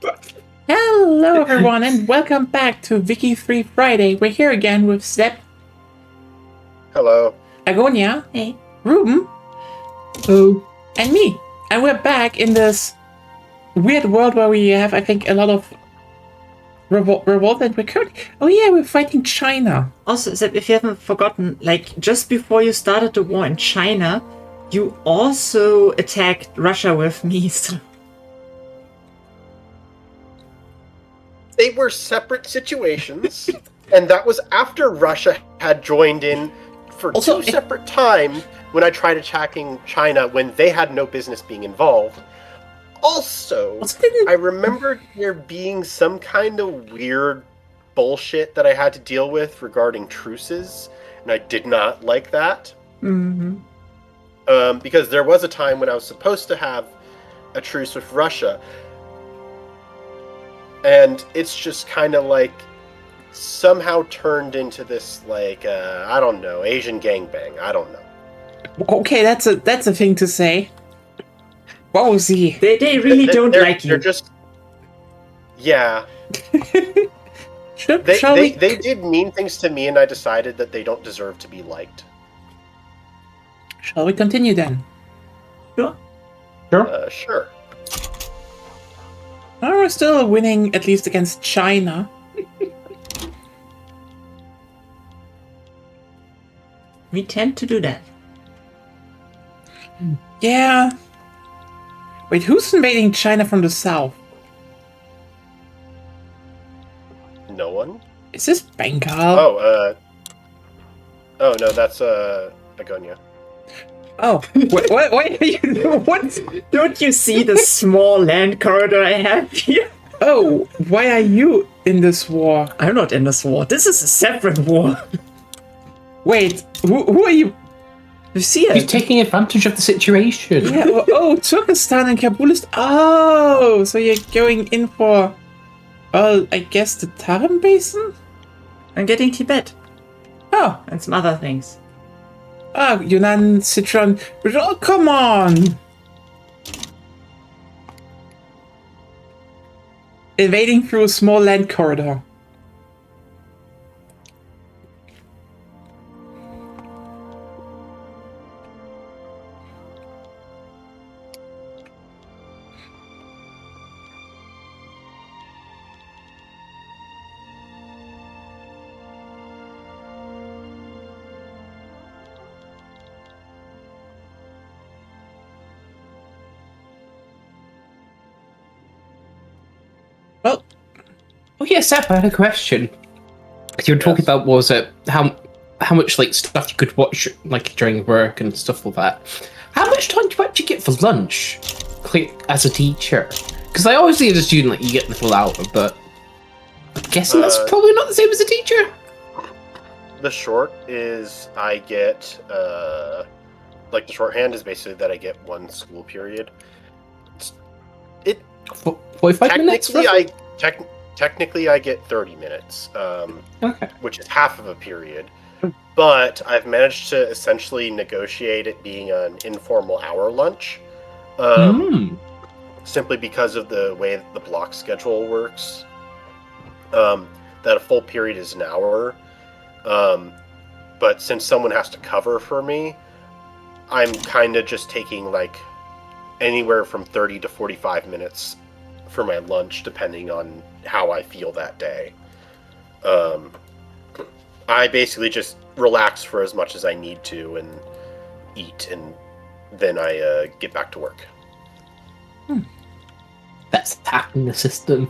Hello, everyone, and welcome back to Wiki 3 Friday. We're here again with Sepp. Hello. Agonia. Hey. Ruben. Oh. And me. And we're back in this weird world where we have, I think, a lot of revolt and we're currently... Oh yeah, we're fighting China. Also, Sepp, if you haven't forgotten, like, just before you started the war in China, you also attacked Russia with me, so... They were separate situations, and that was after Russia had joined in for two separate times when I tried attacking China when they had no business being involved. Also, I remember there being some kind of weird bullshit that I had to deal with regarding truces, and I did not like that. Mm-hmm. Because there was a time when I was supposed to have a truce with Russia, and it's just kind of like somehow turned into this, like, I don't know, Asian gangbang. I don't know. Okay, that's a thing to say. What was he? They really don't like you. They're just... Yeah. They did mean things to me, and I decided that they don't deserve to be liked. Shall we continue then? Sure. Sure. Oh, we're still winning, at least against China. We tend to do that. Yeah. Wait, who's invading China from the south? No one? Is this Bengal? Oh no, that's, Agonia. Oh, what are you doing? What? Don't you see the small land corridor I have here? Oh, why are you in this war? I'm not in this war. This is a separate war. Wait, who are you? You see it? He's taking advantage of the situation. Yeah, Turkestan and Kabul is... Oh, so you're going in for... Well, I guess the Tarim Basin? I'm getting Tibet. Oh. And some other things. Oh, Yunnan, Sichuan... Oh, come on! Invading through a small land corridor. Well, oh yeah, Sepp, I had a question. You were talking about, was it how much like stuff you could watch like during work and stuff like that. How much time do you actually get for lunch, like, as a teacher? Because I always think as a student, like, you get the full hour, but I'm guessing that's probably not the same as a teacher. The short is I get like the shorthand is basically that I get one school period. 45 minutes? Technically, I get 30 minutes, okay, which is half of a period. But I've managed to essentially negotiate it being an informal hour lunch, simply because of the way the block schedule works. That a full period is an hour, but since someone has to cover for me, I'm kind of just taking like anywhere from 30 to 45 minutes for my lunch, depending on how I feel that day. I basically just relax for as much as I need to and eat, and then I get back to work. That's hacking the system.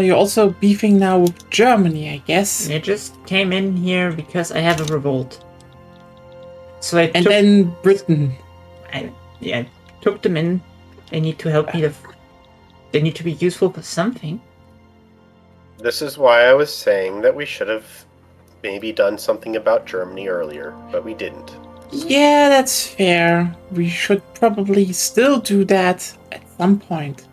you're also beefing now with Germany, I guess. I just came in here because I have a revolt. So I then Britain. I took them in. They need to help me. They need to be useful for something. This is why I was saying that we should have maybe done something about Germany earlier, but we didn't. Yeah, that's fair. We should probably still do that at some point.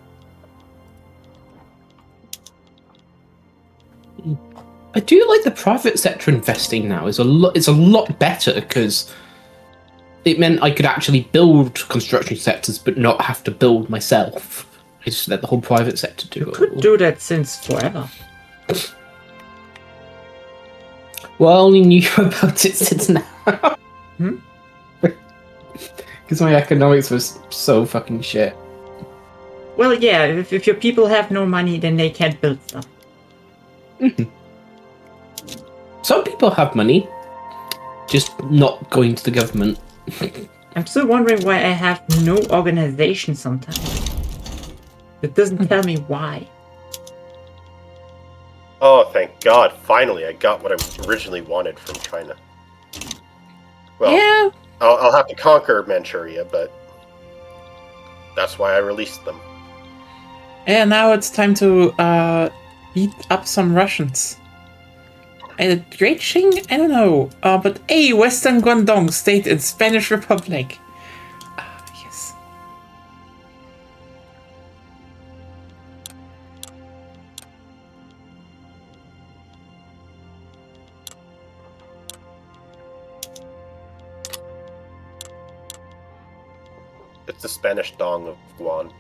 I do like the private sector investing now. It's a lot better because it meant I could actually build construction sectors but not have to build myself. I just let the whole private sector do You it. could do that since forever. Well, I only knew about it since now. Hmm? Because my economics was so fucking shit. Well, yeah, if your people have no money, then they can't build stuff. Some people have money, just not going to the government. I'm still wondering why I have no organization sometimes. It doesn't tell me why. Oh, thank God! Finally, I got what I originally wanted from China. Well, Yeah. I'll have to conquer Manchuria, but that's why I released them. And now it's time to beat up some Russians. And Great Qing? I don't know. But a Western Guangdong state in Spanish Republic. Yes. It's the Spanish Dong of Guan.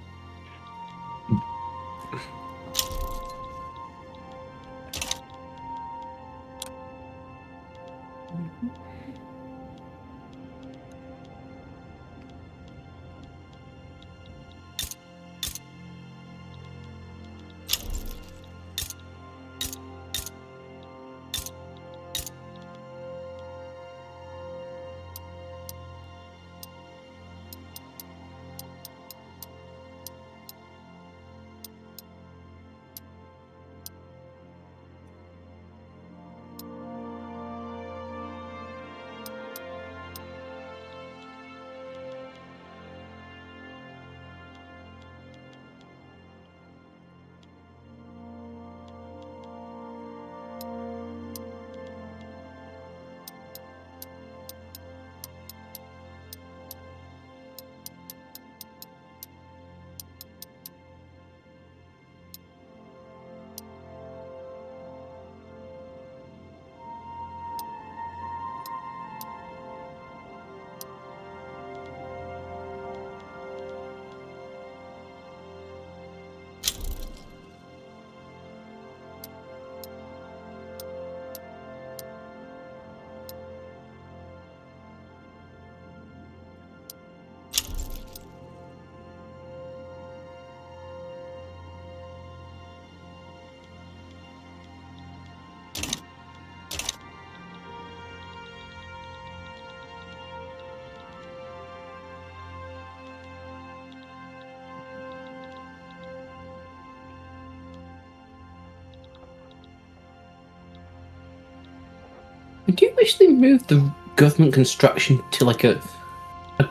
I do wish they moved the government construction to like a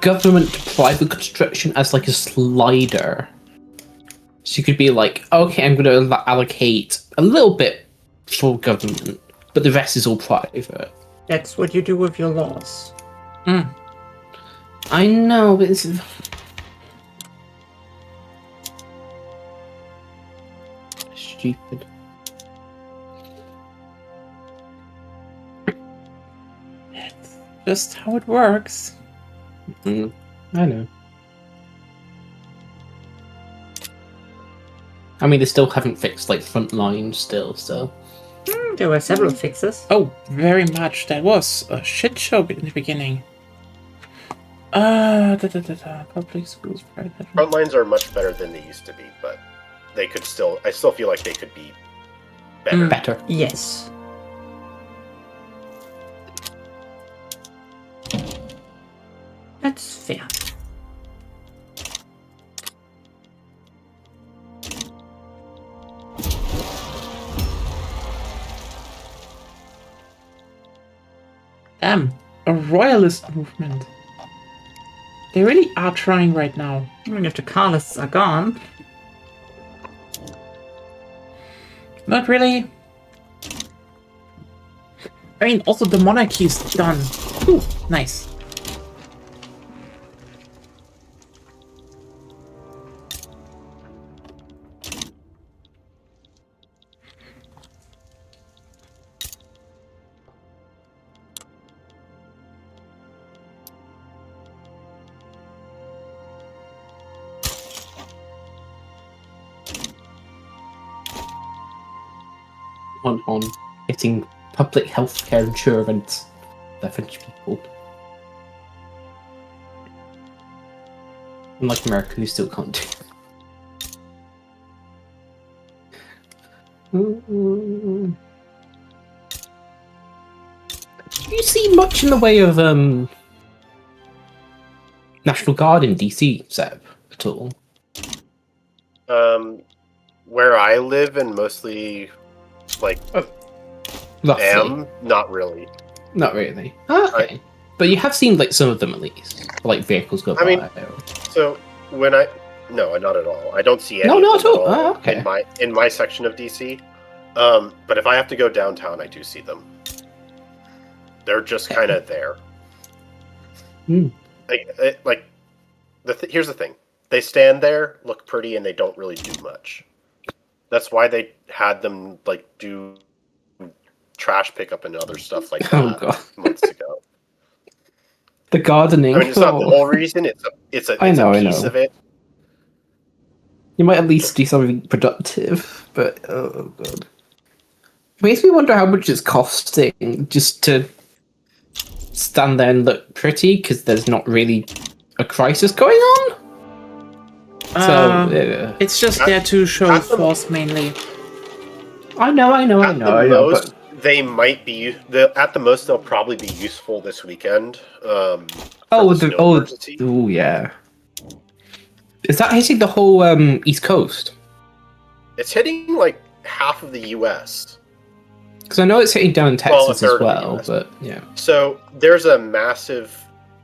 government to private construction as like a slider. So you could be like, okay, I'm going to allocate a little bit for government, but the rest is all private. That's what you do with your laws. I know, but it's stupid. That's just how it works. I know. I mean, they still haven't fixed like front lines still, so. There were several fixes. Oh, very much. That was a shit show in the beginning. Public schools, private. Front lines are much better than they used to be, but they could still. I still feel like they could be better. Better. Yes. That's fair. Damn, a royalist movement. They really are trying right now. I mean, if the Carlists are gone. Not really. I mean, also the monarchy's done. Ooh, nice. on getting public healthcare insurance for French people. Unlike America, who still can't do. Do you see much in the way of National Guard in DC, Seb, at all? Where I live and mostly, like, Roughly. not really. Not really. Okay. But you have seen, like, some of them at least. Like, vehicles go by. I mean, so when no, not at all. I don't see any. No, of not them at all. Okay. In my section of DC. But if I have to go downtown, I do see them. They're just kind of there. Here's the thing: they stand there, look pretty, and they don't really do much. That's why they had them like do trash pickup and other stuff like that months ago. The gardening. I mean, it's not the whole reason. It's a piece of it. You might at least do something productive, but oh god, makes me wonder how much it's costing just to stand there and look pretty because there's not really a crisis going on. So it's just there to show force mainly. I know. But they might be at the most. They'll probably be useful this weekend. Yeah. Is that hitting the whole East Coast? It's hitting like half of the U.S. Because I know it's hitting down in Texas as well, but yeah. So there's a massive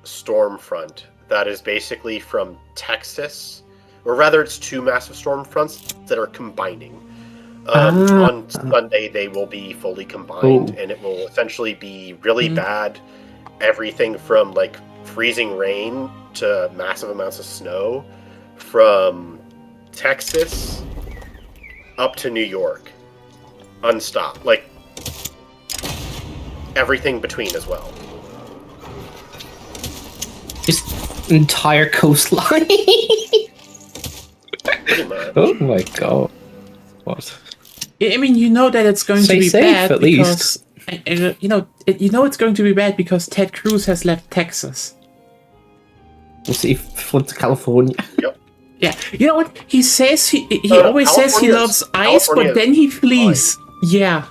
storm front that is basically from Texas, or rather, it's two massive storm fronts that are combining. On Sunday, they will be fully combined, and it will essentially be really bad. Everything from like freezing rain to massive amounts of snow, from Texas up to New York, unstopped. Like everything between as well. Just entire coastline. Pretty much. Oh my god! What? I mean, you know that it's going to be safe, bad at because you know it's going to be bad because Ted Cruz has left Texas. We'll see if he floods California. Yep. Yeah, you know what he says? He always says he loves ice, but then he flees. Fine. Yeah.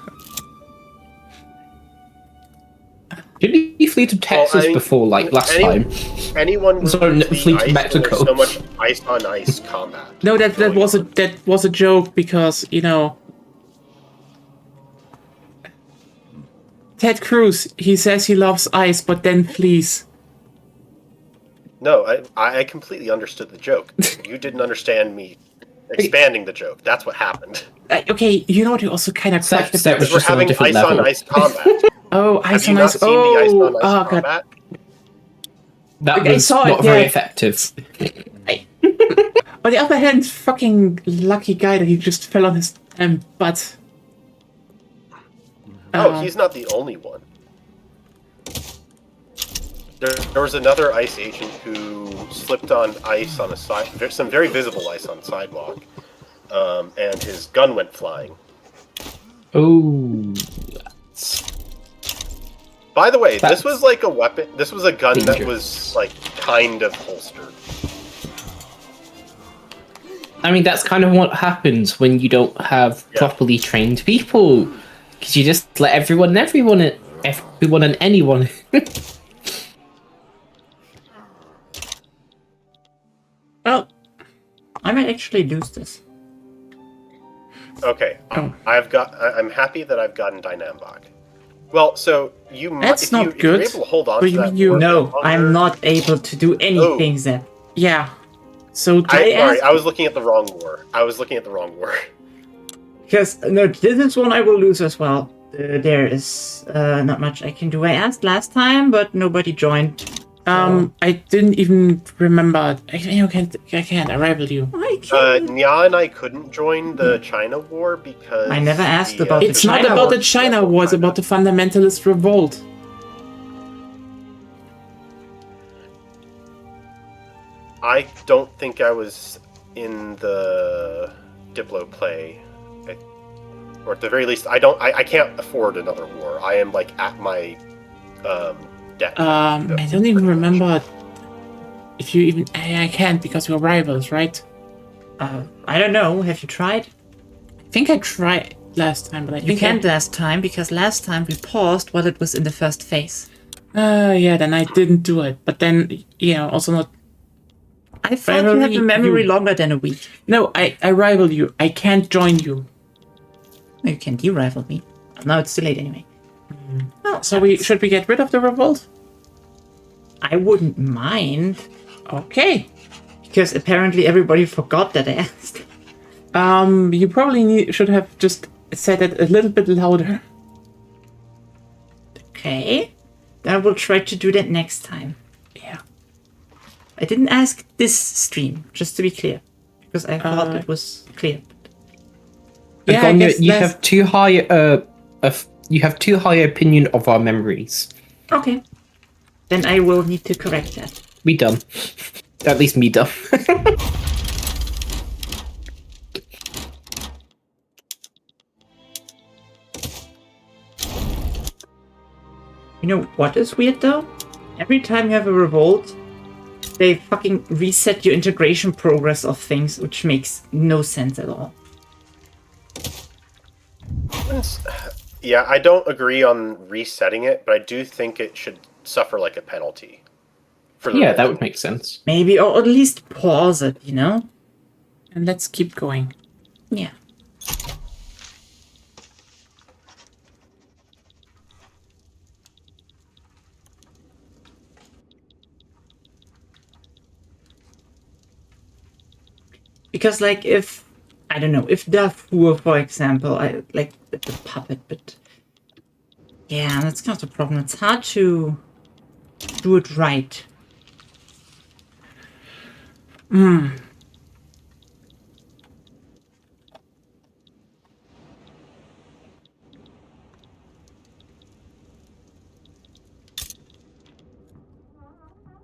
Didn't he flee to Texas before, like last time? Anyone flee to Mexico? So much ice on ice combat. No, that was a joke because Ted Cruz, he says he loves ice, but then flees. No, I completely understood the joke. You didn't understand me expanding the joke. That's what happened. Okay, you know what? You also kind of that was we're having ice on ice combat. Oh, ice on ice. Have you not seen the ice on ice combat? That was not very effective. On the other hand, fucking lucky guy that he just fell on his butt. Oh, he's not the only one. There was another ICE agent who slipped on ice on some very visible ice on the sidewalk, and his gun went flying. Oh. By the way, this was like a weapon. This was a gun that was like kind of holstered. I mean, that's kind of what happens when you don't have properly trained people, because you just let everyone and anyone. Well, I might actually lose this. Okay, I'm happy that I've gotten Dynambog. Well, so you might. That's not good. If you're able to hold on to that. No, I'm not able to do anything then. Yeah. So I was looking at the wrong war. Because no, this is one I will lose as well. There is not much I can do. I asked last time, but nobody joined. I didn't even remember. I can't. I rivaled you. Nya and I couldn't join the China war because I never asked about the It's China not about war. the China war. It's about the fundamentalist revolt. I don't think I was in the Diplo play. or at the very least, I can't afford another war. I am like at my debt. I don't even remember if you even. I can't because we're rivals, right? I don't know. Have you tried? I think I tried last time, but I You think can't last time because last time we paused while it was in the first phase. Yeah, then I didn't do it. But then, also not. I thought you had Rivalry a memory you. longer than a week. No, I rival you. I can't join you. You can de-rival me. No, it's too late anyway. Oh, so should we get rid of the revolt? I wouldn't mind. Okay. Because apparently everybody forgot that I asked. You probably should have just said it a little bit louder. Okay. Then I will try to do that next time. Yeah. I didn't ask this stream, just to be clear. Because I thought it was clear. Yeah, I guess you have too high you have too high opinion of our memories. Okay. Then I will need to correct that. Me dumb. At least me dumb. You know what is weird though? Every time you have a revolt, they fucking reset your integration progress of things, which makes no sense at all. Yeah, I don't agree on resetting it, but I do think it should suffer like a penalty. Yeah, that would make sense. Maybe, or at least pause it, you know? And let's keep going. Yeah. Because, like, if, I don't know, if Darfur, for example, I like the puppet, but yeah, that's kind of the problem. It's hard to do it right. Oh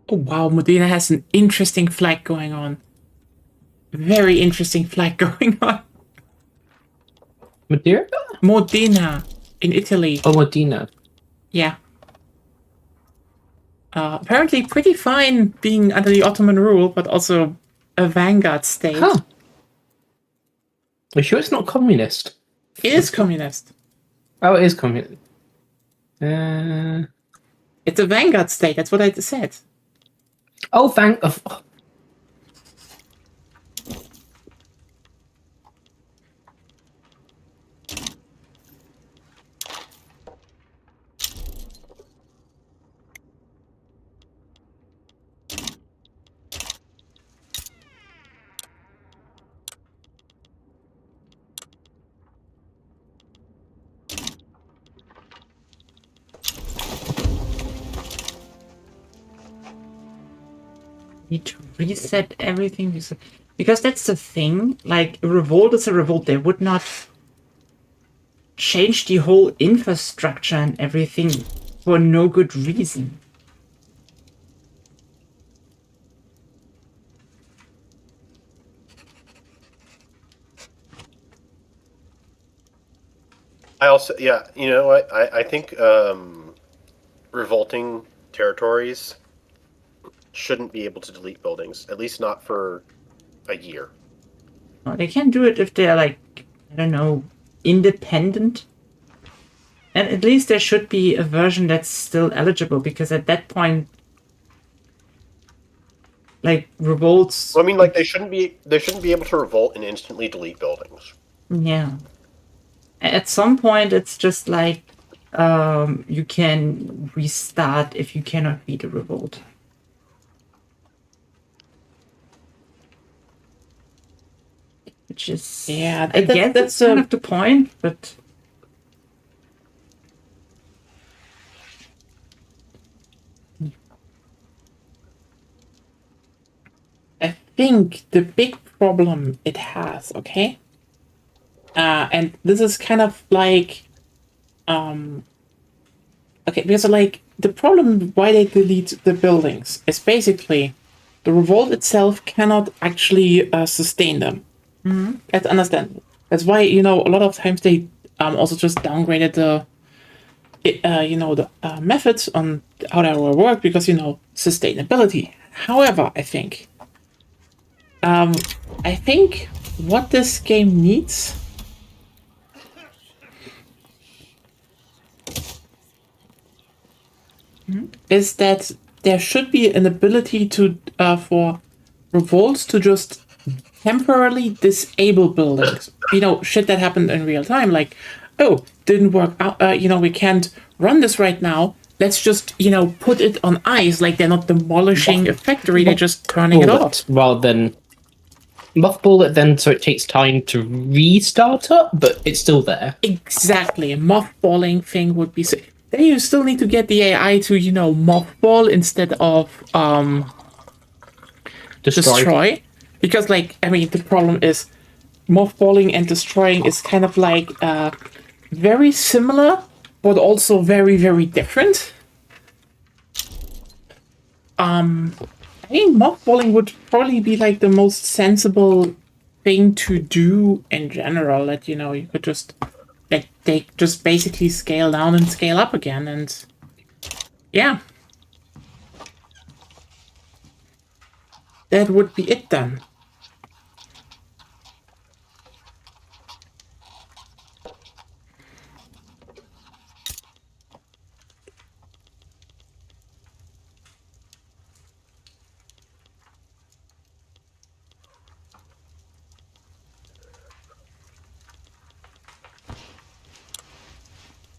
wow, Modena has an interesting flag going on. Very interesting flag going on. Madeira? Modena in Italy. Oh, Modena. Yeah. Apparently pretty fine being under the Ottoman rule, but also a vanguard state. Huh. Are you sure it's not communist? It is communist. Oh, it is communist. It's a vanguard state, that's what I said. Oh, thank. Oh. Need to reset everything because that's the thing. Like, a revolt is a revolt. They would not change the whole infrastructure and everything for no good reason. I also, yeah, you know what? I think revolting territories shouldn't be able to delete buildings, at least not for a year. Well, they can do it if they're, like, I don't know, independent. And at least there should be a version that's still eligible, because at that point, like, revolts... Well, I mean, like, they shouldn't be able to revolt and instantly delete buildings. Yeah. At some point, it's just like, you can restart if you cannot beat a revolt. Which is... Yeah, I guess that's kind of the point, but... I think the big problem it has, okay? And this is kind of like... Okay, because like, the problem why they delete the buildings is basically the revolt itself cannot actually sustain them. Mm-hmm. That's understandable. That's why, a lot of times they also just downgraded the methods on how that will work because sustainability. However, I think what this game needs is that there should be an ability to for revolts to just temporarily disable buildings. Shit that happened in real time, like, oh, didn't work out. We can't run this right now. Let's just put it on ice. Like they're not demolishing a factory; they're just turning it off. Rather than mothball it, then so it takes time to restart up, but it's still there. Exactly, a mothballing thing would be. Then you still need to get the AI to mothball instead of destroy. Because, the problem is mothballing and destroying is kind of like very similar, but also very, very different. I think mothballing would probably be like the most sensible thing to do in general. That you could just they just basically scale down and scale up again, and yeah, that would be it then.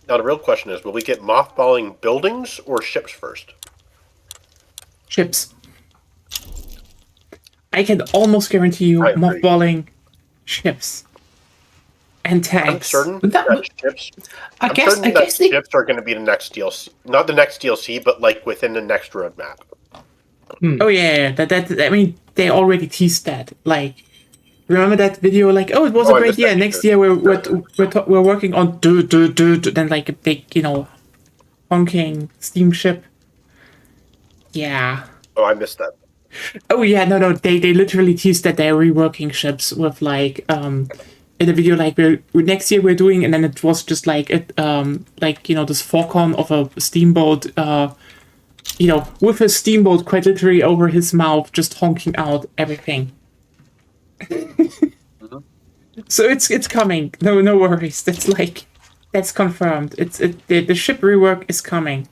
Now the real question is, will we get mothballing buildings or ships first? Ships. I can almost guarantee you mothballing ships and tanks. I'm certain that ships. I guess ships are going to be the next DLC, not the next DLC, but like within the next roadmap. Oh yeah. That they already teased that. Like, remember that video? Like, oh, it was a great year. Next year we're working on then like a big honking steamship. Yeah. Oh, I missed that. Oh yeah, no, they literally teased that they're reworking ships with like in the video, like next year we're doing, and then it was just like this Falcon of a steamboat, with a steamboat quite literally over his mouth, just honking out everything. Mm-hmm. So it's coming. No worries. That's confirmed. The ship rework is coming.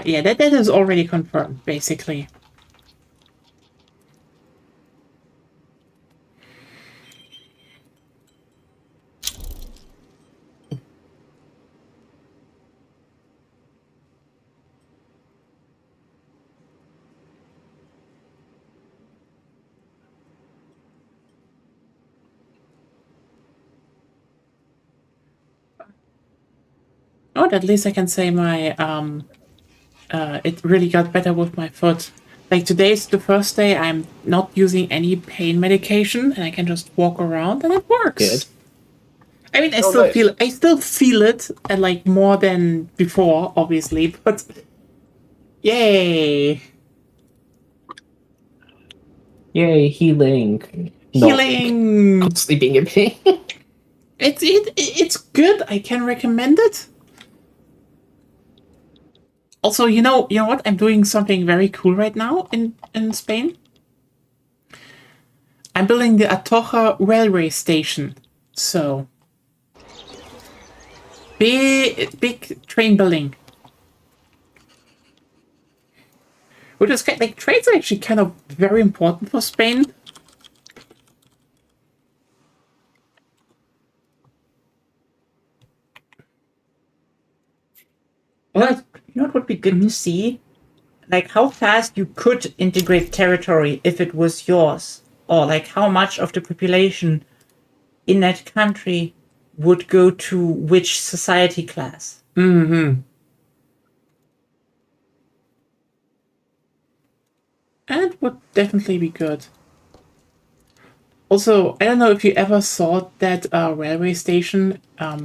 Yeah, that is already confirmed, basically. Oh, at least I can say my it really got better with my foot. Like today's the first day I'm not using any pain medication and I can just walk around and it works. Good. I mean, I still feel it, and like more than before, obviously, but yay. Yay, healing. Healing. Not constantly being in pain. It's good. I can recommend it. Also, you know what? I'm doing something very cool right now in Spain. I'm building the Atocha railway station. So big train building. Which is like trains are actually kind of very important for Spain. Well, you know what would be good to see? like how fast you could integrate territory if it was yours, or like how much of the population in that country would go to which society class. Mm-hmm. And would definitely be good. Also, I don't know if you ever saw that railway station.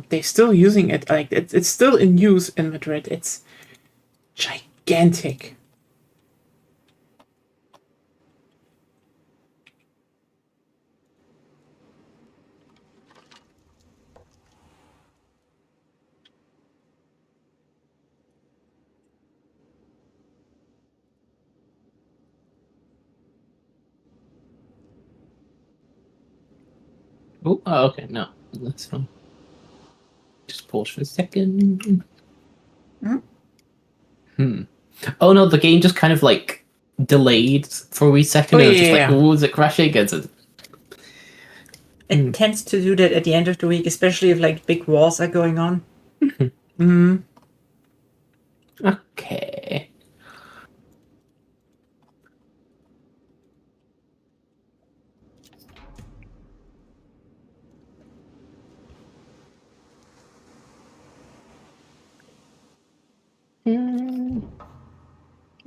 They're still using it. Like it's still in use in Madrid. It's gigantic. Oh, okay, no, that's fine. Just pause for a second. Oh no, the game just kind of like delayed for a wee second. Oh, And it was just yeah. like, oh, is it crashing? It tends to do that at the end of the week, especially if like big wars are going on. Mm-hmm. Okay.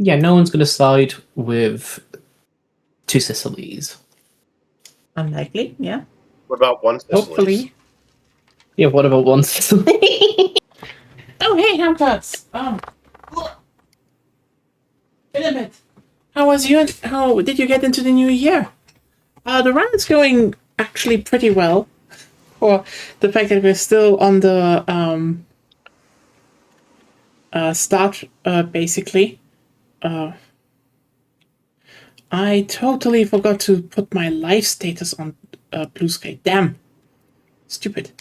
Yeah, no one's going to side with Two Sicilies. Unlikely, yeah. What about one Sicily? Hopefully. Yeah, what about one Sicily? Oh, hey, haircuts. Wait a minute. How did you get into the new year? The run is going actually pretty well. For the fact that we're still on the start, basically. I totally forgot to put my life status on Blue Sky. Damn. Stupid.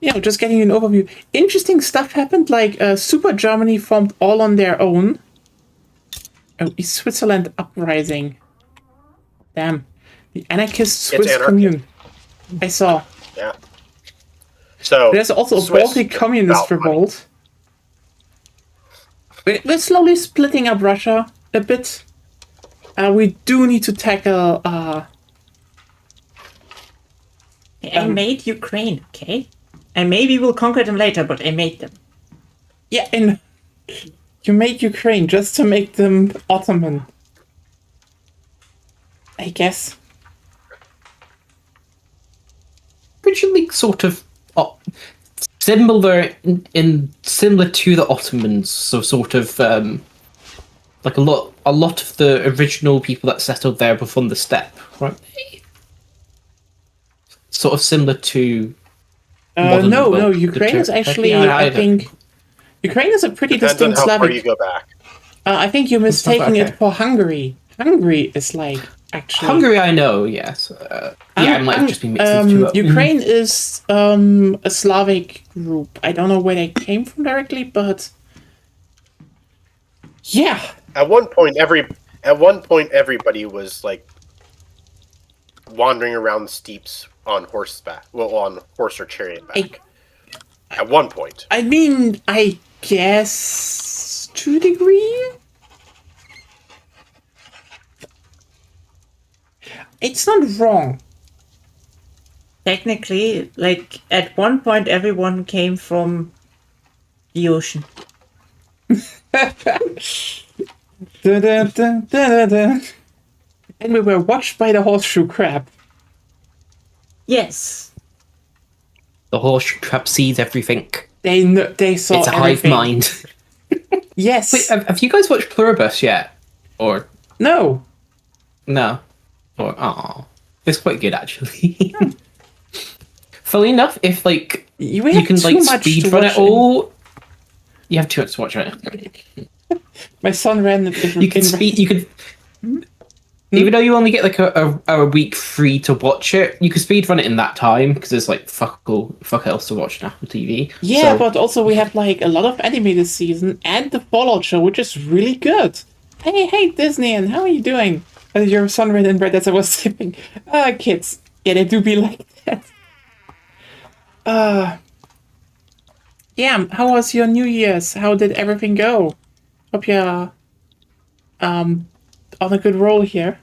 Just getting an overview. Interesting stuff happened, like Super Germany formed all on their own. Oh, East Switzerland uprising. Damn. The anarchist Swiss commune. I saw. Yeah. So there's also a Baltic communist revolt. We're slowly splitting up Russia a bit. We do need to tackle. I made Ukraine, okay? And maybe we'll conquer them later, but I made them. Yeah, and you made Ukraine just to make them Ottoman. I guess. Originally, sort of similar similar to the Ottomans, so sort of like a lot of the original people that settled there were from the steppe, right? Sort of similar to. No. Ukraine is actually, I think, Ukraine is a pretty distinct Slavic. Slavic. Where you go back. I think you're mistaking it for Hungary. Hungary is like actually. Hungary, I know. Yes. I might have just been mixing the two up. Ukraine is a Slavic group. I don't know where they came from directly, but yeah. At one point, everybody was like wandering around the steeps on horseback. Well, on horse or chariot back. At one point. I mean, I guess to a degree. It's not wrong. Technically, like, at one point everyone came from the ocean. And we were watched by the horseshoe crab. Yes. The horseshoe crab sees everything. They saw it's a everything. hive mind. Yes. Wait, have you guys watched Pluribus yet? Or no? No. Or it's quite good actually. Funnily enough, if like you can like speedrun it all, you have too much to watch it. My son ran. You can speed. You could. Even though you only get like a week free to watch it, you can speedrun it in that time because there's like fuck else to watch on Apple TV. Yeah, but also we have like a lot of anime this season and the Fallout show, which is really good. Hey, Disney, and how are you doing? Your son ran in bed as I was sleeping. Kids. Yeah, they do be like that. Yeah, how was your New Year's? How did everything go? Hope you're on a good roll here.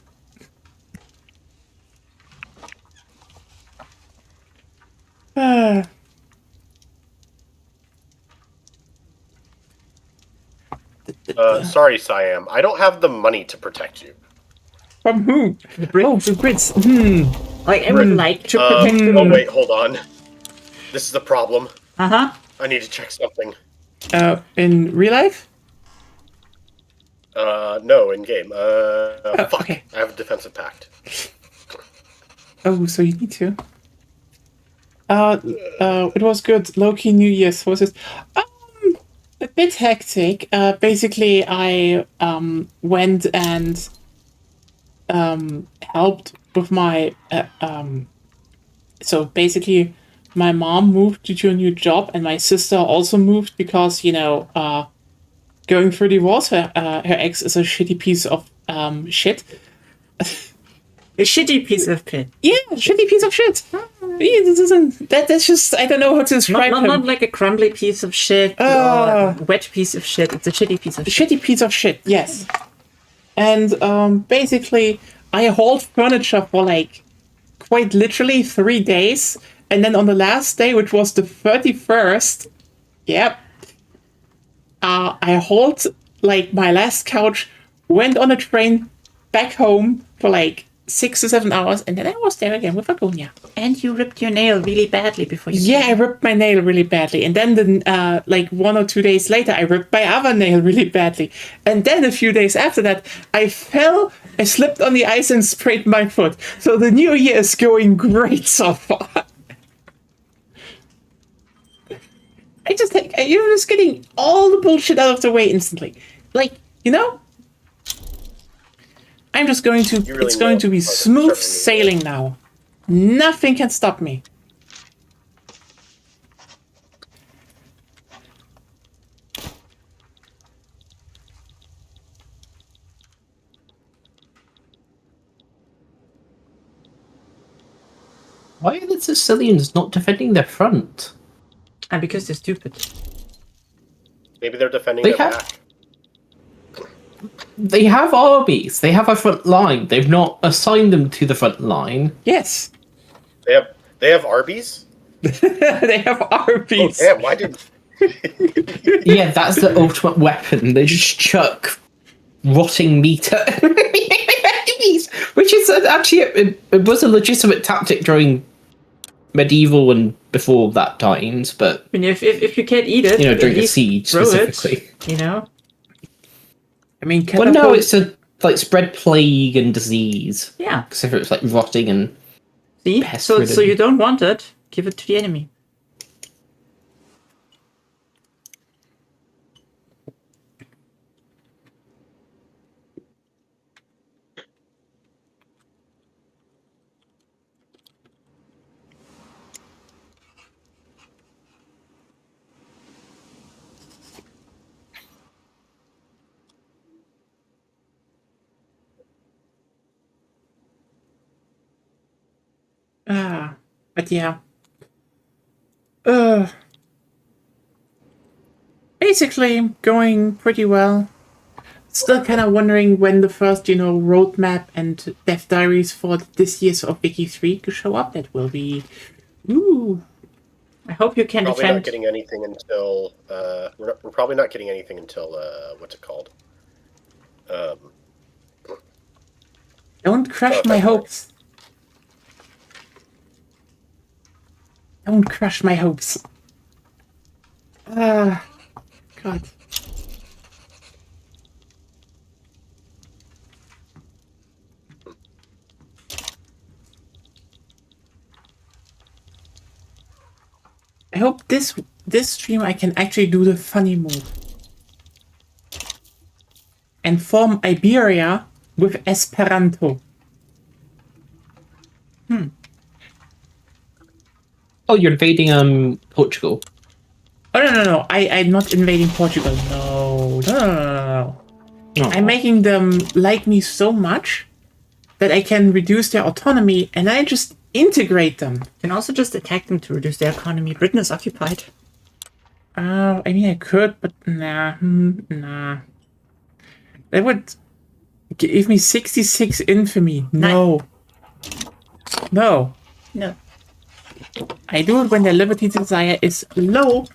Sorry, Siam. I don't have the money to protect you. From who? The Brit. Oh, the Brits. Like, I would like to protect them. Oh, wait, hold on. This is the problem. Uh-huh. I need to check something. In real life? No, in game. Fuck. Okay. I have a defensive pact. Oh, so you need to. It was good. Low-key New Year's. Was it? A bit hectic. Basically, I went and helped with my so basically my mom moved to a new job and my sister also moved because going through divorce, her ex is a shitty piece of shit. A shitty piece of shit. Yeah, shitty piece of shit. Yeah, this isn't that's just I don't know how to describe him. Not like a crumbly piece of shit or a wet piece of shit. It's a shitty piece of shit. Shitty piece of shit, yes. And basically, I hauled furniture for like quite literally 3 days, and then on the last day, which was the 31st, yep, I hauled like my last couch, went on a train back home for like 6 to 7 hours, and then I was there again with Agonia. And you ripped your nail really badly before you Yeah, I ripped my nail really badly. And then like 1 or 2 days later, I ripped my other nail really badly. And then a few days after that, I fell, I slipped on the ice and sprained my foot. So the new year is going great so far. You're just getting all the bullshit out of the way instantly. Like, I'm just going to, really it's going to be know how to smooth serve me. sailing now. Nothing can stop me. Why are the Sicilians not defending their front? And because they're stupid. Maybe they're defending They their have- back. They have armies. They have a front line. They've not assigned them to the front line. Yes. They have Arby's? They have Oh, Arby's. damn, why did... Yeah, that's the ultimate weapon. They just chuck rotting meat at enemies, which is actually it was a legitimate tactic during medieval and before that times, but I mean, if you can't eat it, at during a least siege throw specifically. it, I mean, Well, no, it's to like spread plague and disease. Yeah. Because if it's like rotting and See? So pest-ridden. you don't want it, give it to the enemy. But yeah. Basically, going pretty well. Still kind of wondering when the first, roadmap and death diaries for this year's of Wiki 3 could show up. That will be... Ooh. I hope you can Probably defend. not getting anything until... we're probably not getting anything until... what's it called? Don't crush my hopes. Don't crush my hopes. God. I hope this stream I can actually do the funny move. And form Iberia with Esperanto. oh, you're invading Portugal. Oh, no. I'm not invading Portugal. No. Oh. I'm making them like me so much that I can reduce their autonomy and I just integrate them. You can also just attack them to reduce their economy. Britain is occupied. I mean, I could, but nah. That would give me 66 infamy. No. No. No. I do it when the liberty desire is low,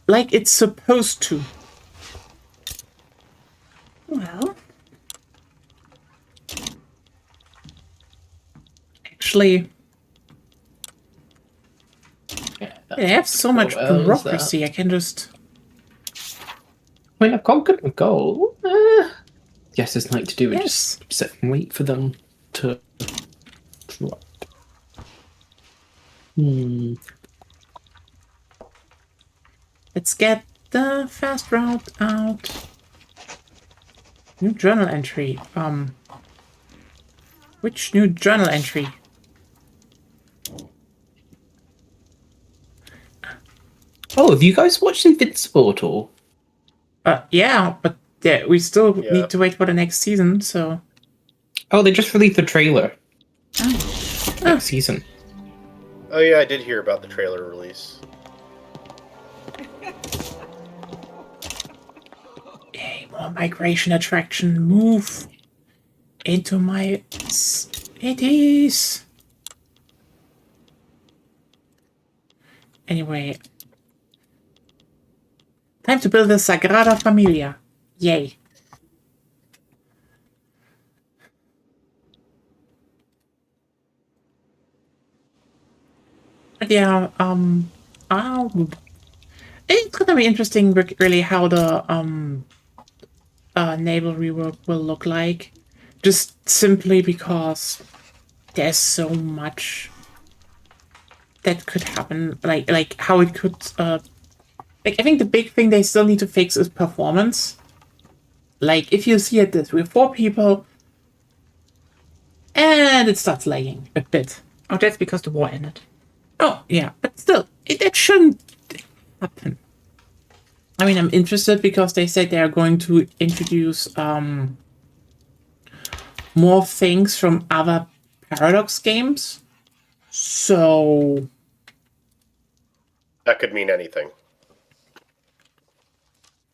like it's supposed to. Well. Actually, Yeah, I have so much well, is bureaucracy, I can just... I mean, I've conquered my goal. Yes, it's like to do it. Yes. Just sit and wait for them to drop. Let's get the fast route out. New journal entry. Which new journal entry? Oh, have you guys watched Invincible at all? Yeah, but yeah, we still Yeah. need to wait for the next season, so... Oh, they just released the trailer. Oh. Next season. Oh yeah, I did hear about the trailer release. Hey, more migration attraction. Move into my cities. Anyway. Time to build the Sagrada Familia. Yay. But yeah, it's gonna be interesting, really, how the naval rework will look like. Just simply because there's so much that could happen, like how it could, like, I think the big thing they still need to fix is performance. Like, if you see it this way, 4 people, and it starts lagging a bit. Oh, that's because the war ended. Oh, yeah, but still, that shouldn't happen. I mean, I'm interested because they said they are going to introduce more things from other Paradox games. So... That could mean anything.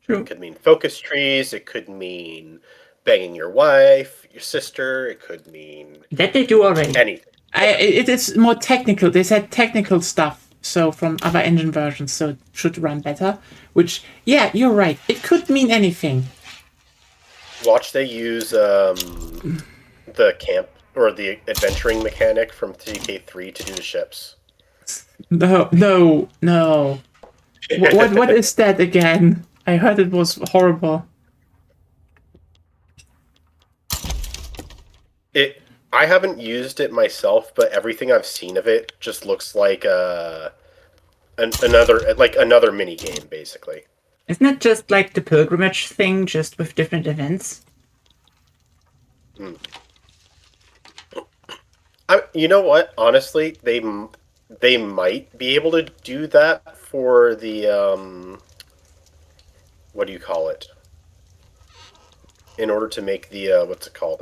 True. It could mean focus trees. It could mean banging your wife, your sister. It could mean That they do already. anything. it is more technical. They said technical stuff, so from other engine versions, so it should run better. Which, yeah, you're right. It could mean anything. Watch they use the camp or the adventuring mechanic from TK3 to do the ships. No. What is that again? I heard it was horrible. I haven't used it myself, but everything I've seen of it just looks like another mini game, basically. Isn't it just like the pilgrimage thing, just with different events? You know what? Honestly, they might be able to do that for the what do you call it? In order to make the what's it called?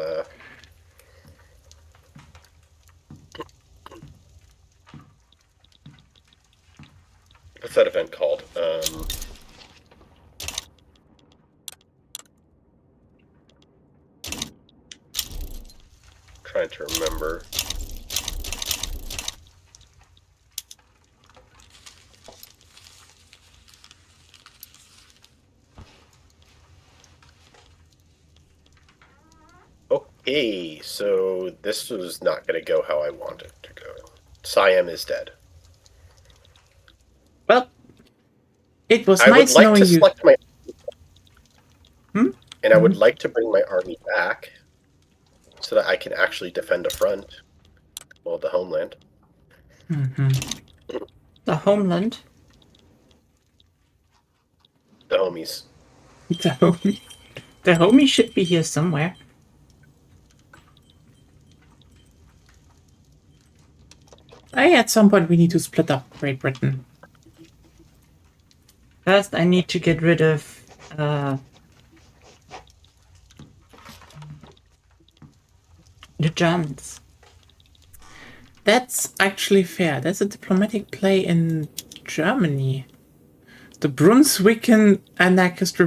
What's that event called? Trying to remember. Okay, so this was not going to go how I wanted it to go. Siam is dead. Well, it was I would nice like knowing to you. select my... Hmm? And I would like to bring my army back so that I can actually defend a front. Well, the homeland. The homeland. The homies. The homie should be here somewhere. At some point we need to split up Great Britain. First, I need to get rid of the Germans. That's actually fair. That's a diplomatic play in Germany. The Brunswicken anarchist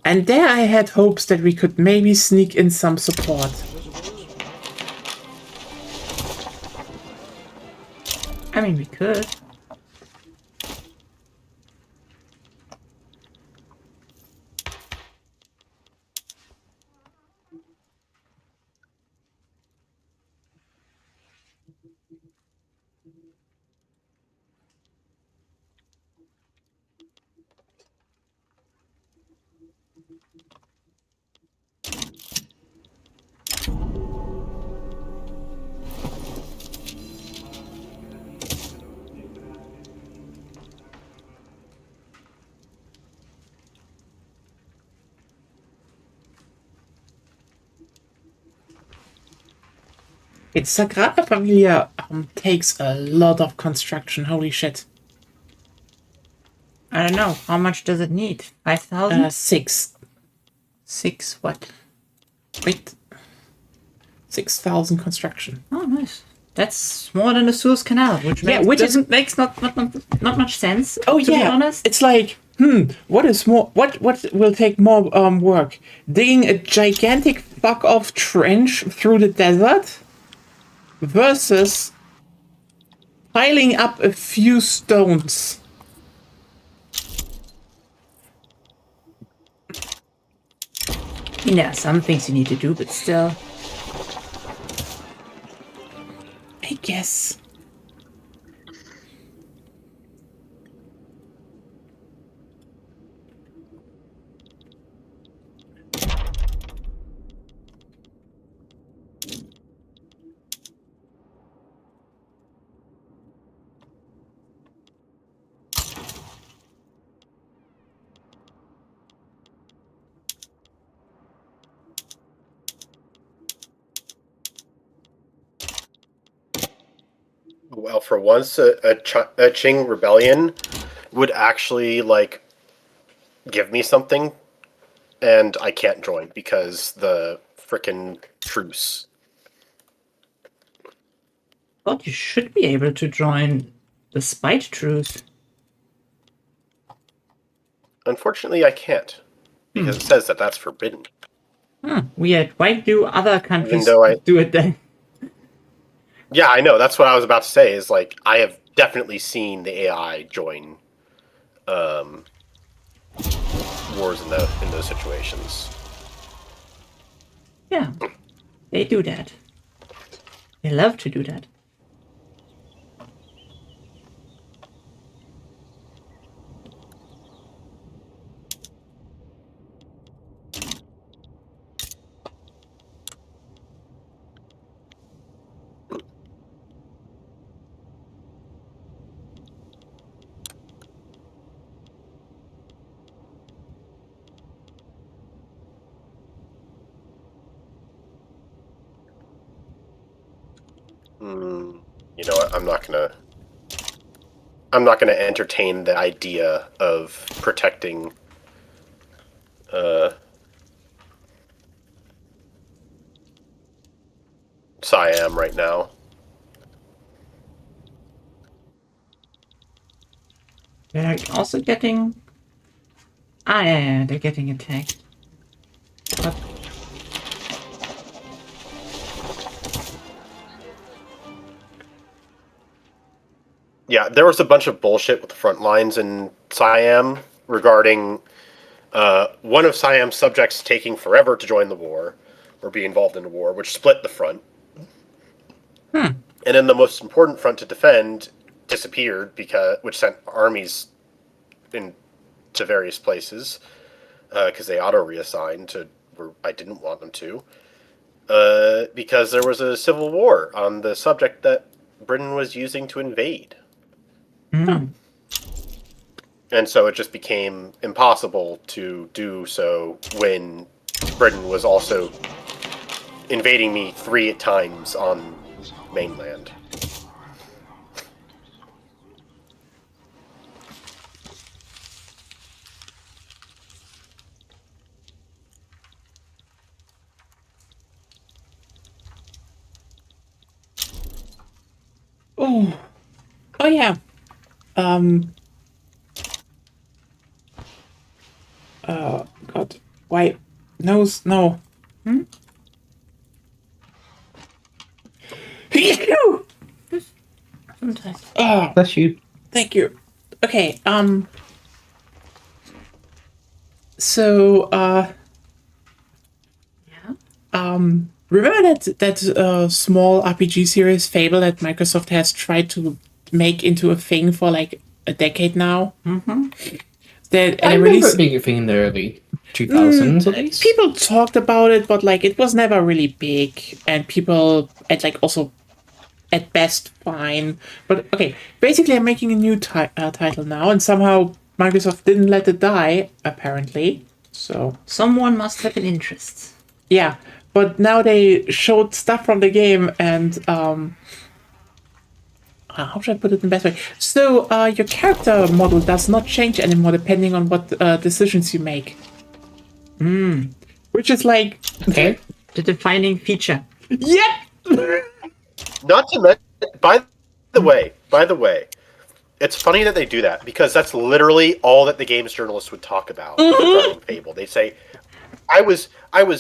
And there I had hopes that we could maybe sneak in some support. I mean, we could. It's Sagrada Familia takes a lot of construction, holy shit. I don't know. How much does it need? 5,000? 6. 6 what? Wait. 6,000 construction. Oh, nice. That's more than the Suez Canal, which makes not much sense. Oh to yeah, be honest. it's like, what is more? What will take more work? Digging a gigantic fuck off trench through the desert, versus piling up a few stones. Yeah, some things you need to do, but still. I guess. Well, for once, a Qing rebellion would actually like give me something, and I can't join because the frickin' truce. But you should be able to join the Spite Truce. Unfortunately, I can't because it says that that's forbidden. Weird. Why do other countries though do it then? Yeah, I know. That's what I was about to say. Is like I have definitely seen the AI join wars in those situations. Yeah, they do that. They love to do that. You know what? I'm not gonna entertain the idea of protecting Siam right now. They're also getting... Ah, yeah, they're getting attacked. But Yeah, there was a bunch of bullshit with the front lines in Siam regarding one of Siam's subjects taking forever to join the war or be involved in the war, which split the front. And then the most important front to defend disappeared which sent armies to various places because they auto reassigned to where I didn't want them to. Because there was a civil war on the subject that Britain was using to invade. And so it just became impossible to do so when Britain was also invading me 3 times on mainland. Oh yeah. God. Why? No. Hmm? Phew! Sometimes. Oh, Bless you. thank you. Okay. So, Yeah. remember that small RPG series Fable that Microsoft has tried to make into a thing for like a decade now? Mm-hmm. That I and remember released. it being a thing in the early 2000s, at least. People talked about it, but like it was never really big, and people at like also at best fine. But okay, basically, I'm making a new title now, and somehow Microsoft didn't let it die. Apparently, so Someone must have an interest. yeah. But now they showed stuff from the game, and how should I put it in the best way? So your character model does not change anymore depending on what decisions you make. Which is like, Okay. The defining feature. yep. Not to mention, by the way, it's funny that they do that because that's literally all that the games journalists would talk about regarding Fable. They say, I was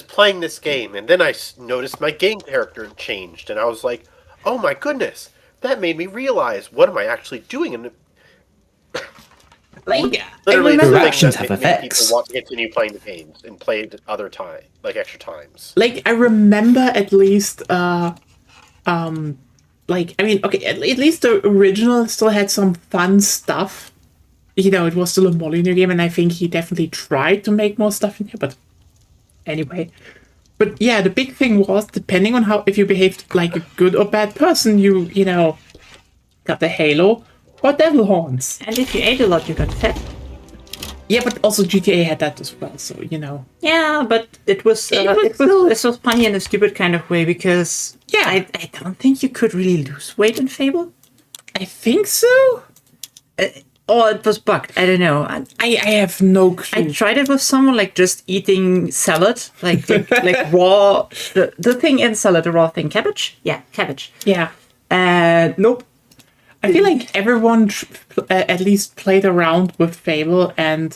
playing this game and then I noticed my game character changed and I was like, oh my goodness, that made me realize what am I actually doing? And Like, literally, remember- the thing Reactions that have made effects. people want to continue playing the games and play it other time, like extra times. like I remember at least like I mean okay at least the original still had some fun stuff. You know, it was still a Molyneux game, and I think he definitely tried to make more stuff in here, but anyway. But yeah, the big thing was depending on how if you behaved like a good or bad person, you know got the halo or devil horns. And if you ate a lot, you got fat. Yeah, but also GTA had that as well, so you know. Yeah, but it was funny in a stupid kind of way because Yeah. I don't think you could really lose weight in Fable. I think so. Or it was bugged. I don't know. I have no clue. I tried it with someone like just eating salad, like raw. The thing in salad, the raw thing, cabbage. Yeah, cabbage. Yeah. Nope. I feel like everyone at least played around with Fable, and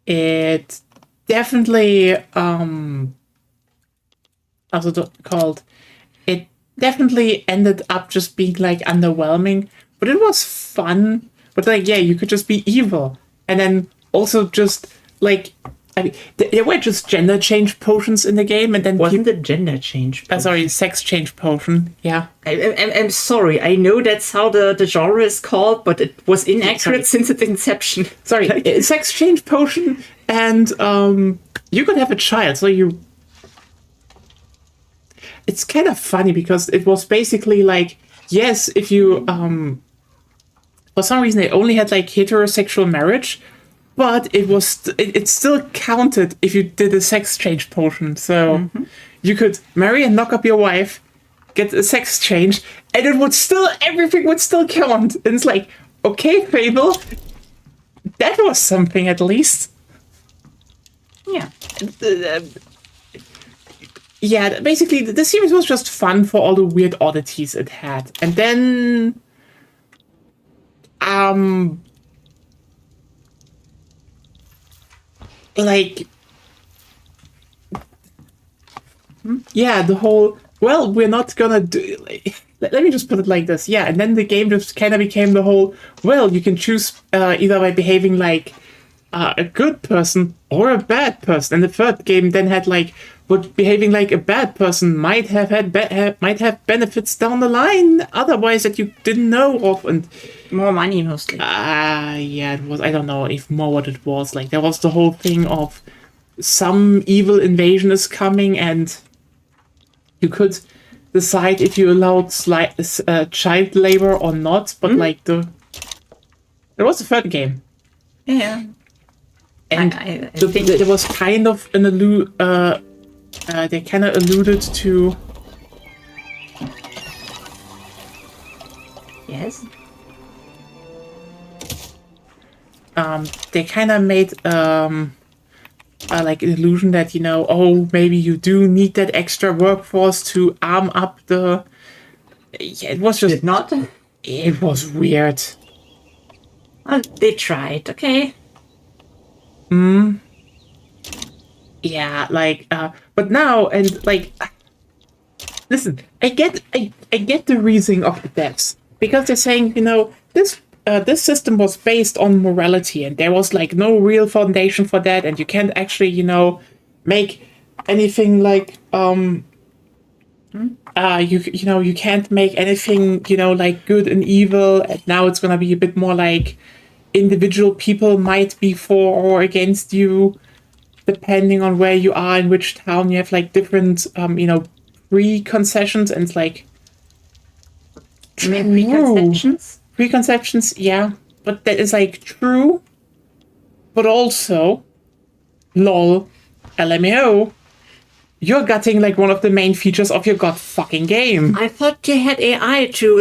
it definitely called. It definitely ended up just being like underwhelming, but it was fun. But like, yeah, you could just be evil, and then also just like, I mean, there were just gender change potions in the game, and then Wasn't it gender change? sorry, sex change potion. Yeah. I'm sorry. I know that's how the genre is called, but it was inaccurate since its inception. Sorry, sex change potion, and you could have a child. So you, it's kind of funny because it was basically like, yes, if you for some reason they only had like heterosexual marriage, but it was it still counted if you did a sex change potion. So you could marry and knock up your wife, get a sex change, and it would still everything would still count. And it's like, okay, Fable, that was something at least. Yeah. Yeah, basically the series was just fun for all the weird oddities it had. And then like yeah, the whole well, we're not gonna do let me just put it like this. Yeah, and then the game just kind of became the whole well, you can choose either by behaving like a good person or a bad person. And the third game then had like, but behaving like a bad person might have might have benefits down the line, otherwise that you didn't know of. And More money mostly. yeah, it was. I don't know if more what it was. Like there was the whole thing of some evil invasion is coming, and you could decide if you allowed child labor or not. But like there was a third game. Yeah. And I the, think there was kind of an they kind of alluded to. yes. They kind of made like an illusion that you know, oh, maybe you do need that extra workforce to arm up the Yeah, it was just Did not? It was weird. Well, they tried, okay. Yeah, like but now and like listen, I get the reasoning of the devs because they're saying, this system was based on morality and there was like no real foundation for that, and you can't actually, make anything like you can't make anything, like good and evil, and now it's gonna be a bit more like individual people might be for or against you depending on where you are in which town. You have like different preconceptions, and it's like You mean preconceptions? preconceptions, yeah, but that is like true, but also lol, LMAO, you're gutting like one of the main features of your god fucking game. I thought you had AI to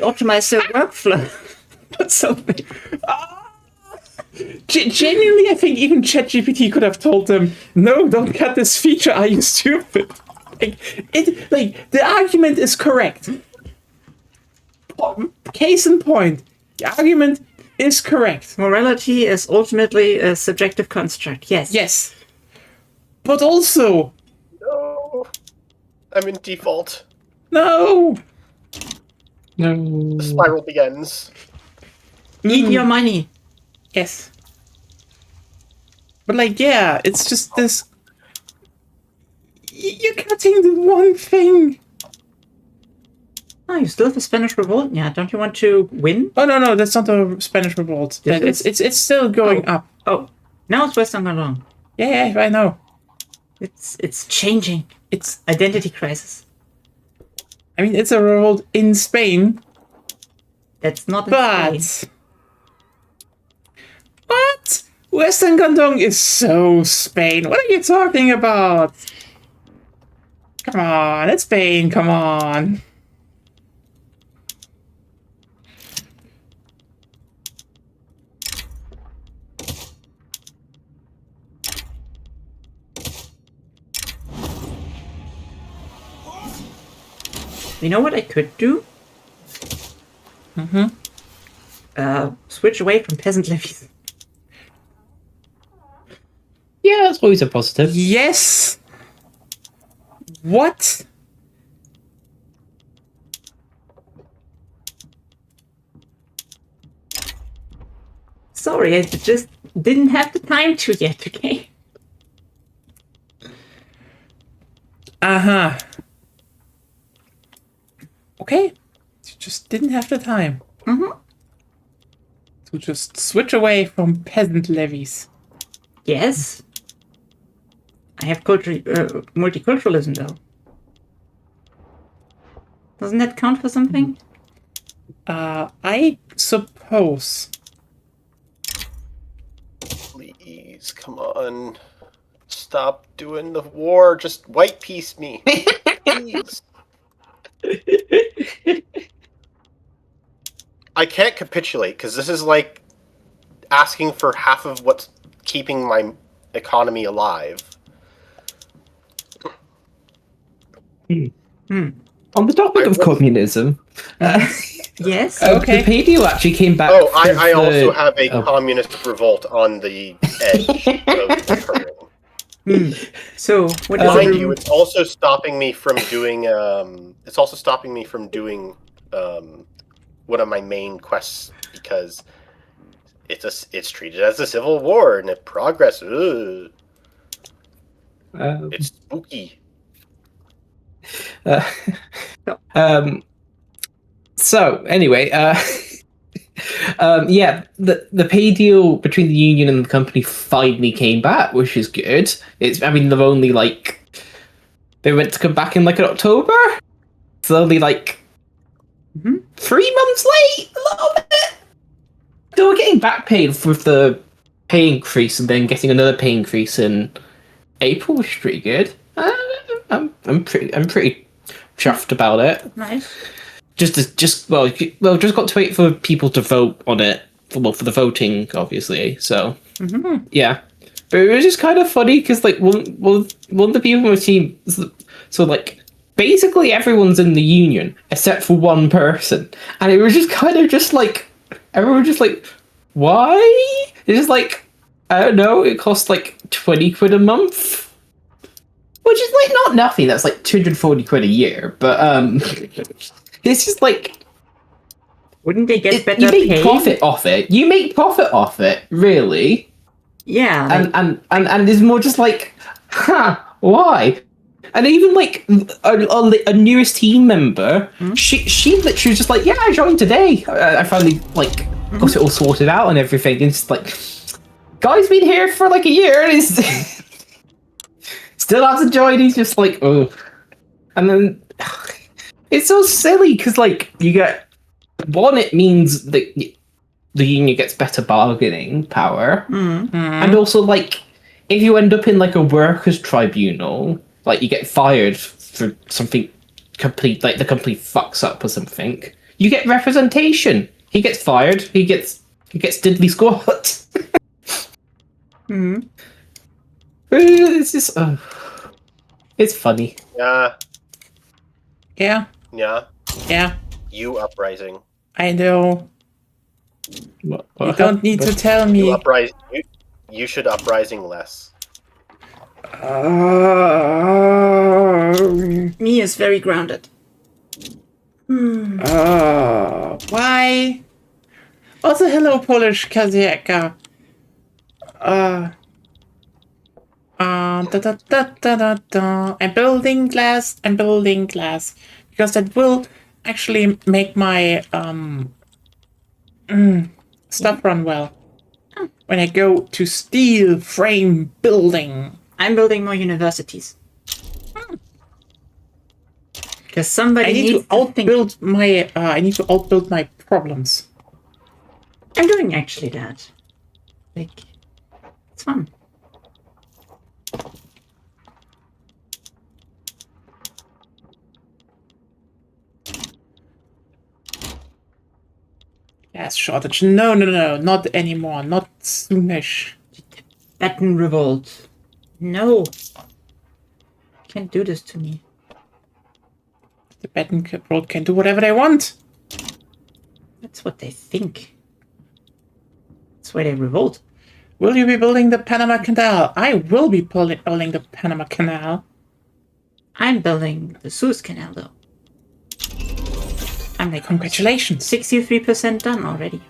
optimize their workflow or something. Genuinely, I think even ChatGPT could have told them, no, don't cut this feature, are you stupid? The argument is correct. Case in point, the argument is correct. Morality is ultimately a subjective construct, yes. Yes. But also... No. I'm in default. No! No. The spiral begins. Eat your money. Yes. But like, yeah, it's just this... You're cutting the one thing. Oh, you still have the Spanish Revolt? Yeah, don't you want to win? Oh, no, that's not the Spanish Revolt. It's still going up. Oh, now it's Western Gondong. Yeah, I know. It's changing. It's identity crisis. I mean, it's a revolt in Spain. That's not in But... Spain. What? Western Gondong is so Spain. What are you talking about? Come on, it's Spain, come on. You know what I could do? Switch away from peasant levies. Yeah, that's always a positive. Yes. What? Sorry, I just didn't have the time to yet, okay? Uh-huh. Okay. You just didn't have the time. To just switch away from peasant levies. Yes. I have multiculturalism, though. Doesn't that count for something? I suppose. Please, come on. Stop doing the war. Just white piece me. Please. I can't capitulate because this is like asking for half of what's keeping my economy alive. On the topic of communism, Yes. Okay. the pay deal actually came back. Oh, for I also the- have a communist revolt on the edge of occurring. So, what is Mind it? you, it's also stopping me from doing. It's also stopping me from doing one of my main quests because it's treated as a civil war and it progress. Ugh. It's spooky. So anyway, yeah, the pay deal between the union and the company finally came back, which is good. I mean, they're only like they went to come back in like in October. It's only like 3 months late, a little bit. They were getting back paid with the pay increase, and then getting another pay increase in April, which is pretty good. I'm pretty chuffed about it. Nice. Just just got to wait for people to vote on it. For the voting, obviously. So yeah, but it was just kind of funny because like one of the people on the team, so like basically everyone's in the union except for one person, and it was just kind of just like everyone was just like, why? It's just like, I don't know. It costs like 20 quid a month, which is like not nothing. That's like 240 quid a year, but it's just like. Wouldn't they get better You make pay? profit off it. You make profit off it, really. Yeah. Like, And it's more just like, why? And even like a newest team member, she literally was just like, yeah, I joined today. I finally like got it all sorted out and everything. And it's like, guy's been here for like a year and he's still hasn't joined. He's just like, oh. And then it's so silly because like you get. One, it means that the union gets better bargaining power, and also like if you end up in like a workers' tribunal, like you get fired for something complete, like the company fucks up or something, you get representation. He gets fired. He gets diddly squat. It's just, it's funny. Yeah. Yeah. Yeah. Yeah. You uprising. I know. What You don't need to tell me. You should uprising less. me is very grounded. Why? Also, hello, Polish Kazieka. I'm building glass. Because that will actually make my stuff run well. When I go to steel frame building. I'm building more universities. Because somebody I need needs to outbuild my my problems. I'm doing actually that. Like, it's fun. Gas shortage. No, not anymore. Not soonish. Tibetan revolt. No. Can't do this to me. The Tibetan world can do whatever they want. That's what they think. That's why they revolt. Will you be building the Panama Canal? I will be building the Panama Canal. I'm building the Suez Canal, though. I'm like, Congratulations. 63% done already.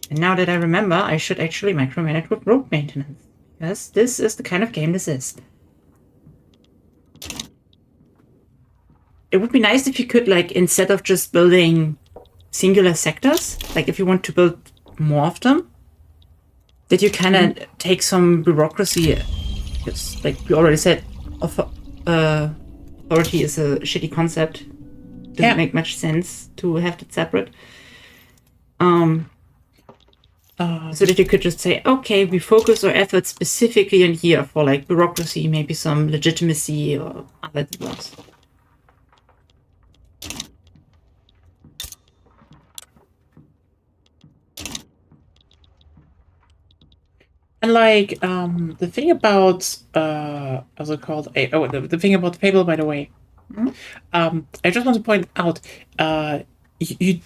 And now that I remember, I should actually micromanage with road maintenance. Because this is the kind of game this is. It would be nice if you could, like, instead of just building singular sectors, like if you want to build more of them, that you kind of take some bureaucracy. Because, like we already said, authority is a shitty concept. Doesn't make much sense to have it separate. So that you could just say, okay, we focus our efforts specifically in here for like bureaucracy, maybe some legitimacy or other deals. And like, the thing about, what's it called? The thing about Fable, by the way. I just want to point out, you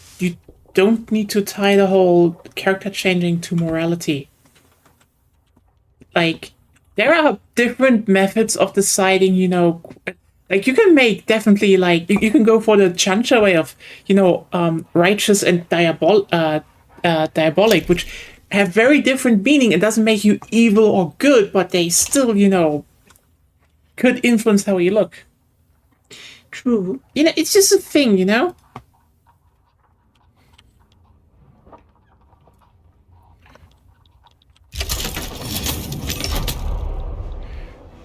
don't need to tie the whole character changing to morality. Like, there are different methods of deciding, you know, like you can make definitely like, you can go for the Chancha way of, you know, righteous and diabolic, which have very different meaning. It doesn't make you evil or good, but they still, you know, could influence how you look. True. You know, it's just a thing, you know?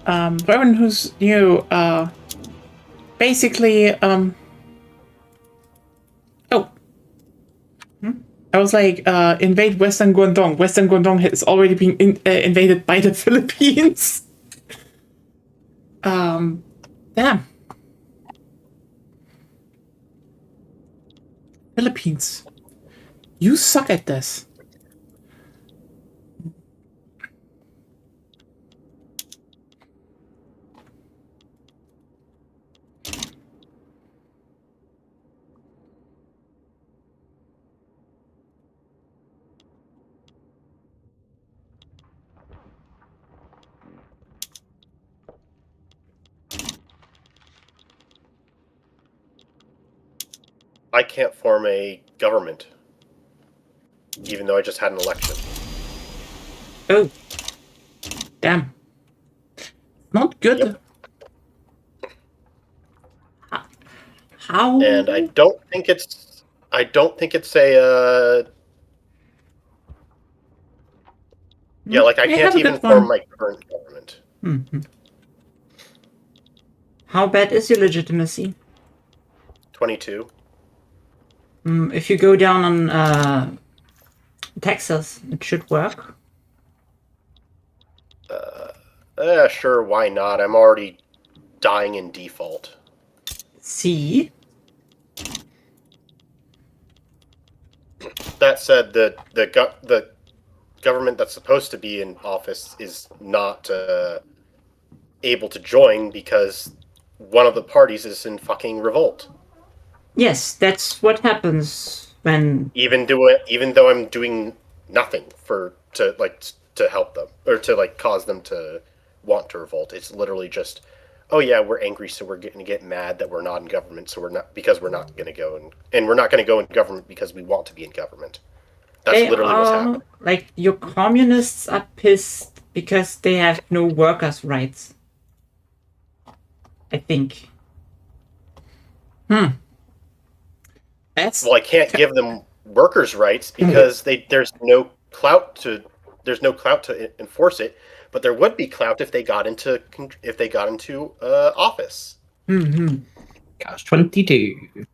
For everyone who's new, basically, I was like, invade Western Guangdong. Western Guangdong has already been invaded by the Philippines. Damn. Philippines. You suck at this. I can't form a government, even though I just had an election. Oh. Damn. Not good. Yep. How? And I don't think it's a. Yeah, like I can't even form my current government. Mm-hmm. How bad is your legitimacy? 22. If you go down on Texas, it should work. Sure, why not? I'm already dying in default. See? That said, the government that's supposed to be in office is not able to join because one of the parties is in fucking revolt. Yes, that's what happens when... Even though I'm doing nothing to help them or to like cause them to want to revolt. It's literally just, oh yeah, we're angry, so we're going to get mad that we're not in government, so we're not going to go and we're not going to go in government because we want to be in government. That's literally what's happening. Like, your communists are pissed because they have no workers' rights. I think. Well, I can't give them workers' rights because there's no clout to enforce it. But there would be clout if they got into office. Mm-hmm. Catch 22.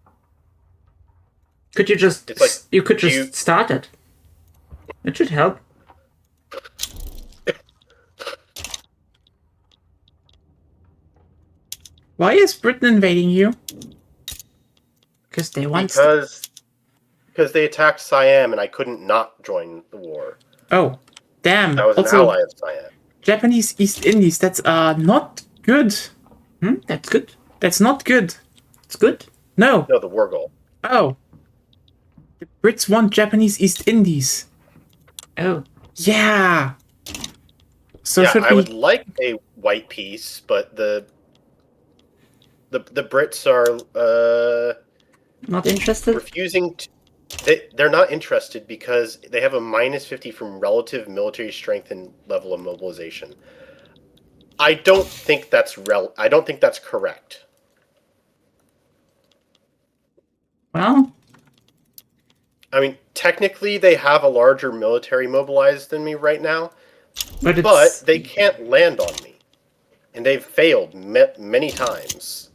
Could you just start it? It should help. Why is Britain invading you? Because they want. Because they attacked Siam and I couldn't not join the war. Oh, damn! I was an ally of Siam. Japanese East Indies. That's not good. That's good. That's not good. It's good. No. No, the war goal. Oh. The Brits want Japanese East Indies. Oh. Yeah. So yeah, should I would like a white peace, but the Brits are not interested. Refusing. They're not interested because they have a -50 from relative military strength and level of mobilization. I don't think that's correct. Well, I mean, technically, they have a larger military mobilized than me right now, but they can't land on me, and they've failed many times.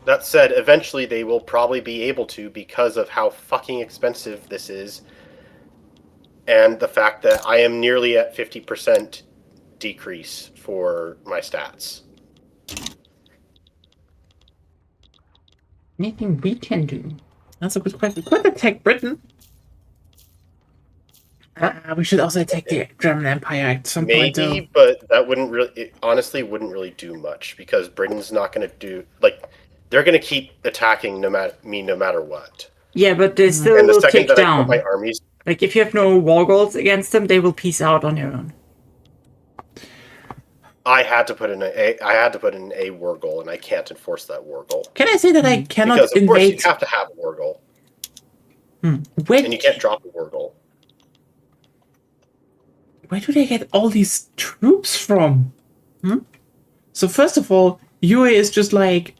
That said, eventually they will probably be able to because of how fucking expensive this is, and the fact that I am nearly at 50% decrease for my stats. Anything we can do? That's a good question. Could attack Britain. We should also attack the German Empire at some point. Maybe, but that wouldn't really. It honestly wouldn't really do much because Britain's not going to do like. They're going to keep attacking no matter what. Yeah, but they still will take down. I put my armies. Like, if you have no war goals against them, they will peace out on your own. I had to put in a war goal, and I can't enforce that war goal. Can I say that I cannot because, of invade? course, you have to have a war goal. And you can't drop a war goal. Where do they get all these troops from? So first of all, UA is just like,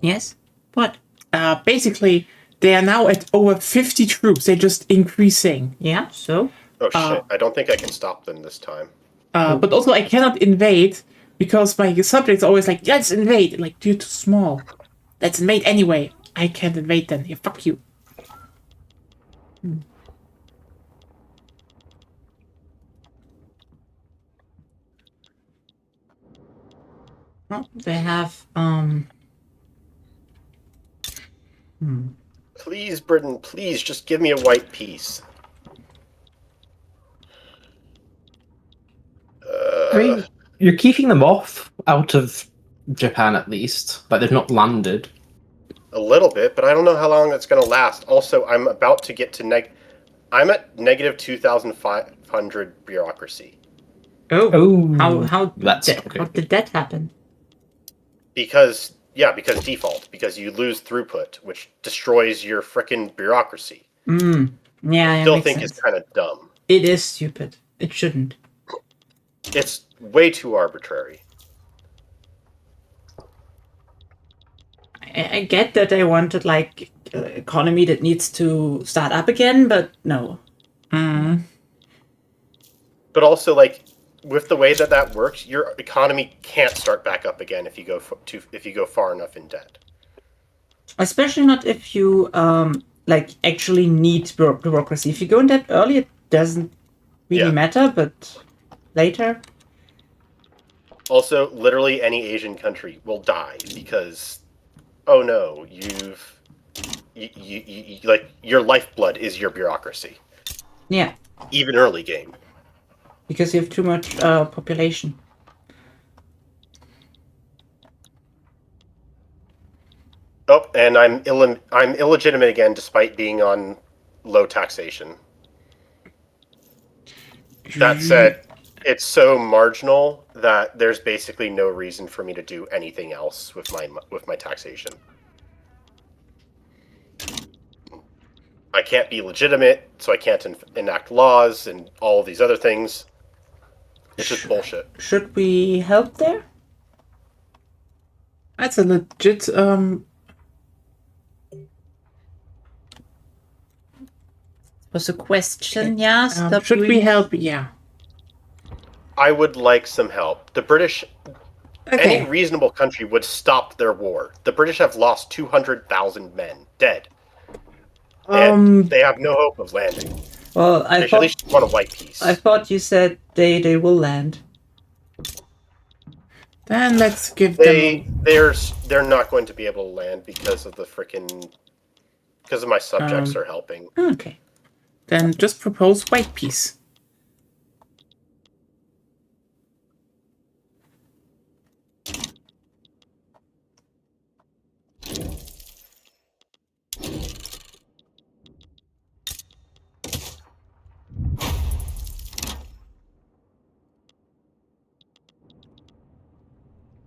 Yes? What? Basically, they are now at over 50 troops. They're just increasing. Yeah, so? Oh shit, I don't think I can stop them this time. But also, I cannot invade because my subjects are always like, let's invade. Like, you're too small. Let's invade anyway. I can't invade then. Yeah, fuck you. Well, they have, Please, Britain, please just give me a white peace. I mean, you're keeping them off out of Japan at least, but they've not landed. A little bit, but I don't know how long that's going to last. Also, I'm about to get to I'm at -2,500 bureaucracy. Oh, Oh, how that's that, okay. how did that happen? Because default, because you lose throughput, which destroys your frickin' bureaucracy. Yeah, I yeah, still makes think sense. it's kind of dumb. It is stupid. It shouldn't. It's way too arbitrary. I get that they wanted like economy that needs to start up again, but no. But also, like, with the way that works, your economy can't start back up again if you go if you go far enough in debt. Especially not if you like actually need bureaucracy. If you go in that early, it doesn't really Yeah. matter, but later. Also, literally any Asian country will die because, oh no, like, your lifeblood is your bureaucracy, Yeah, even early game. because you have too much population. Oh, and I'm illegitimate again, despite being on low taxation. That said, it's so marginal that there's basically no reason for me to do anything else with my taxation. I can't be legitimate, so I can't enact laws and all these other things. It's just bullshit. Should we help there? That's a legit Was a question, yeah. Stop should we doing- help? Yeah. I would like some help. The British, Okay. any reasonable country would stop their war. The British have lost 200,000 men dead, and they have no hope of landing. Well, They should at least want a white peace. I thought you said they will land. Then let's give them. They're not going to be able to land because of my subjects are helping. Okay. Then just propose white peace.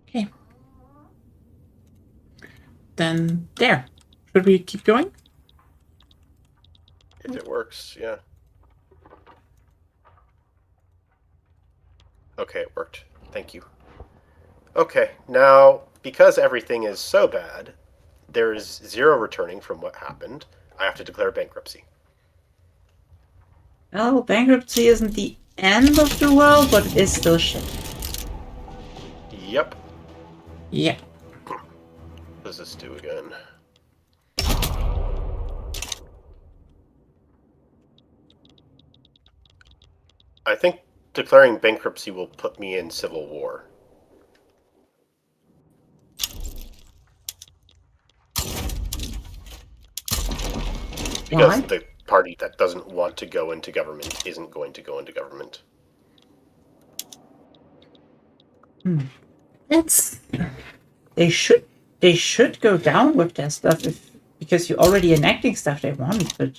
Okay. Then there. Should we keep going? If it works, yeah. Okay, it worked. Thank you. Okay, now, because everything is so bad, there is zero returning from what happened. I have to declare bankruptcy. Well, bankruptcy isn't the end of the world, but it is still shit. Yep. Yeah. What does this do again? I think declaring bankruptcy will put me in civil war. Because the party that doesn't want to go into government isn't going to go into government. It's they should go down with their stuff because you're already enacting stuff they want, but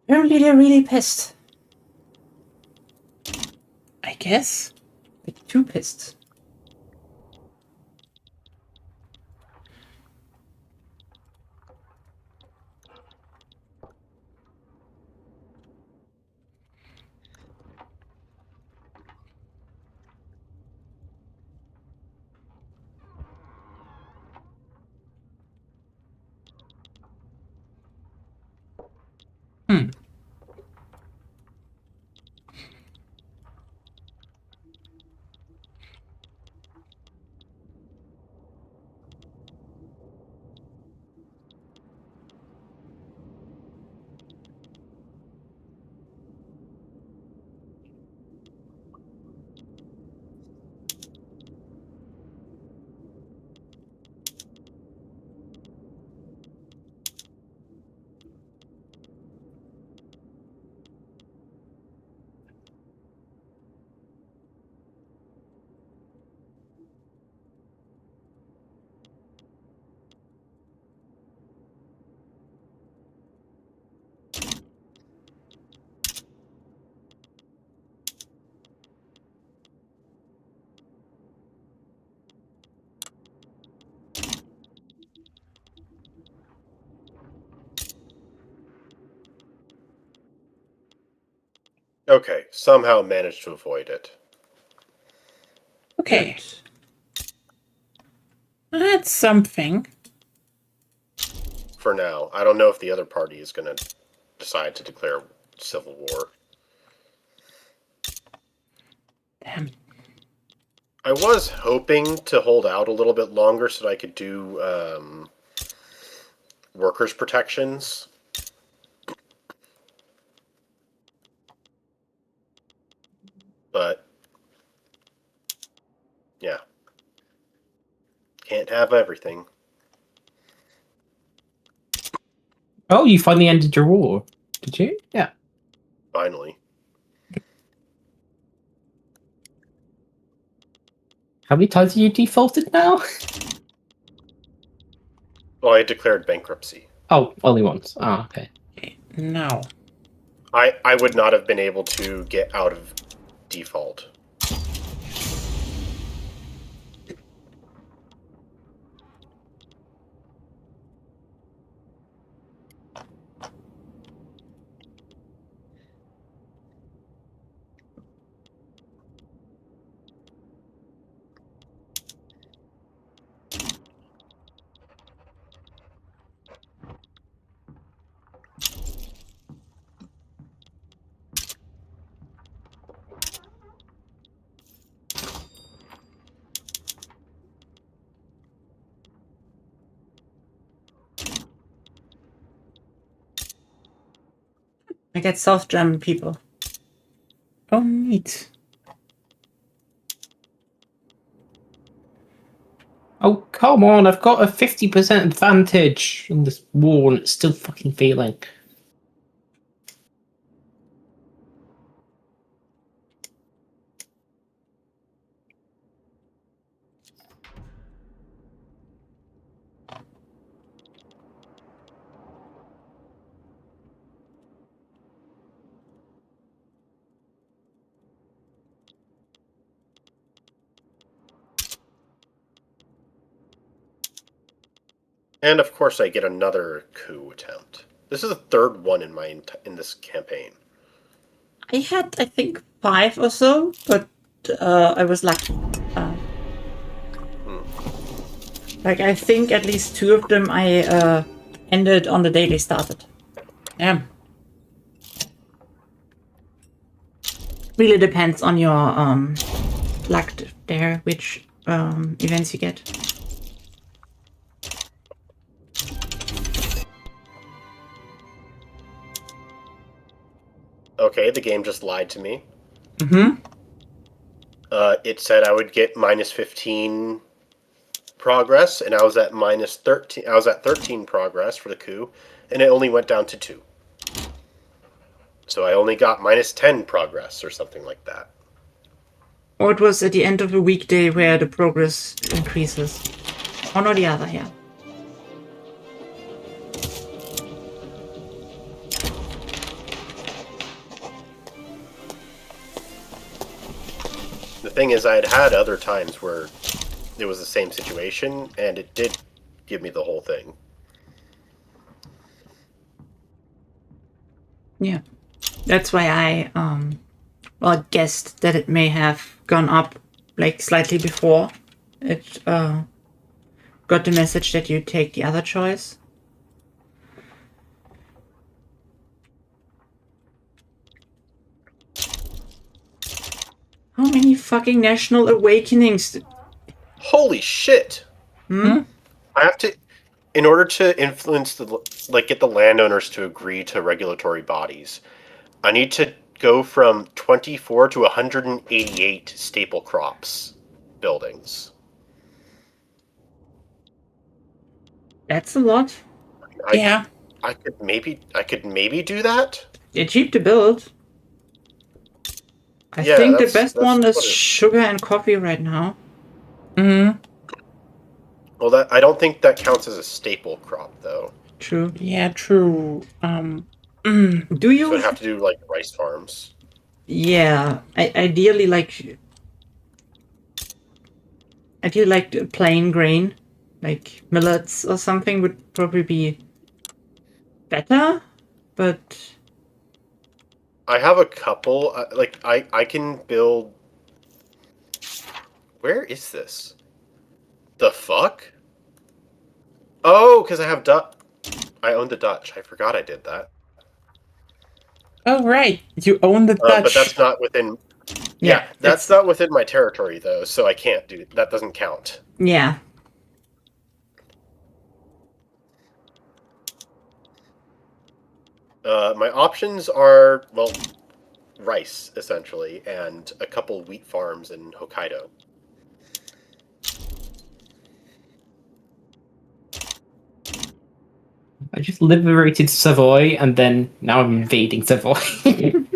apparently they're really pissed. I guess. Like too pissed. Okay, somehow managed to avoid it. Okay. That's something. For now. I don't know if the other party is going to decide to declare civil war. Damn. I was hoping to hold out a little bit longer so that I could do workers' protections. But, yeah. Can't have everything. Oh, you finally ended your war, did you? Yeah. Finally. How many times have you defaulted now? Well, I declared bankruptcy. Oh, only once. Ah, okay. No. I would not have been able to get out of default. I get South German people. Oh, neat. Oh, come on, I've got a 50% advantage in this war and it's still fucking failing. And of course, I get another coup attempt. This is the third one in this campaign. I had, I think, 5 or so, but I was lucky. Like, I think at least 2 of them I ended on the day they started. Damn. Really depends on your luck there, which events you get. Okay, the game just lied to me. Mm-hmm. It said I would get minus 15 progress, and I was at minus 13. I was at 13 progress for the coup, and it only went down to 2. So I only got minus 10 progress or something like that. Or it was at the end of a weekday where the progress increases. One or the other, yeah. The thing is, I had other times where it was the same situation, and it did give me the whole thing. Yeah. That's why I guessed that it may have gone up like slightly before it got the message that you take the other choice. How many fucking national awakenings? Holy shit! Hmm? I have to, in order to influence get the landowners to agree to regulatory bodies, I need to go from 24 to 188 staple crops buildings. That's a lot. Yeah. I could maybe do that. They're cheap to build. I Yeah, think the that's best one is what it- sugar and coffee right now. Mm-hmm. Well, I don't think that counts as a staple crop though. True. Yeah, true. Do So you? I'd have to do like rice farms. Yeah. Ideally, plain grain, like millets or something would probably be better, but I have a couple. I can build. Where is this? The fuck? Oh, because I have Dutch. I own the Dutch. I forgot I did that. Oh, right. You own the Dutch. But that's not within. Yeah, that's not within my territory though, so I can't do that. Doesn't count. Yeah. My options are rice essentially, and a couple wheat farms in Hokkaido. I just liberated Savoy, and then now I'm invading Savoy. Can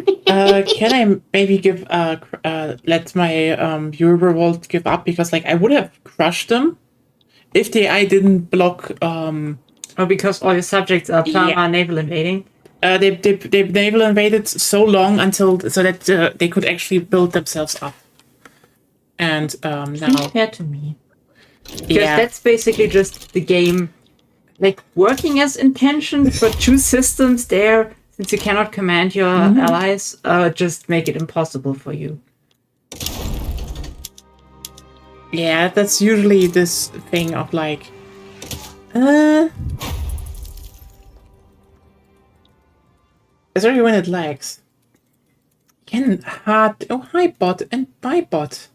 I maybe give let my viewer revolt give up, because like I would have crushed them if the AI didn't block because all your subjects are naval invading. They naval invaded so long so that they could actually build themselves up. And now Fair to me. Because that's basically just the game like working as intentioned, but two systems there, since you cannot command your allies, just make it impossible for you. Yeah, that's usually this thing of like especially when it lags. Hi bot and bye bot.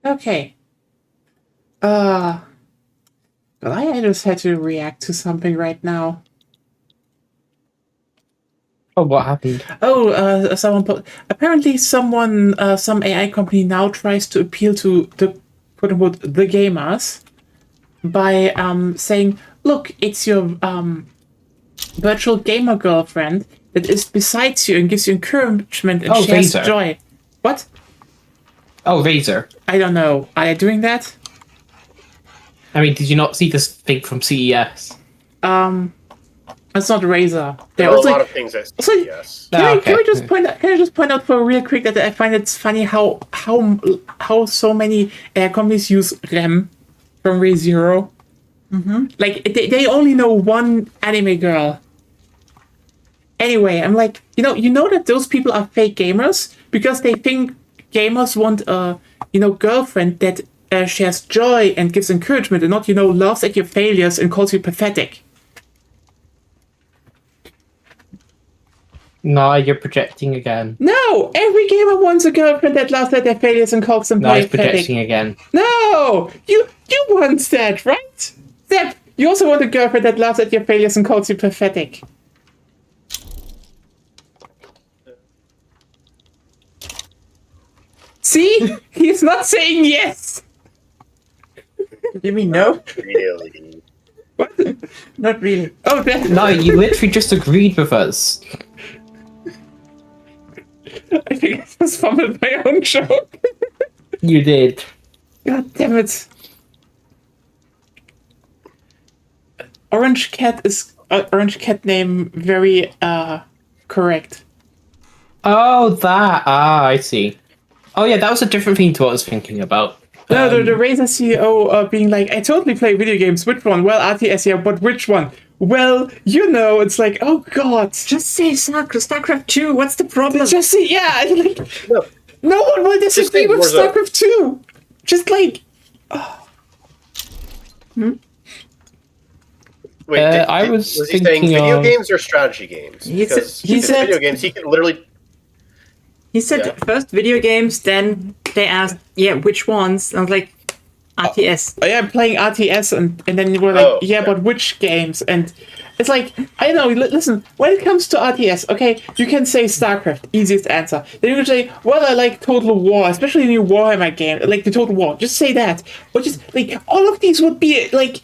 Okay. But I just had to react to something right now. Oh, what happened? Oh, apparently some AI company now tries to appeal to the quote unquote the gamers by saying, look, it's your virtual gamer girlfriend that is besides you and gives you encouragement and shares Razer. joy. What? Oh, Razer. I don't know. Are they doing that? I mean, did you not see this thing from CES? It's not Razer. There are a lot of things at CES. Can I just point out for real quick that I find it's funny how so many companies use REM from ReZero. Like they only know one anime girl. Anyway, I'm like, you know that those people are fake gamers because they think gamers want a girlfriend that shares joy and gives encouragement and not laughs at your failures and calls you pathetic. No, you're projecting again. No, every gamer wants a girlfriend that laughs at their failures and calls them pathetic. No, it's projecting again. No, you want that, right? Zep, you also want a girlfriend that laughs at your failures and calls you pathetic. See? He's not saying yes. You mean no? Really? What? Not really. Oh, that. No, you literally just agreed with us. I think I just fumbled my own joke. You did. God damn it. Orange cat is orange cat name very correct. Oh, that. Ah, I see. Oh, yeah, that was a different thing to what I was thinking about. No, the Razer CEO being like, I totally play video games. Which one? Well, RTS, yeah, but which one? Well, you know, it's like, oh god. Just say StarCraft 2. What's the problem? Just say, yeah, like, No. no one will disagree say with Warzone. StarCraft 2. Just like, Wait, I was he saying thinking video of- games or strategy games? He said- Because he if it's said- video games, he can literally. He said Yeah. first video games, then they asked, yeah, which ones? And I was like, RTS. oh, yeah, I'm playing RTS, and then we're like, Oh, yeah, okay. but which games? And it's like, I don't know, listen, when it comes to RTS, okay, you can say StarCraft, easiest answer. Then you can say, well, I like Total War, especially the new Warhammer game, like the Total War. Just say that. Or just, like, all of these would be, like,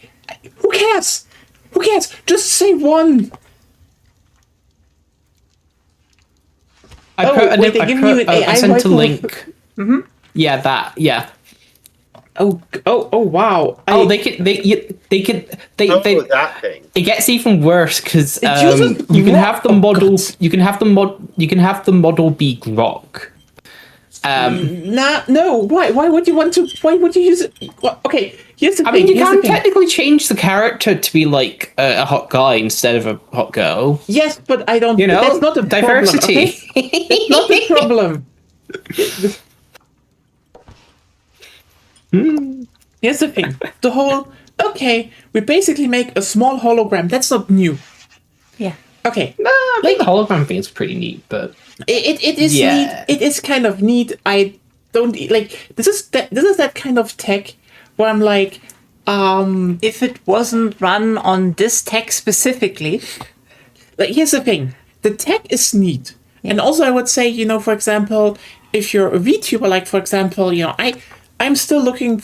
who cares? Who cares? Just say one. I wait, they give you an AI I sent a rifle? link. Mm-hmm. Yeah, that. Yeah. Oh, wow. Oh, they could. Oh, that thing. It gets even worse because uses you can Grok. have the Oh, model. God. You can have the model be Grok. No, why? Why would you want to? Why would you use it? Well, okay, here's the I thing. mean, you here's can the thing. technically change the character to be like a hot guy instead of a hot girl. Yes, but I don't. You know, that's not a diversity. Problem, okay? That's not the problem. Here's the thing. The whole. Okay, we basically make a small hologram. That's not new. Yeah. Okay. I think the hologram thing's pretty neat, but It is Yeah. neat. It is kind of neat. I don't like this is that kind of tech where I'm like, If it wasn't run on this tech specifically, like here's the thing. The tech is neat. And also I would say, for example, if you're a VTuber, like for example, I'm still looking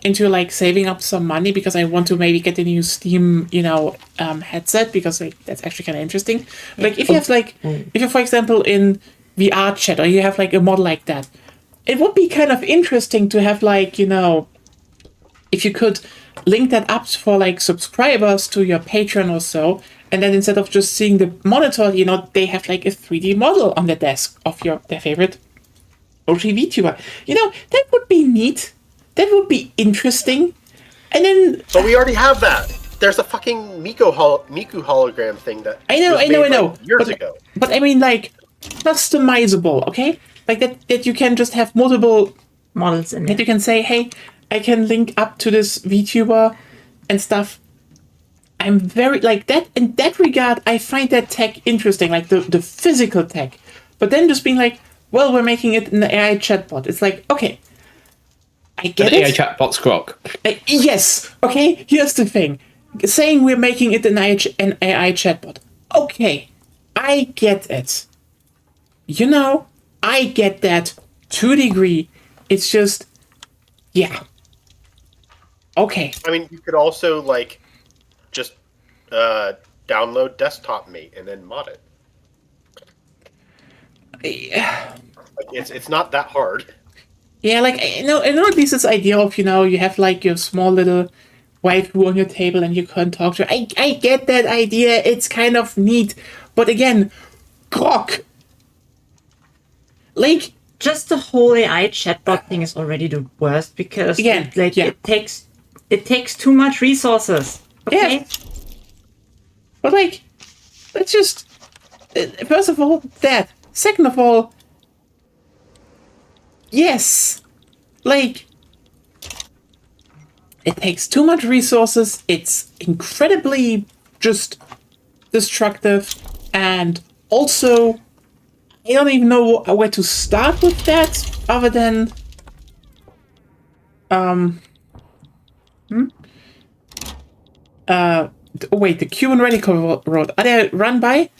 into like saving up some money because I want to maybe get a new Steam, headset because like, that's actually kind of interesting. Like if you have like, if you're for example in VR chat or you have like a model like that, it would be kind of interesting to have like, if you could link that up for like subscribers to your Patreon or so, and then instead of just seeing the monitor, they have like a 3D model on the desk of their favorite OG VTuber. That would be neat. That would be interesting. And then But we already have that. There's a fucking Miku hologram thing that I know, was made, like, years but, ago. But I mean, like customizable, okay? Like that you can just have multiple. models in That it. you can say, hey, I can link up to this VTuber and stuff. I'm very like that in that regard. I find that tech interesting, like the physical tech. But then just being like, well, we're making it an AI chatbot. It's like, okay, I get the AI it. chatbot's Grok. Yes. Okay. Here's the thing: saying we're making it an AI chatbot. Okay, I get it. I get that to a degree. It's just, yeah. Okay. I mean, you could also like just download Desktop Mate and then mod it. Like, it's not that hard. Yeah, like I know at least this idea of you have like your small little waifu on your table and you can talk to. I get that idea. It's kind of neat, but again, Grok. Like Just the whole AI chatbot thing is already the worst because Again, yeah. it takes too much resources. Okay? Yeah. But like, let's just first of all that. Second of all, yes, like it takes too much resources. It's incredibly just destructive, and also I don't even know where to start with that other than oh wait, the Cuban Radical Road. Are they run by?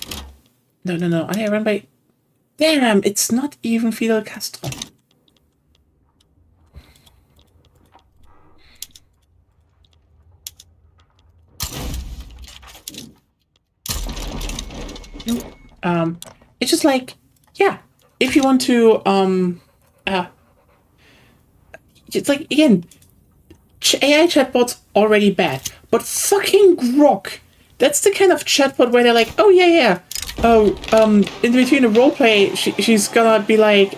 No. Are they run by? Damn, it's not even Fidel Castro. It's just like, yeah, if you want to, it's like, again, AI chatbots already bad, but fucking Grok, that's the kind of chatbot where they're like, oh yeah, oh, in between the roleplay, she's gonna be like,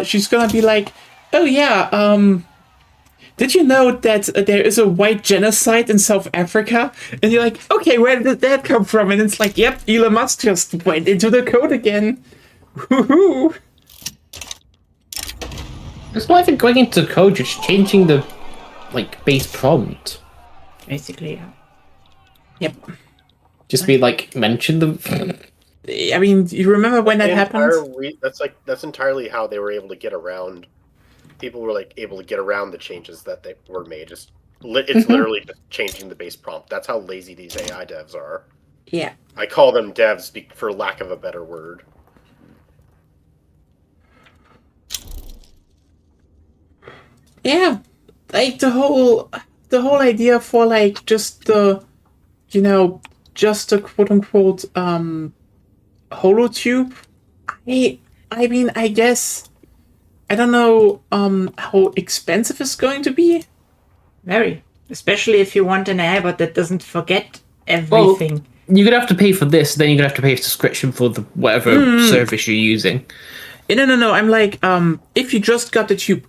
she's gonna be like, oh yeah, did you know that there is a white genocide in South Africa? And you're like, okay, where did that come from? And it's like, yep, Elon Musk just went into the code again. Woohoo! It's not even going into the code, just changing the base prompt. Basically, yeah. Yep. Just be like, mention the. I mean, you remember when that happened? That's entirely how they were able to get around. People were like able to get around the changes that they were made. It's literally just changing the base prompt. That's how lazy these AI devs are. Yeah. I call them devs for lack of a better word. Yeah. Like the whole idea for like just the, just a quote unquote holotube. I mean, I guess. I don't know how expensive it's going to be. Very. Especially if you want an AI bot that doesn't forget everything. Well, you're going to have to pay for this, then you're going to have to pay a subscription for the whatever service you're using. No. I'm like, if you just got the tube.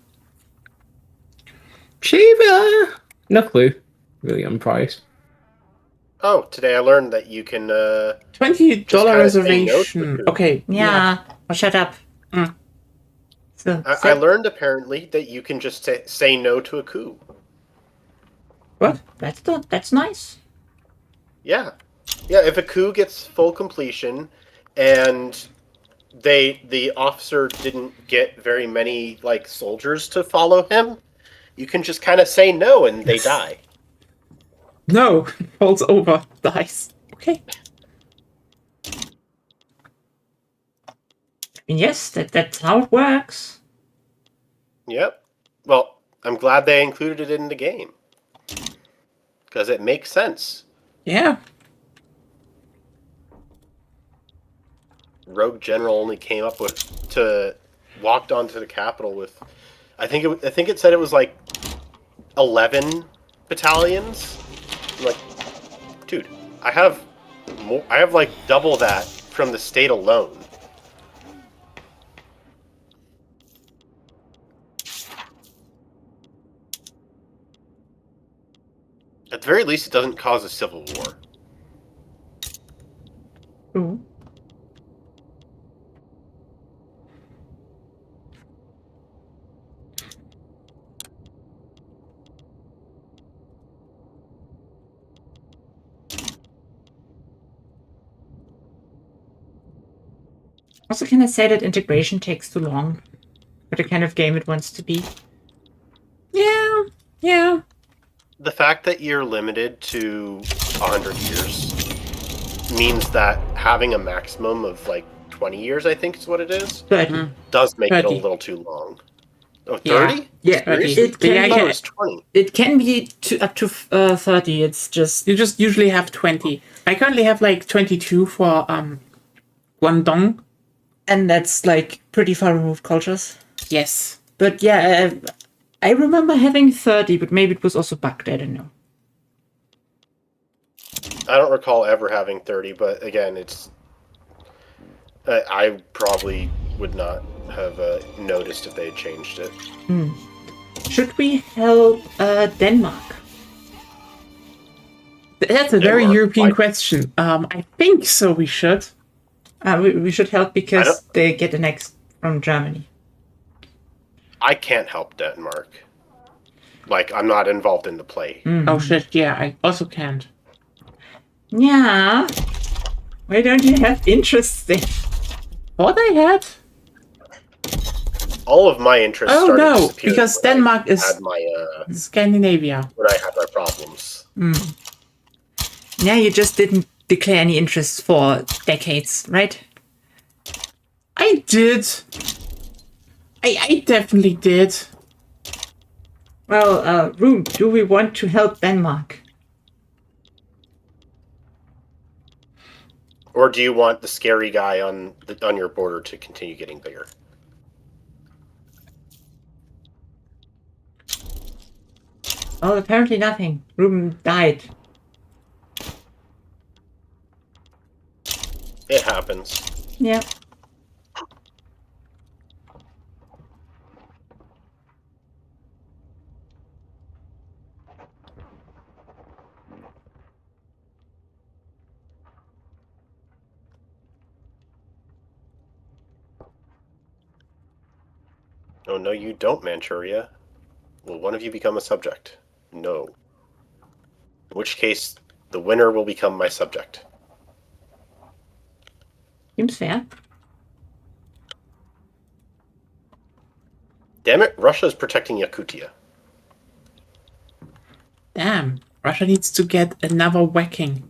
Cheaper! No clue, really, on price. Oh, today I learned that you can... $20 reservation. Okay. Yeah. Oh, shut up. So, I learned apparently that you can just say no to a coup. What? That's nice. Yeah. Yeah, if a coup gets full completion and the officer didn't get very many soldiers to follow him, you can just kind of say no and they die. No, falls over, dies. Okay. Yes, that's how it works. Yep. Well, I'm glad they included it in the game. Because it makes sense. Yeah. Rogue General only came up walked onto the Capitol with, I think it said it was 11 battalions. I'm like, dude, I have double that from the state alone. At the very least, it doesn't cause a civil war. Ooh. Also, can I say that integration takes too long for the kind of game it wants to be? Yeah. The fact that you're limited to 100 years means that having a maximum of 20 years, I think is what it is, 30. does make it a 30. little too long. Oh, 30? Yeah. Yeah, 30. it It was 20. can be up to 30. It's just... You just usually have 20. I currently have 22 for Guangdong. And that's pretty far removed cultures. Yes. But yeah, I remember having 30, but maybe it was also bugged. I don't know. I don't recall ever having 30, but again, it's... I probably would not have noticed if they had changed it. Should we help Denmark? That's a very Denmark, European why? question. I think so we should. We should help because they get annexed from Germany. I can't help Denmark. I'm not involved in the play. Oh shit, yeah, I also can't. Yeah. Why don't you have interests there? What I had? All of my interests Oh started no, disappearing because when I Denmark is had my Scandinavia. when I had my problems. Yeah, you just didn't declare any interests for decades, right? I did. I definitely did. Well, Rune, do we want to help Denmark? Or do you want the scary guy on your border to continue getting bigger? Oh, apparently nothing. Ruben died. It happens. Yeah. Oh, no, you don't, Manchuria. Will one of you become a subject? No. In which case, the winner will become my subject. Seems fair. Damn it, Russia's protecting Yakutia. Damn, Russia needs to get another whacking.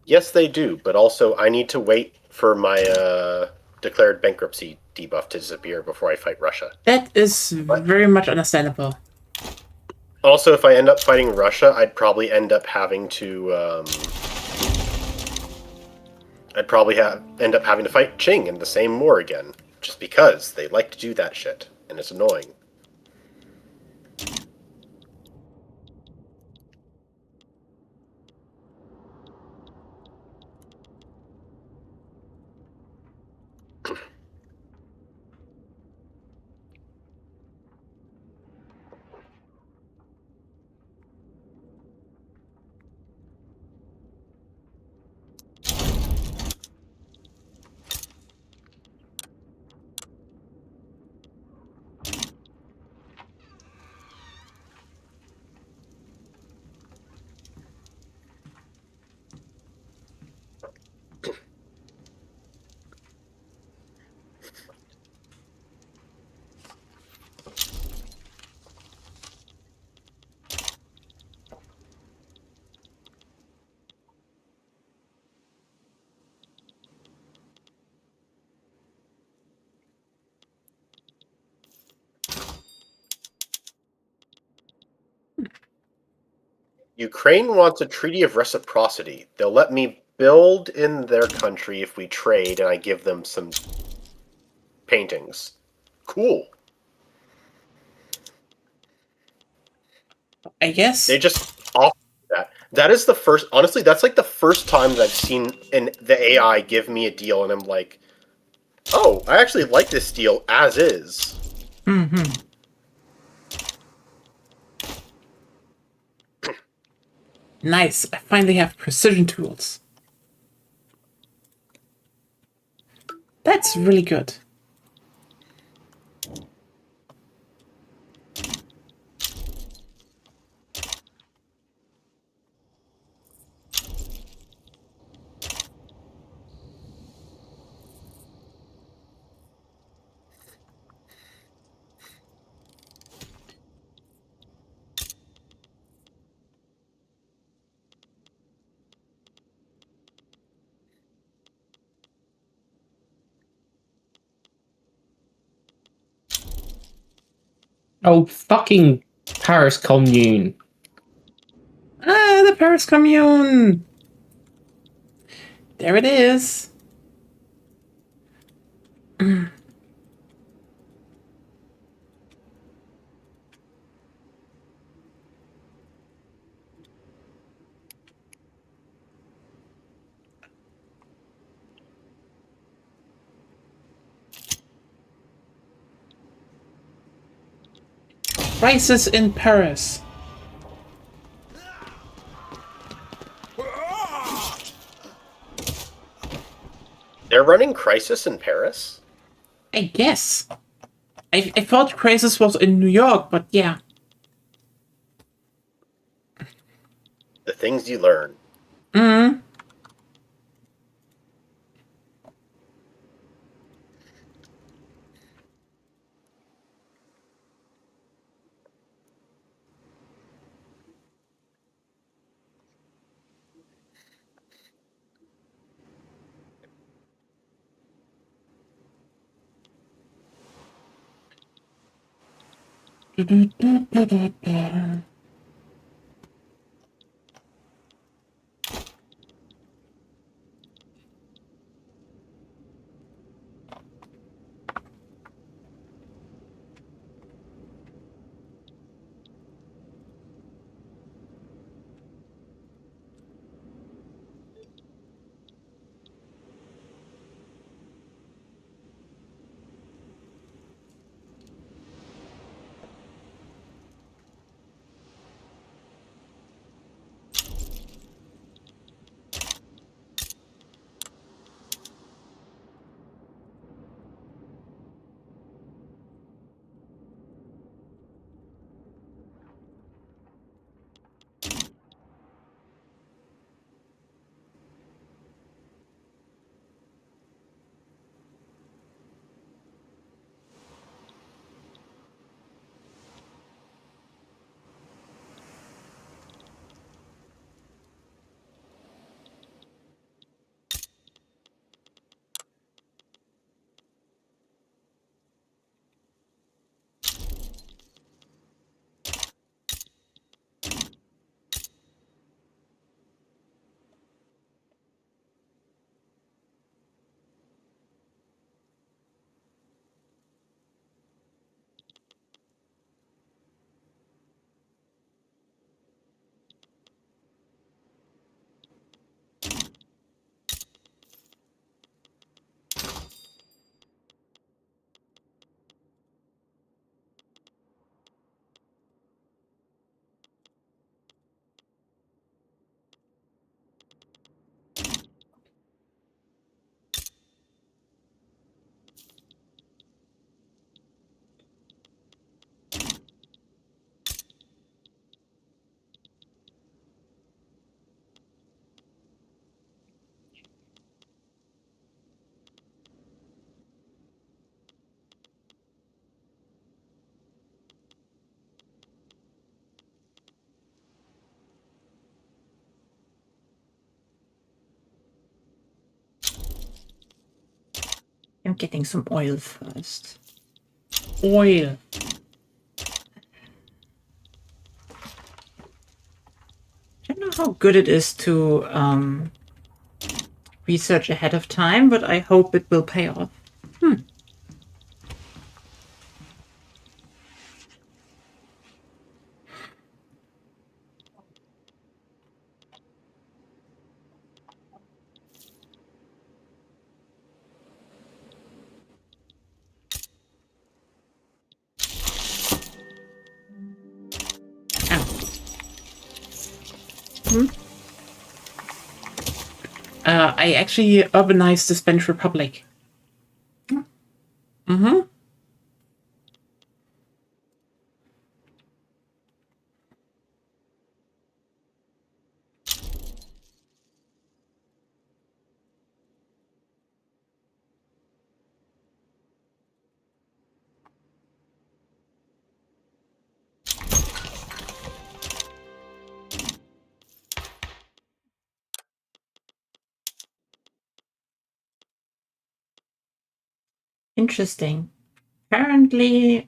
Yes, they do, but also I need to wait for my declared bankruptcy debuff to disappear before I fight Russia. That is very much understandable. Also, if I end up fighting Russia, I'd probably end up having to end up having to fight Qing in the same war again, just because they like to do that shit, and it's annoying. Ukraine wants a treaty of reciprocity. They'll let me build in their country if we trade, and I give them some paintings. Cool. I guess. They just offer that. That is the first. Honestly, that's like the first time that I've seen the AI give me a deal, and I'm like, oh, I actually like this deal as is. Mm-hmm. Nice, I finally have precision tools. That's really good. Oh, fucking Paris Commune. Ah, the Paris Commune! There it is. Crisis in Paris. They're running Crisis in Paris? I guess. I thought Crisis was in New York, but yeah. The things you learn. Mm. I'm getting some oil first. Oil. I don't know how good it is to research ahead of time, but I hope it will pay off. I actually urbanized the Spanish Republic. Mm-hmm. Interesting. Apparently,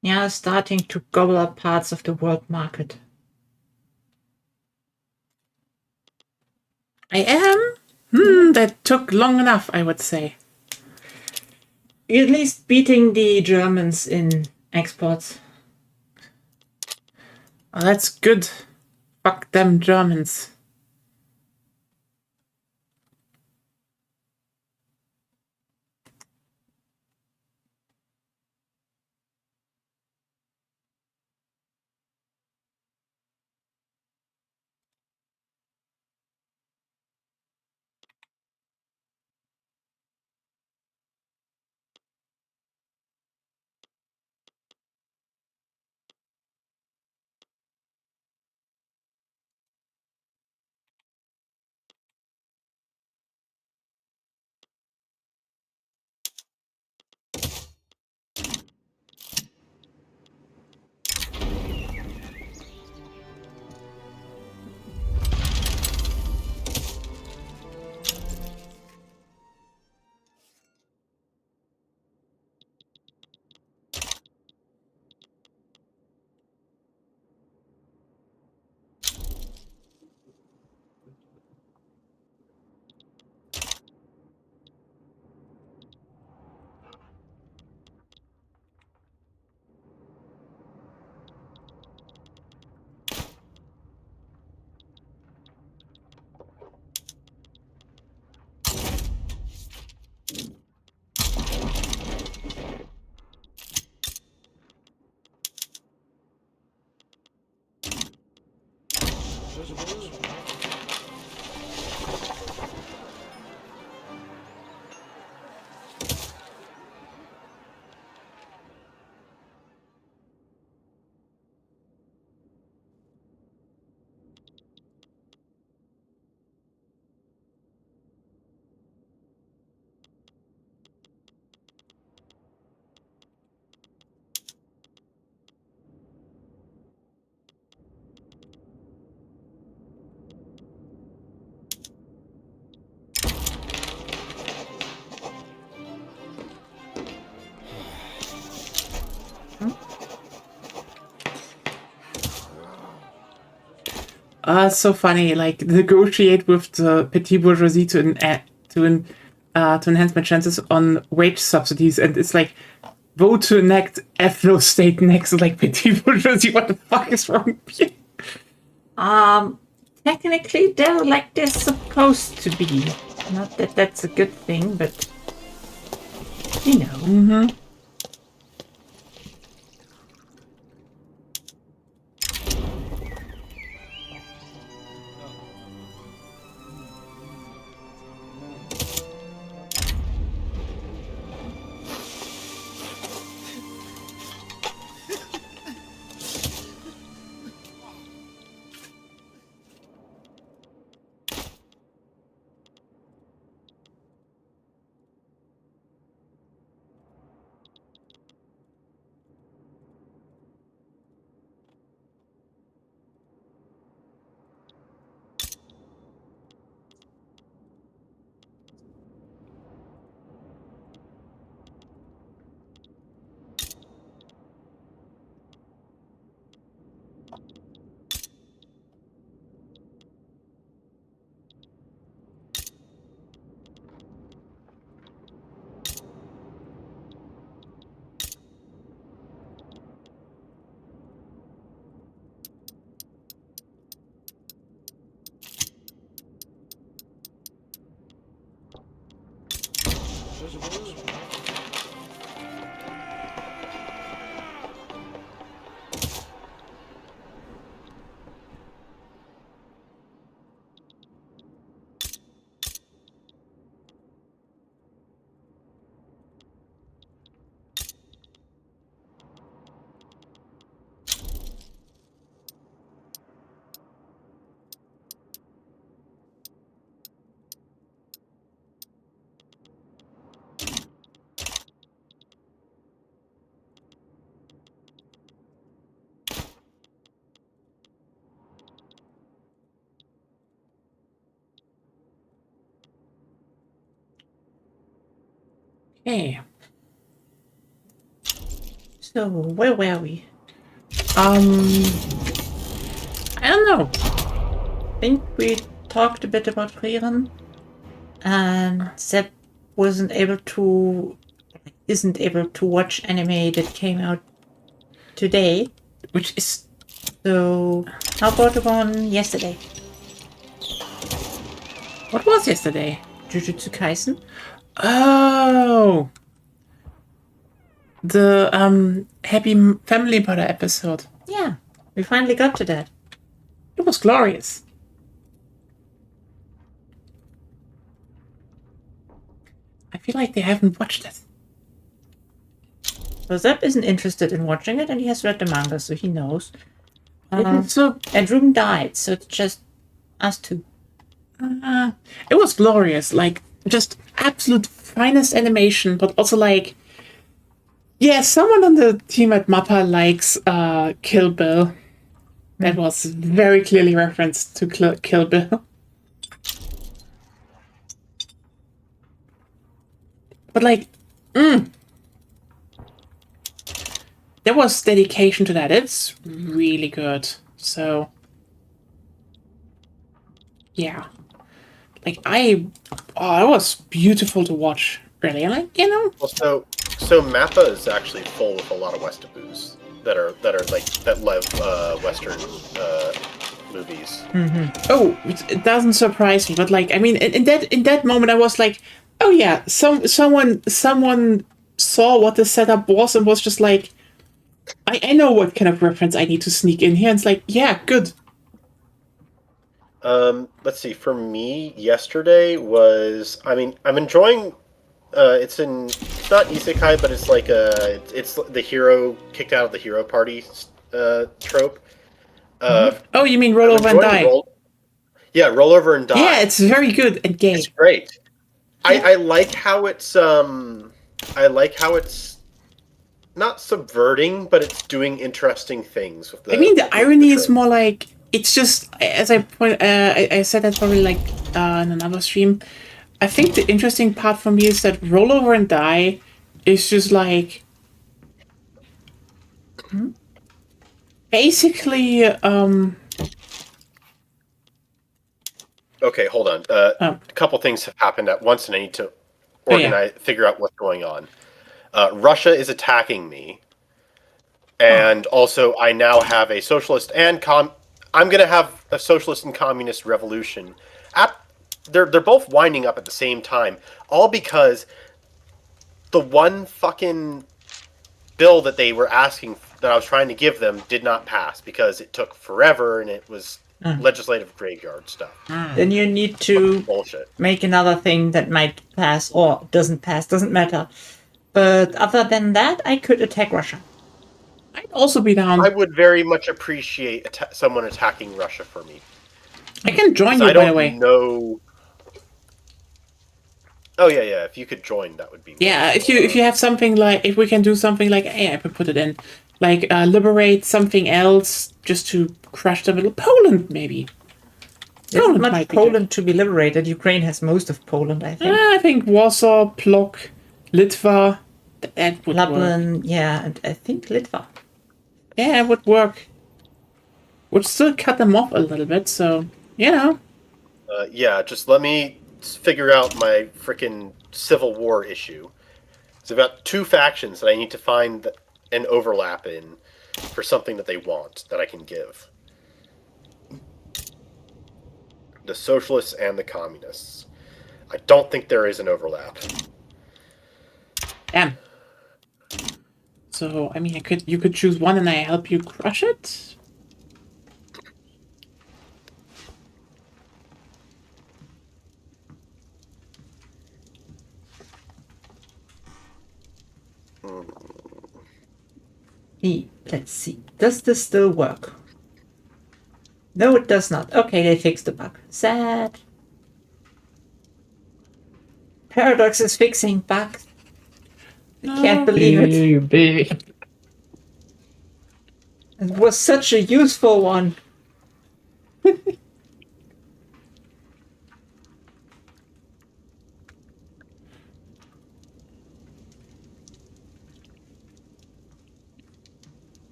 yeah, starting to gobble up parts of the world market. I am? That took long enough, I would say. At least beating the Germans in exports. Oh, that's good. Fuck them Germans. It's so funny. Like negotiate with the petty bourgeoisie to enhance my chances on wage subsidies, and it's like vote to enact ethno state next to like petty bourgeoisie. What the fuck is wrong with you? Technically, they're like they're supposed to be. Not that that's a good thing, but you know. Mm-hmm. Hey. So, where were we? I don't know. I think we talked a bit about Frieren, and Sepp isn't able to watch anime that came out today. Which is... So, how about the one yesterday? What was yesterday? Jujutsu Kaisen? Oh! The, Happy Family Mother episode. Yeah, we finally got to that. It was glorious. I feel like they haven't watched it. So Sepp isn't interested in watching it, and he has read the manga, so he knows. So, And Ruben died, so it's just us two. it was glorious. Like, just absolute finest animation, but also like... Yeah, someone on the team at MAPPA likes Kill Bill. That was very clearly referenced to Kill Bill. But like, there was dedication to that. It's really good. So, yeah. Like, it was beautiful to watch, really. And like, you know... Well, so Mappa is actually full with a lot of Westaboos that love Western movies. Oh, it doesn't surprise me, but like, I mean, in that moment, I was like, oh yeah, someone saw what the setup was and was just like, I know what kind of reference I need to sneak in here. And it's like, yeah, good. Let's see. For me, yesterday was. I mean, I'm enjoying. It's not isekai, but it's like it's the hero kicked out of the hero party trope. Oh, you mean roll over and die? Roll over and die. Yeah, it's very good and gay. It's great. I like how it's not subverting, but it's doing interesting things with the. I mean, the irony is more like it's just as I said that probably like in another stream. I think the interesting part for me is that roll over and die is just like basically Okay, hold on. A couple things have happened at once, and I need to figure out what's going on. Russia is attacking me, and also I now have a socialist and I'm going to have a socialist and communist revolution. They're both winding up at the same time, all because the one fucking bill that they were asking that I was trying to give them did not pass because it took forever and it was legislative graveyard stuff. Then you need to make another thing that might pass or doesn't pass, doesn't matter. But other than that, I could attack Russia. I'd also be down. I would very much appreciate someone attacking Russia for me. I can join you, by the way. Know. Oh yeah. If you could join, that would be. Yeah, if you have something like, if we can do something like, I could put it in, like liberate something else just to crush the middle. Poland, maybe. There's not much Poland to be liberated. Ukraine has most of Poland, I think. I think Warsaw, Plock, Litva. That would Lublin, work. yeah, and I think Litva. Yeah, it would work. Would still cut them off a little bit, so you know. Just let me figure out my freaking Civil War issue. It's about two factions that I need to find an overlap in for something that they want that I can give. The socialists and the communists. I don't think there is an overlap. Damn. So, I mean, you could choose one and I help you crush it? Let's see. Does this still work? No, it does not. Okay, they fixed the bug. Sad. Paradox is fixing bug. I can't believe it. Baby. It was such a useful one.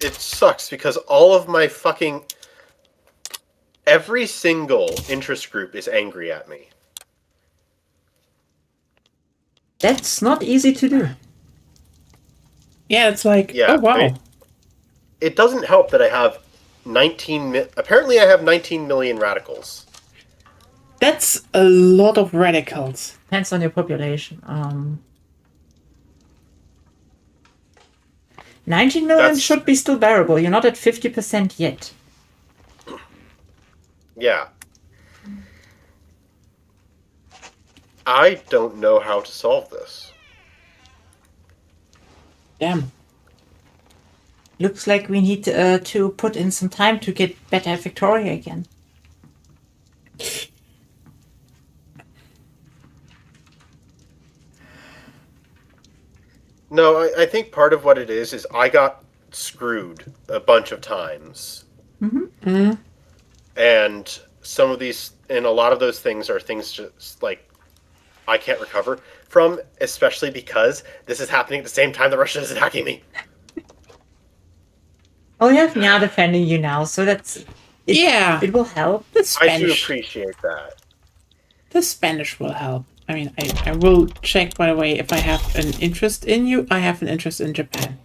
It sucks because all of my fucking... Every single interest group is angry at me. That's not easy to do. Yeah, it's like, Yeah, oh wow. It doesn't help that I have 19... Apparently I have 19 million radicals. That's a lot of radicals. Depends on your population. 19 million should be still bearable. You're not at 50% yet. Yeah. I don't know how to solve this. Damn. Looks like we need to put in some time to get better Victoria again. No, I think part of what it is I got screwed a bunch of times. Mm-hmm. And some of these, and a lot of those things are things just like I can't recover from, especially because this is happening at the same time the Russian is attacking me. Oh, you have Nya defending you now, so that's... It will help. The I do Spanish. appreciate that. The Spanish will help. I mean, I will check, by the way, if I have an interest in you. I have an interest in Japan.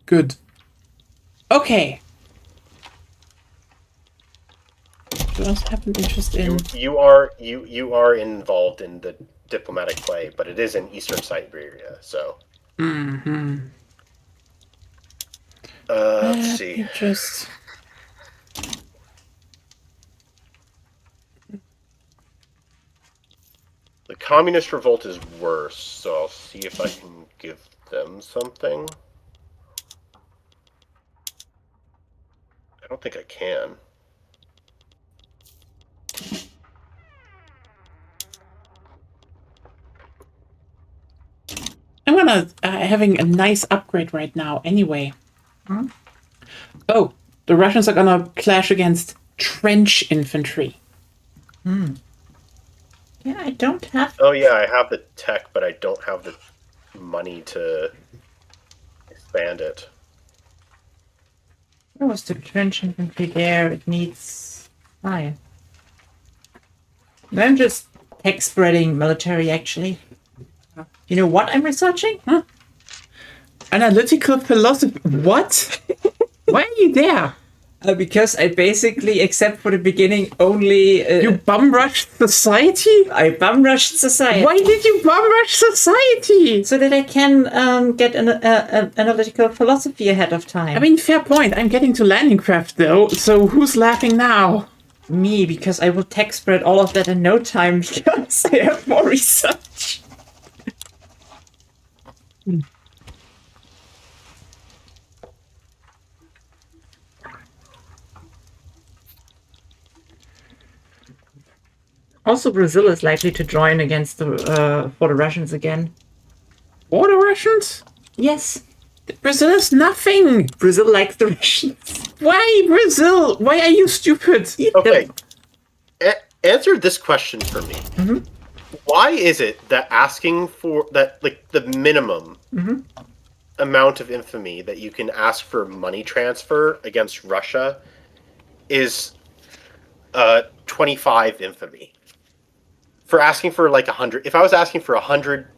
Good. Okay. Do I also have an interest in... You are involved in the diplomatic play, but it is in Eastern Siberia, so... Mm-hmm. Let's see. Interest... The communist revolt is worse, so I'll see if I can give them something. I don't think I can. I'm gonna having a nice upgrade right now anyway. Hmm? Oh, the Russians are gonna clash against trench infantry. Hmm. Yeah, I don't have... Oh yeah, I have the tech, but I don't have the money to expand it. Where was the trench infantry there? It needs... Hi. I'm just tech spreading military, actually. You know what I'm researching? Huh? Analytical philosophy. What? Why are you there? Because I basically, except for the beginning, only... You bum rushed society? I bum rushed society. Why did you bum rush society? So that I can get an analytical philosophy ahead of time. I mean, fair point. I'm getting to landing craft though, so who's laughing now? Me, because I will tech spread all of that in no time because I have more research. Also, Brazil is likely to join against the for the Russians again. For the Russians? Yes, Brazil is nothing. Brazil likes the Russians. Why Brazil? Why are you stupid? Okay, answer this question for me. Mm-hmm. Why is it that asking for that, like the minimum amount of infamy that you can ask for money transfer against Russia is 25 infamy? For asking for like 100, if I was asking for 100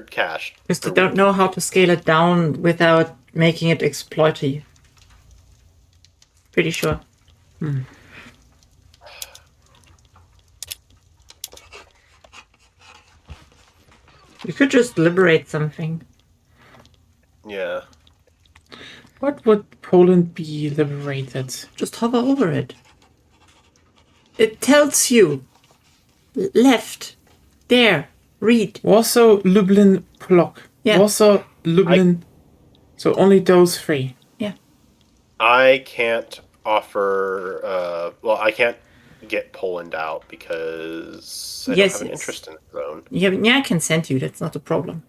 cash, Because they don't know how to scale it down without making it exploitative. Pretty sure. You could just liberate something. Yeah. What would Poland be liberated? Just hover over it. It tells you. Left. There. Read. Warsaw, Lublin, Polok. Yeah. Warsaw, Lublin. So only those three. Yeah. I can't offer. Well, I can't get Poland out because I don't have an interest in the zone. Yeah, I can send you. That's not a problem.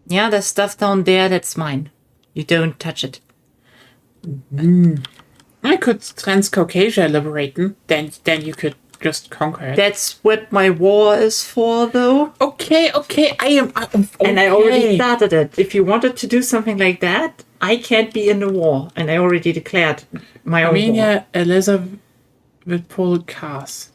Yeah, there's stuff down there that's mine. You don't touch it. I could Transcaucasia liberating. Then you could just conquer it. That's what my war is for, though. Okay. I am. And I already started it. If you wanted to do something like that, I can't be in the war. And I already declared my own war. Armenia, Elizabeth, Pol, Kars.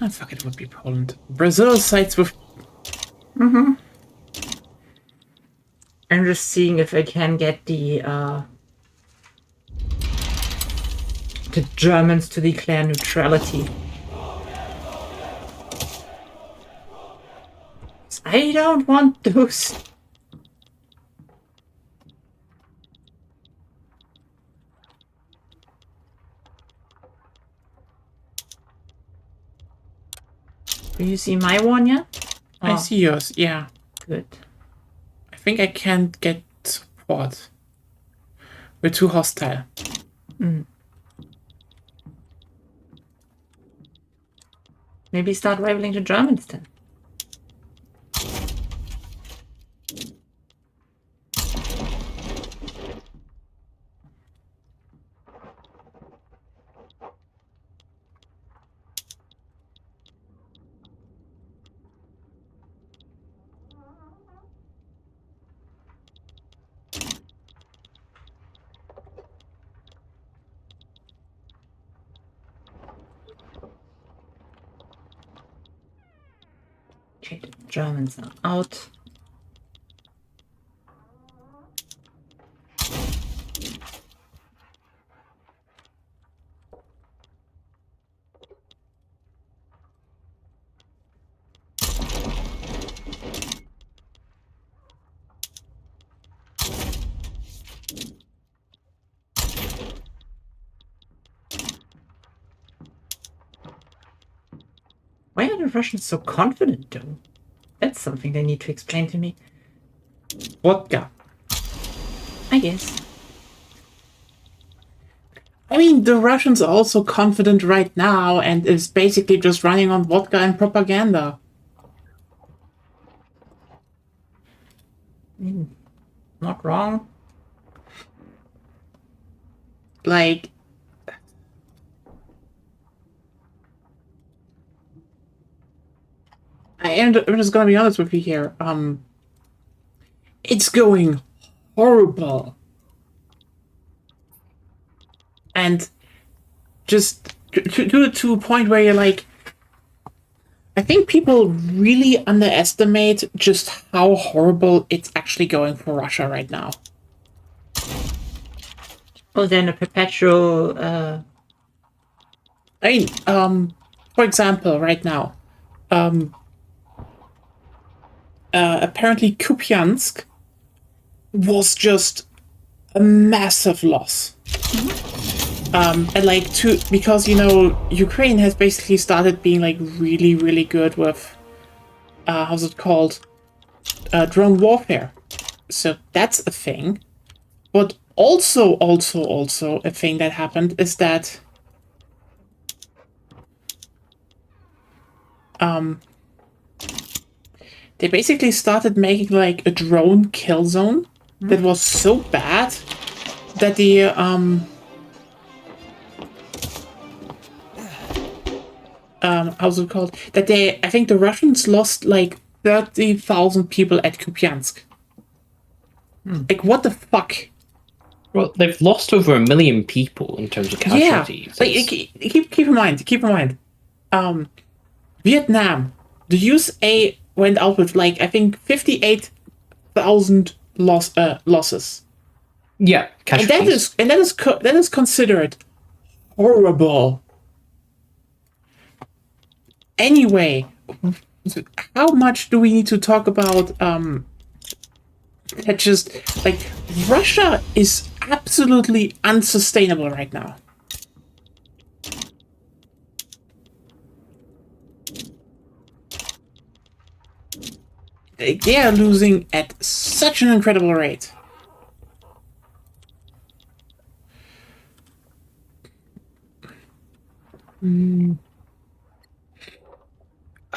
Oh, fuck it would be Poland. Brazil sides with. I'm just seeing if I can get the Germans to declare neutrality. I don't want those. Do you see my one yet? I see yours, yeah. Good. I think I can't get support. We're too hostile. Maybe start rivaling the Germans then. Okay, the Germans are out. Why are the Russians so confident, though? That's something they need to explain to me. Vodka. I guess. I mean, the Russians are also confident right now and is basically just running on vodka and propaganda. Not wrong. Like... I'm just gonna be honest with you here. It's going horrible. And just to a point where you're like, I think people really underestimate just how horrible it's actually going for Russia right now. Well, then a perpetual. I mean, for example, right now, apparently Kupiansk was just a massive loss. And like because Ukraine has basically started being like really, really good with how's it called? Drone warfare. So that's a thing. But also a thing that happened is that they basically started making like a drone kill zone that was so bad that the how's it called? That I think the Russians lost like 30,000 people at Kupiansk. Like, what the fuck? Well, they've lost over 1 million people in terms of casualties. Yeah, like, keep in mind. Vietnam, the USA went out with like, I think 58,000 100,000 losses. Yeah, And that is considered horrible. Anyway, how much do we need to talk about that just like Russia is absolutely unsustainable right now. They are losing at such an incredible rate.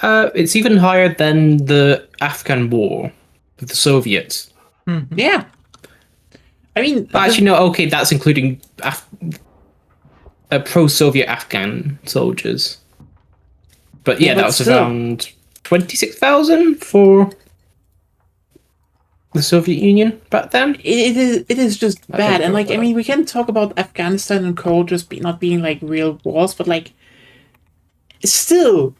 It's even higher than the Afghan war with the Soviets. Mm-hmm. Yeah. I mean... But actually, no, okay, that's including pro-Soviet Afghan soldiers. But yeah, that was still, around 26,000 for the Soviet Union back then. It is just bad. And, like, I mean, we can talk about Afghanistan and Cold just not being, like, real wars, but, like, still...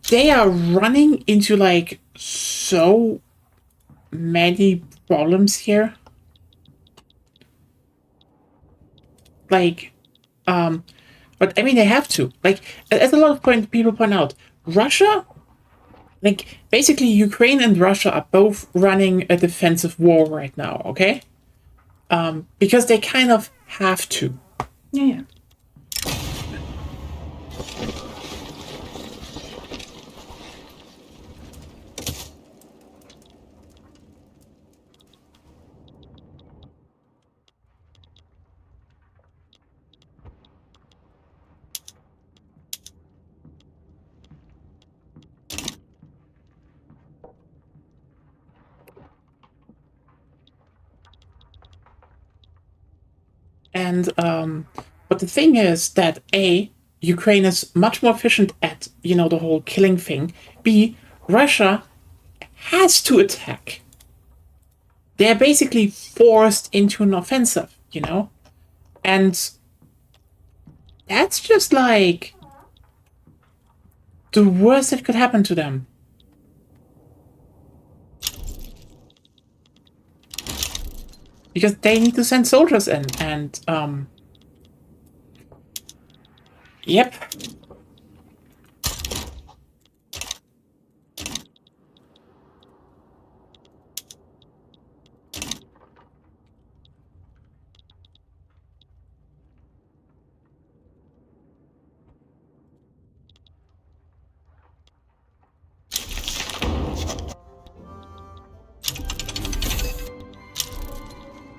They are running into, like, so many problems here. Like, but I mean, they have to. Like, as a lot of people point out, Russia, like, basically Ukraine and Russia are both running a defensive war right now, okay? Because they kind of have to. Yeah. And, but the thing is that A, Ukraine is much more efficient at, you know, the whole killing thing. B, Russia has to attack. They're basically forced into an offensive, you know? And that's just like the worst that could happen to them. Because they need to send soldiers in, and, yep.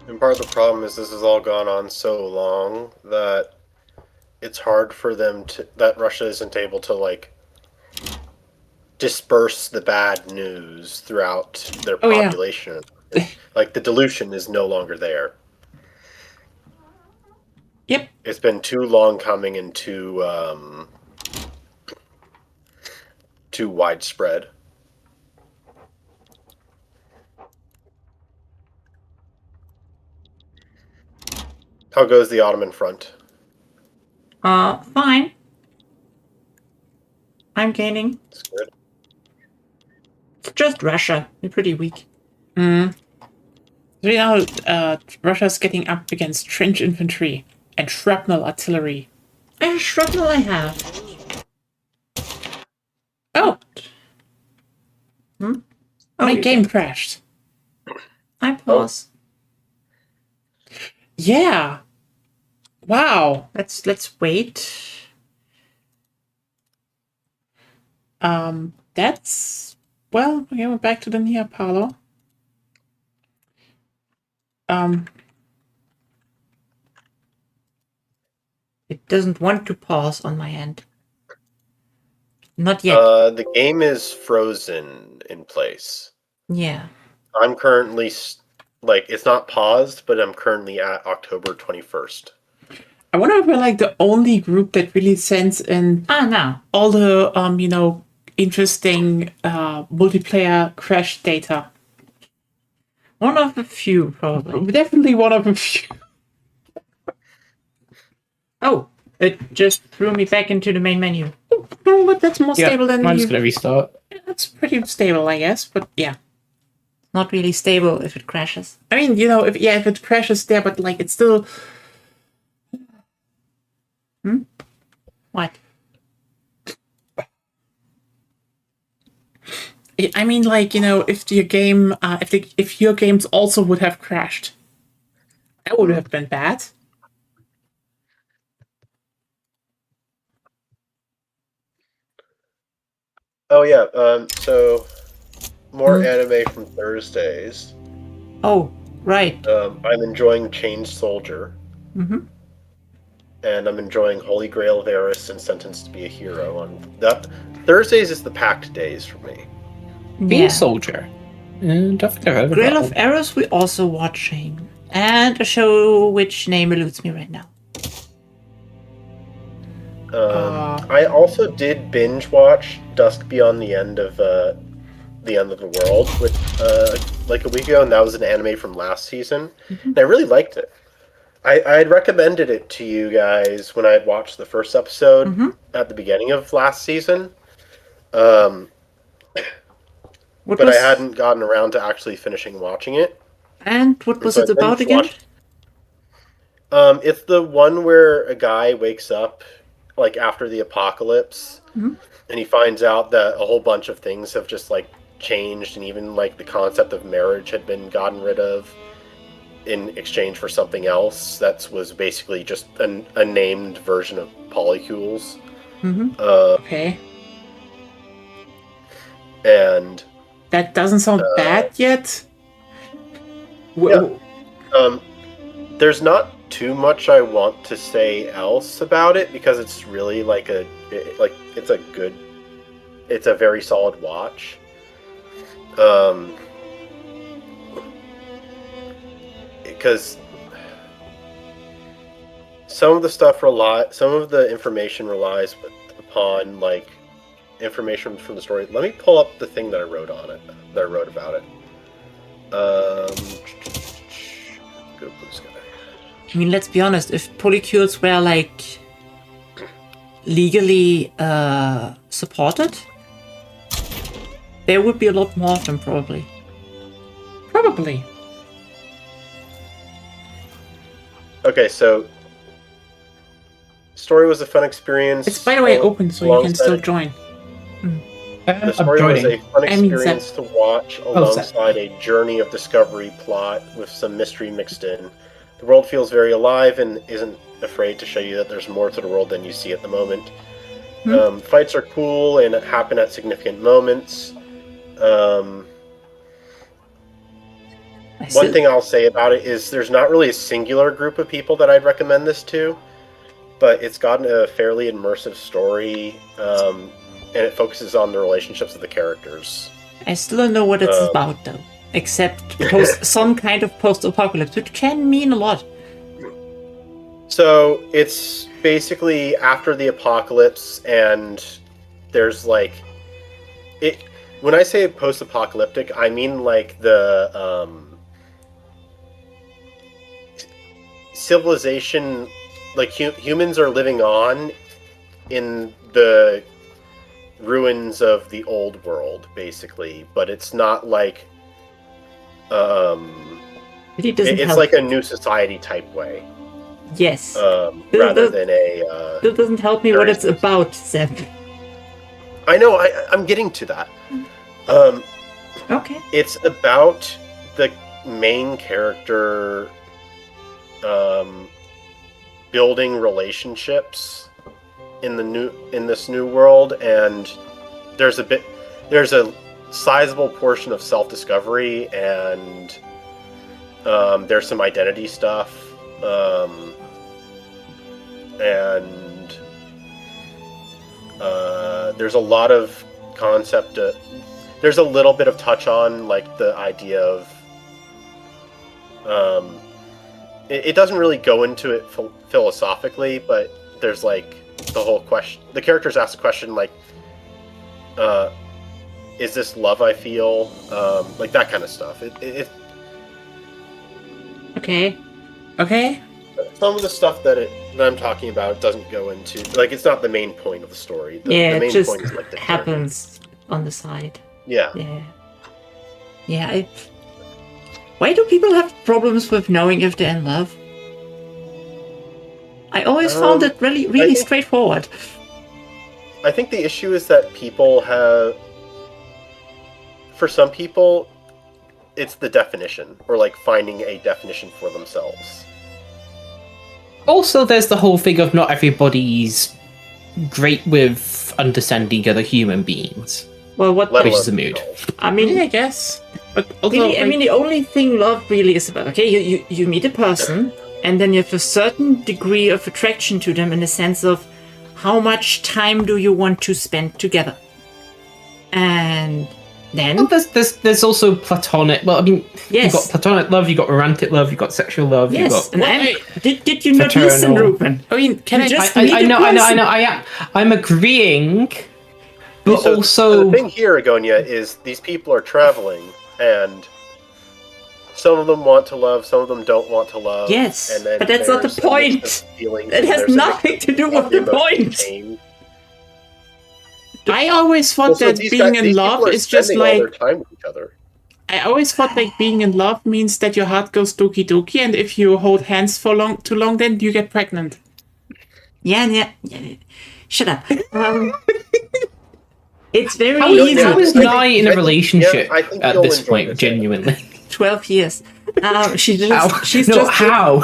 And part of the problem is this has all gone on so long that it's hard for them to, that Russia isn't able to, like, disperse the bad news throughout their population. Yeah. Like, the dilution is no longer there. Yep. It's been too long coming and too widespread. How goes the Ottoman front? Fine. I'm gaining. It's good. It's just Russia. They're pretty weak. So now, Russia's getting up against trench infantry and shrapnel artillery. Shrapnel I have. Oh! Oh, My game crashed. I pause. Yeah. Wow. Let's wait. That's... Well, okay, we're back to the Nia Paolo. It doesn't want to pause on my end. Not yet. The game is frozen in place. Yeah. I'm currently, like, it's not paused, but I'm currently at October 21st. I wonder if we're like the only group that really sends in No. all the, you know, interesting multiplayer crash data. One of the few, probably. Definitely one of a few. Oh, it just threw me back into the main menu. No, but that's more stable than mine's you. going to restart. That's pretty stable, I guess, but yeah. not really stable if it crashes. I mean, if it crashes there, but like it's still. What? I mean, like if your game, if your games also would have crashed, that would have been bad. Oh yeah. So more anime from Thursdays. Oh, right. I'm enjoying Chained Soldier. Mm-hmm. And I'm enjoying Holy Grail of Eris and Sentenced to be a Hero. On that, Thursdays is the packed days for me. Being Soldier. Definitely heard of Grail that of one. Eros we're also watching. And a show which name eludes me right now. I also did binge watch Dusk Beyond the End of the World with like a week ago, and that was an anime from last season. And I really liked it. I had recommended it to you guys when I had watched the first episode at the beginning of last season. But I hadn't gotten around to actually finishing watching it. And what was it about again? It's the one where a guy wakes up like after the apocalypse, and he finds out that a whole bunch of things have just like changed, and even like the concept of marriage had been gotten rid of in exchange for something else that was basically just a named version of polycules. Okay. And that doesn't sound bad yet. There's not too much I want to say else about it because it's really like it's a very solid watch. Because some of the information relies upon like information from the story. Let me pull up the thing that I wrote about it. Go Blue Sky. I mean, let's be honest, if polycules were like legally supported, there would be a lot more of them probably. Probably. Okay, so story was a fun experience. It's by the way open, so you can still join. The story was a fun experience to watch alongside a journey of discovery plot with some mystery mixed in. The world feels very alive and isn't afraid to show you that there's more to the world than you see at the moment. Fights are cool and happen at significant moments. One thing I'll say about it is there's not really a singular group of people that I'd recommend this to, but it's gotten a fairly immersive story, and it focuses on the relationships of the characters. I still don't know what it's about, though. Except some kind of post-apocalypse, which can mean a lot. So it's basically after the apocalypse, and there's like it. When I say post-apocalyptic, I mean like the civilization, like humans are living on in the ruins of the old world, basically, but it's not like it's like a new society type way. Yes. Rather than a that doesn't help me what it's about, Seb. I know, I'm getting to that. Okay. It's about the main character building relationships in this new world, and there's a sizable portion of self-discovery, and there's some identity stuff, and there's a lot of concept. There's a little bit of touch on like the idea of. It doesn't really go into it philosophically, but there's like the whole question. The characters ask the question like, "Is this love I feel?" Like that kind of stuff. Okay. Some of the stuff that I'm talking about doesn't go into, like, it's not the main point of the story. The main it just point is like the happens on the side. Yeah. Yeah. Why do people have problems with knowing if they're in love? I always found it really straightforward. I think the issue is that people have... For some people, it's the definition, or like finding a definition for themselves. Also, there's the whole thing of not everybody's great with understanding other human beings. Well, what? Which is a mood. I mean, Yeah, I guess. But also, really, I mean, the only thing love really is about, okay, you meet a person, and then you have a certain degree of attraction to them in the sense of how much time do you want to spend together. And then... Well, there's also platonic... Well, I mean, yes. You've got platonic love, you've got romantic love, you've got sexual love, yes, you've got... And did you not listen, Ruben? I mean, I'm agreeing... But so also... the thing here, Agonia, is these people are traveling, and some of them want to love, some of them don't want to love. Yes, and then but that's not the point. It has nothing to do with the point. I always thought that being in love is just like... all their time with each other. I always thought like being in love means that your heart goes doki doki, and if you hold hands for too long, then you get pregnant. Yeah. Shut up. It's very easy. How is Nye in a relationship at this enjoy point, this. genuinely? 12 years. She's how?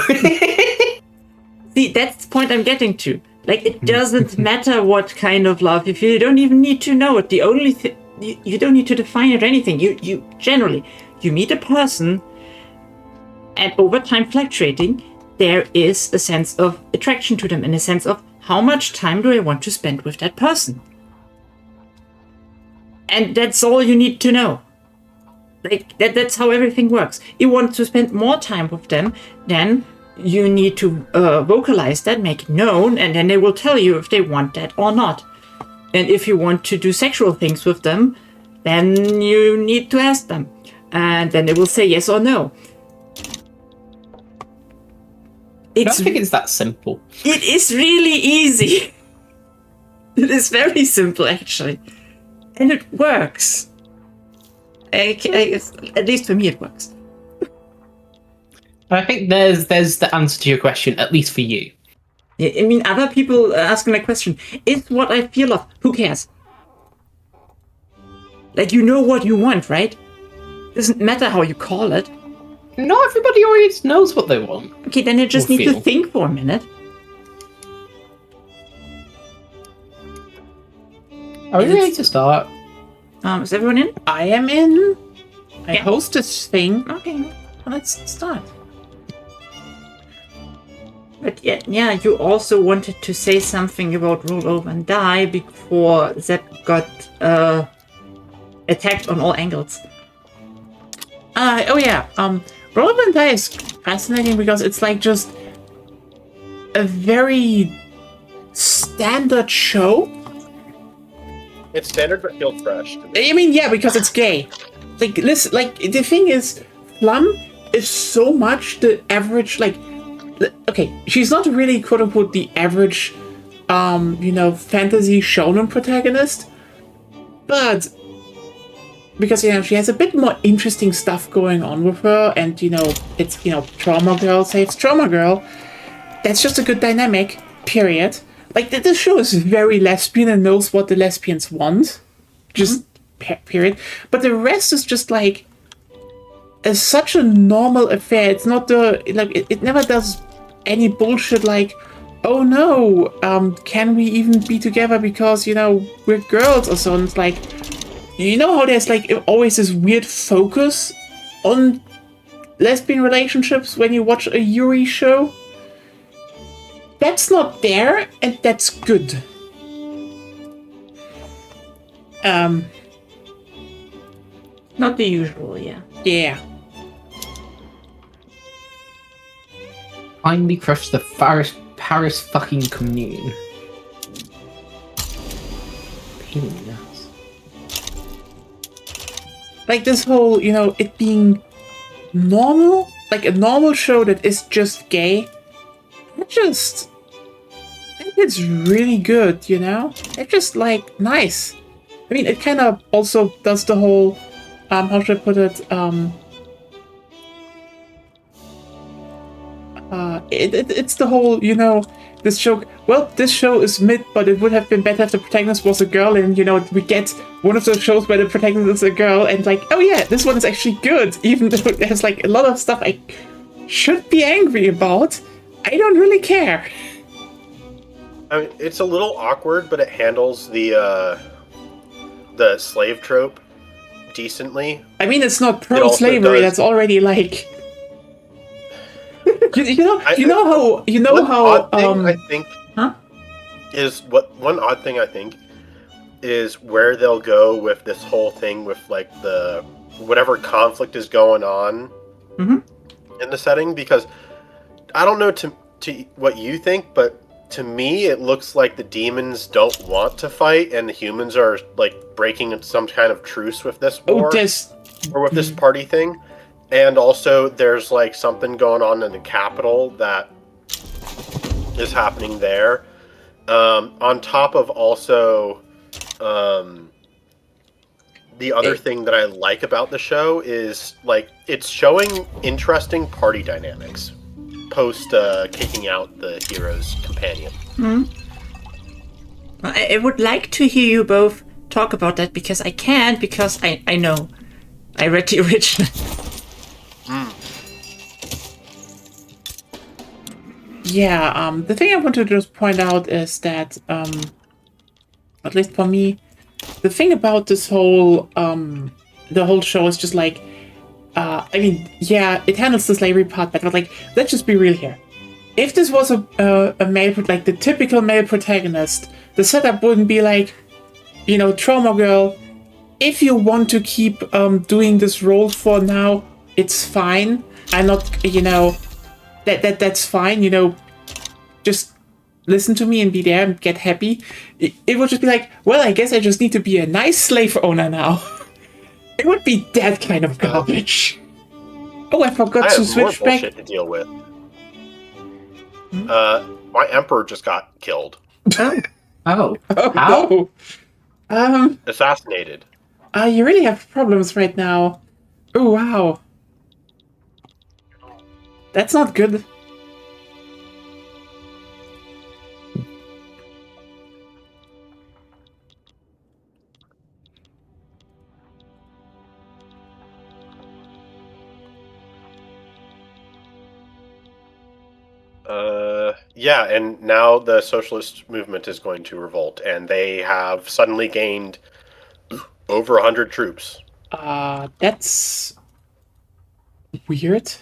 See, that's the point I'm getting to. Like, it doesn't matter what kind of love. If you don't even need to know it, the only thing you don't need to define it or anything. You generally meet a person, and over time fluctuating, there is a sense of attraction to them, in a sense of how much time do I want to spend with that person. And that's all you need to know. Like, that's how everything works. You want to spend more time with them, then you need to vocalize that, make it known, and then they will tell you if they want that or not. And if you want to do sexual things with them, then you need to ask them. And then they will say yes or no. I don't think it's that simple. It is really easy. It is very simple, actually. And it works. At least for me, it works. I think there's the answer to your question, at least for you. I mean, other people asking that question, is what I feel of, who cares? Like, you know what you want, right? Doesn't matter how you call it. Not everybody always knows what they want. Okay, then you just need to think for a minute. Are we ready to start? Is everyone in? I am in. I Yeah. host this thing. Okay. Let's start. But yeah, you also wanted to say something about roll over and die before Zed got attacked on all angles. Oh yeah. Roll Over and Die is fascinating because it's like just a very standard show. It's standard but feels fresh. I mean, yeah, because it's gay. Like, listen, like, the thing is, Plum is so much the average, like, okay, she's not really, quote-unquote, the average, fantasy shonen protagonist, but, because, she has a bit more interesting stuff going on with her, and, it's, trauma girl saves trauma girl. That's just a good dynamic, period. Like, this show is very lesbian and knows what the lesbians want. Just, period. But the rest is just, like, such a normal affair. It's not it never does any bullshit like, oh no, can we even be together because, we're girls or so. And it's like, how there's, like, always this weird focus on lesbian relationships when you watch a Yuri show? That's not there, and that's good. Not the usual, yeah. Yeah. Finally crushed the Paris fucking commune. Pain in the ass. Like this whole, it being normal, like a normal show that is just gay. I think it's really good, It's just, like, nice. I mean, it kind of also does the whole, how should I put it, it's the whole, this show. Well, this show is mid, but it would have been better if the protagonist was a girl, and we get one of those shows where the protagonist is a girl, and like, oh yeah, this one is actually good, even though there's like a lot of stuff I should be angry about. I don't really care. I mean, it's a little awkward, but it handles the slave trope decently. I mean, it's not pro-slavery. That's already like. I think Huh? is one odd thing I think is where they'll go with this whole thing with like the whatever conflict is going on in the setting, because I don't know to what you think, but to me it looks like the demons don't want to fight and the humans are like breaking some kind of truce with this war or with this party thing. And also, there's like something going on in the capital that is happening there. On top of also, the other thing that I like about the show is like it's showing interesting party dynamics post kicking out the hero's companion. I would like to hear you both talk about that because I can't, because I know. I read the original. Yeah, the thing I want to just point out is that, at least for me, the thing about this whole, the whole show is just like, I mean, yeah, it handles the slavery part, but like, let's just be real here. If this was a male, like the typical male protagonist, the setup wouldn't be like, trauma girl, if you want to keep doing this role for now, it's fine. I'm not, that's fine, just listen to me and be there and get happy. It would just be like, well, I guess I just need to be a nice slave owner now. It would be that kind of garbage. Oh, I forgot to switch more back. Bullshit to deal with. My emperor just got killed. Oh. Oh, How? no. Assassinated. You really have problems right now. Oh, wow. That's not good. Yeah, and now the socialist movement is going to revolt, and they have suddenly gained over 100 troops. That's weird.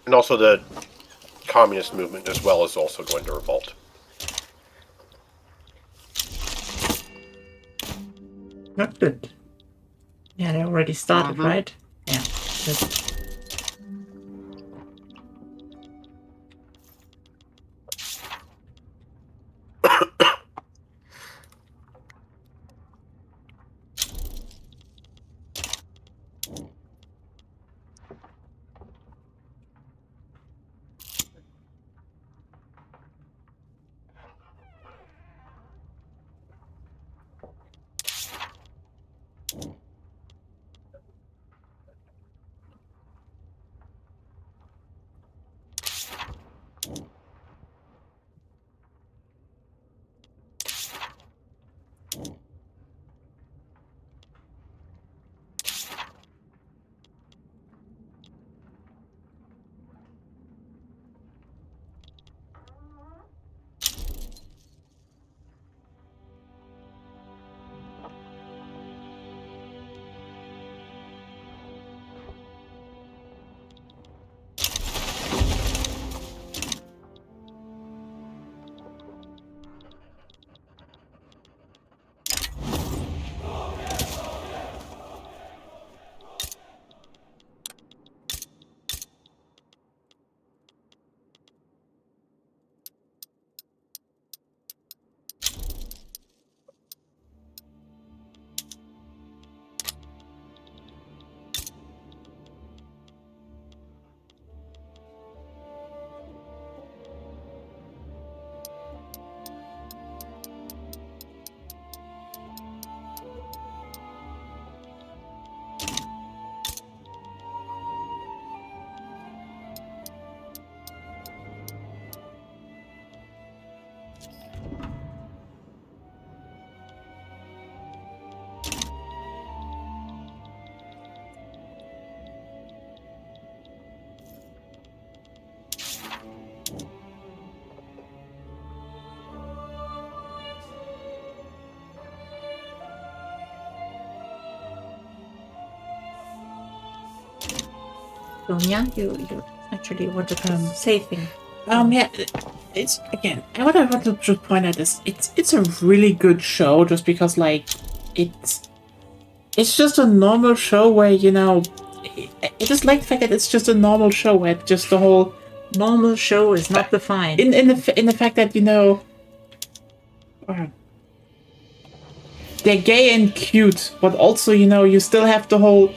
And also the communist movement as well is also going to revolt. Not good. Yeah, they already started, right? Yeah. Good. Sonia, you actually wanted to say things. Yeah, it's again. What I want to just point out is it's a really good show, just because like it's just a normal show where I just like the fact that it's just a normal show where just the whole Normal show is not defined. in the fact that they're gay and cute, but also you still have the whole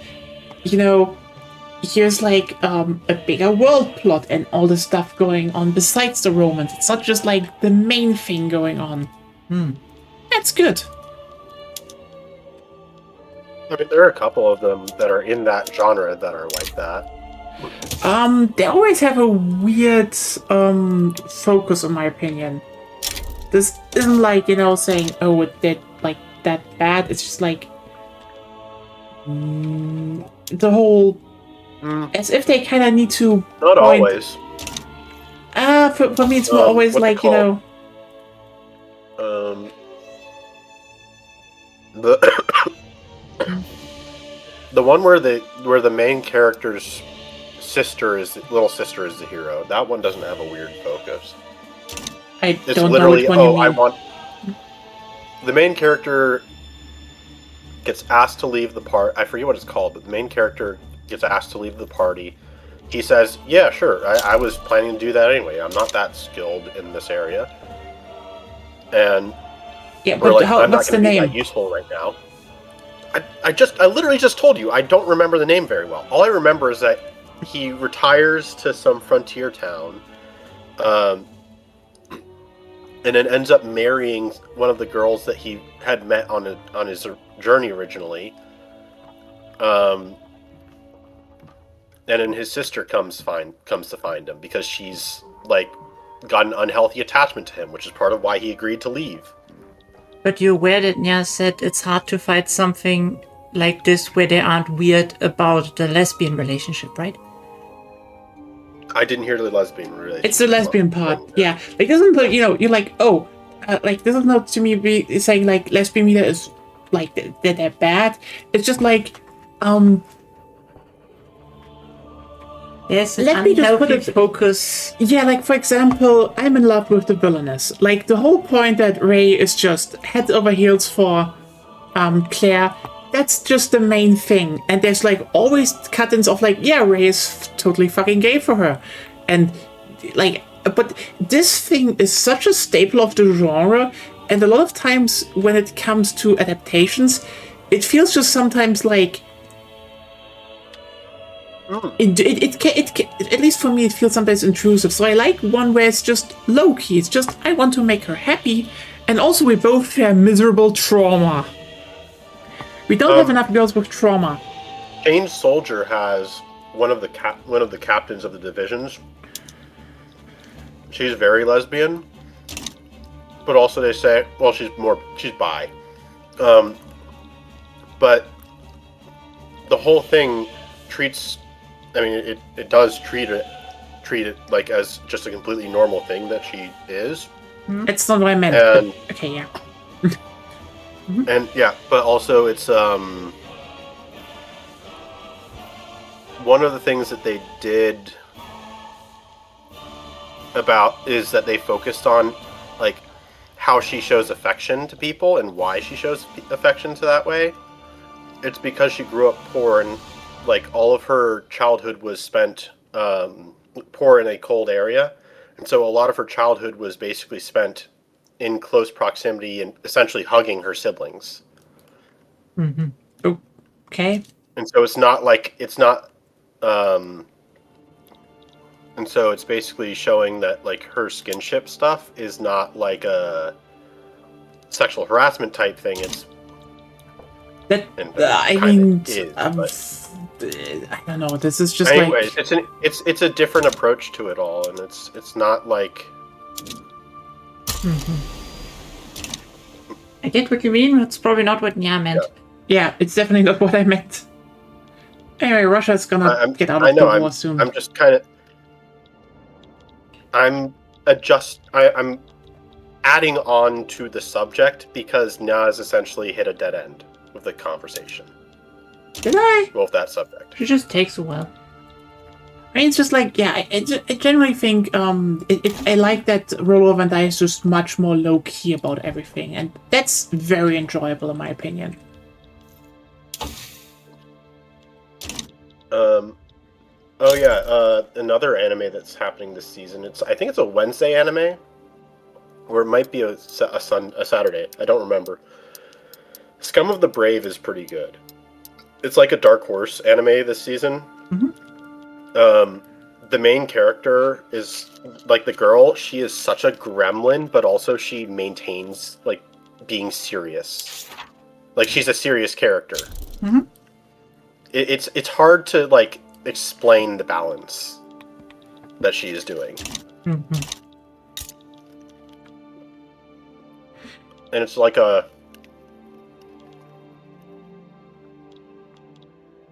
here's like a bigger world plot and all the stuff going on besides the romance. It's not just like the main thing going on. That's good. I mean, there are a couple of them that are in that genre that are like that. They always have a weird focus, in my opinion. This isn't like saying, oh, they're like that bad. It's just like the whole as if they kind of need to Not always. For me it's more always like the one where the main character's little sister is the hero. That one doesn't have a weird focus. It's don't literally know which one the main character gets asked to leave the party. I forget what it's called, but the main character gets asked to leave the party. He says, yeah, sure, I was planning to do that anyway. I'm not that skilled in this area. And but like, I'm not what's the gonna be name? that useful right now. I literally just told you, I don't remember the name very well. All I remember is that he retires to some frontier town, and then ends up marrying one of the girls that he had met on his journey originally. And then his sister comes to find him because she's like got an unhealthy attachment to him, which is part of why he agreed to leave. But you're aware that Nya said it's hard to find something like this where they aren't weird about the lesbian relationship, right? I didn't hear the lesbian relationship. It's the lesbian part, yeah. Like doesn't you're like, oh, like doesn't not to me be saying like lesbian media is like they're bad. It's just like Yes, let me just put it focus. Yeah, like for example, I'm in love with the villainess. Like the whole point that Ray is just head over heels for Claire, that's just the main thing. And there's like always cut-ins of like, yeah, Ray is totally fucking gay for her. And like, but this thing is such a staple of the genre, and a lot of times when it comes to adaptations, it feels just sometimes like it at least for me, it feels sometimes intrusive. So I like one where it's just low key. It's just I want to make her happy, and also we both share miserable trauma. We don't have enough girls with trauma. Change Soldier has one of the captains of the divisions. She's very lesbian, but also they say, well, she's bi. But the whole thing treats. I mean, it does treat it like as just a completely normal thing that she is. It's not what I meant. And, okay, yeah. And yeah, but also it's one of the things that they did about is that they focused on like how she shows affection to people and why she shows affection to that way. It's because she grew up poor and like all of her childhood was spent poor in a cold area, and so a lot of her childhood was basically spent in close proximity and essentially hugging her siblings. Mm-hmm. Okay. And so and so it's basically showing that like her skinship stuff is not like a sexual harassment type thing. It's that I mean, I don't know. This is just anyways, like it's a different approach to it all, and it's not like. I get what you mean. It's probably not what Nya meant. Yeah, it's definitely not what I meant. Anyway, Russia's gonna get out of the war soon. I'm just kind of. I'm adding on to the subject because Nya has essentially hit a dead end with the conversation. Did I? Well, with that subject. It just takes a while. I mean, it's just like, yeah, I generally think I like that Roll of and Die is just much more low key about everything, and that's very enjoyable in my opinion. Oh yeah, another anime that's happening this season. I think it's a Wednesday anime, or it might be a Saturday. I don't remember. Scum of the Brave is pretty good. It's like a Dark Horse anime this season. The main character is like the girl. She is such a gremlin, but also she maintains like being serious. Like she's a serious character. It's hard to like explain the balance that she is doing. And it's like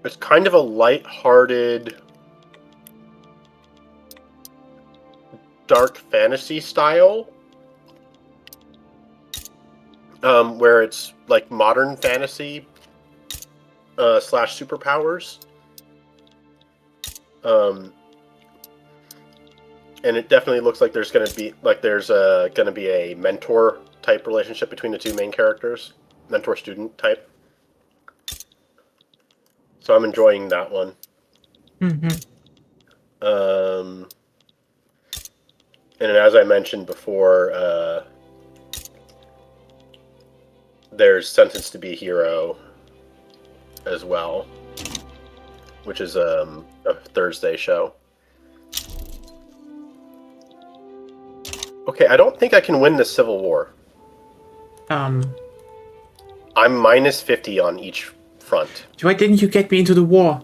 it's kind of a light-hearted dark fantasy style, where it's like modern fantasy slash superpowers. And it definitely looks like there's gonna be a mentor type relationship between the two main characters, mentor student type. So I'm enjoying that one. And as I mentioned before, there's Sentenced to Be a Hero as well, which is a Thursday show. Okay, I don't think I can win this Civil War. I'm minus 50 on each front. Why didn't you get me into the war?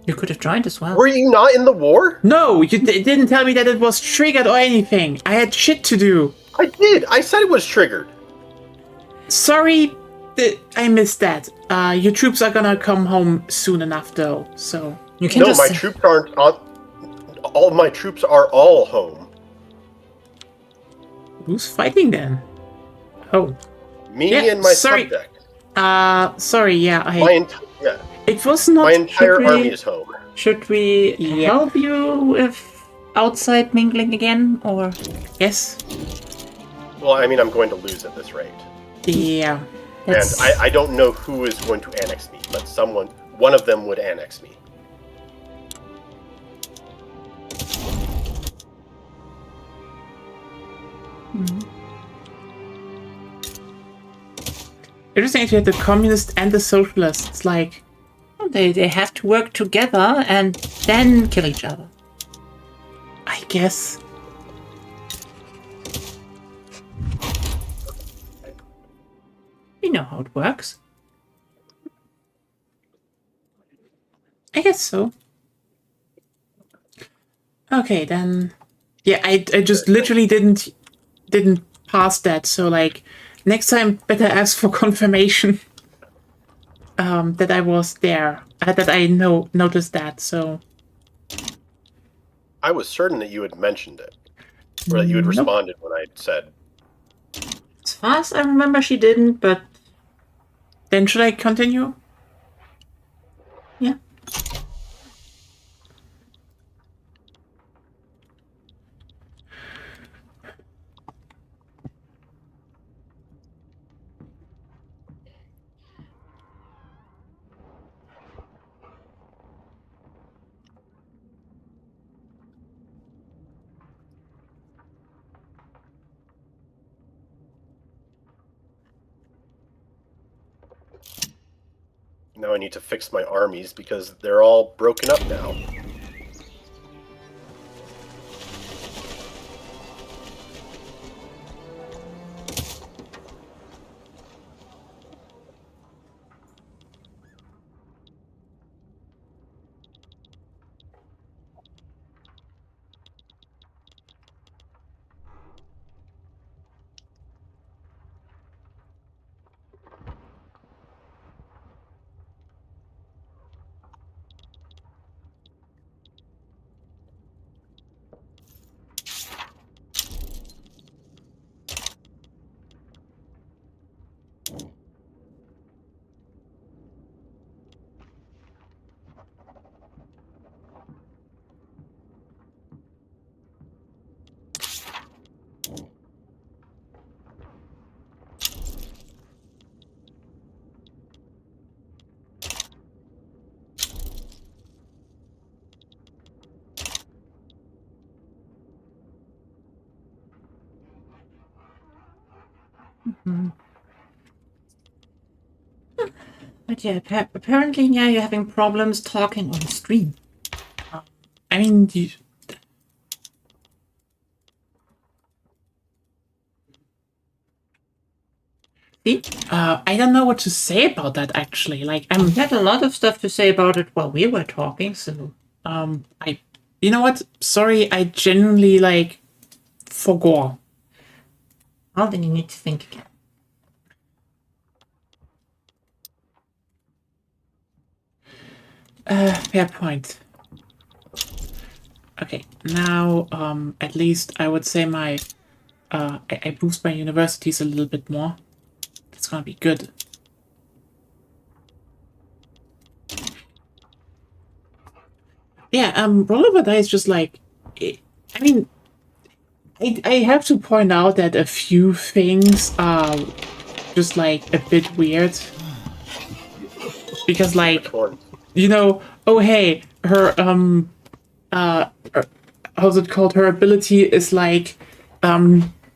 You could have joined as well. Were you not in the war? No, you didn't tell me that it was triggered or anything. I had shit to do. I did. I said it was triggered. Sorry, I missed that. Your troops are gonna come home soon enough, though. So you can my troops aren't. All my troops are all home. Who's fighting then? Oh, me and my subject. Sorry. Yeah, yeah. It was not. My entire army is home. Should we help you with outside mingling again, or? Yes. Well, I mean, I'm going to lose at this rate. Yeah. And I don't know who is going to annex me, but one of them would annex me. Interesting if you had the communist and the socialist. It's like they have to work together and then kill each other. I guess. You know how it works. I guess so. Okay, then. Yeah, I just literally didn't pass that. So like, next time better ask for confirmation. That I was there. That I noticed that. So. I was certain that you had mentioned it, or that you had responded when I said. As far as I remember, she didn't. But then should I continue? Yeah. Now I need to fix my armies because they're all broken up now. But yeah, apparently, yeah, you're having problems talking on stream. I mean, See? I don't know what to say about that actually. Like, I had a lot of stuff to say about it while we were talking, so you know what? Sorry, I genuinely like forgot. well, then you need to think again. Fair point. Okay, now at least I would say my I boost my universities a little bit more. That's gonna be good. Yeah, roll over die is just like, I mean, I have to point out that a few things are just like a bit weird. Because like, you know, oh hey, her how's it called? Her ability is like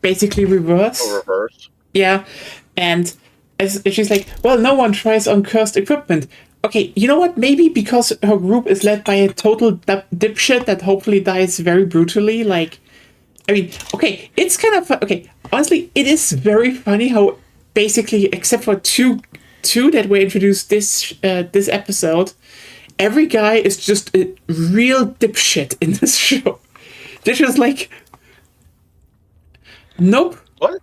basically reverse. Oh, reverse. Yeah, and as she's like, well, no one tries on cursed equipment. Okay, you know what? Maybe because her group is led by a total dipshit that hopefully dies very brutally. Like, I mean, okay, it's kind of okay. Honestly, it is very funny how basically, except for two that were introduced this episode, every guy is just a real dipshit in this show. They're just like, nope. What?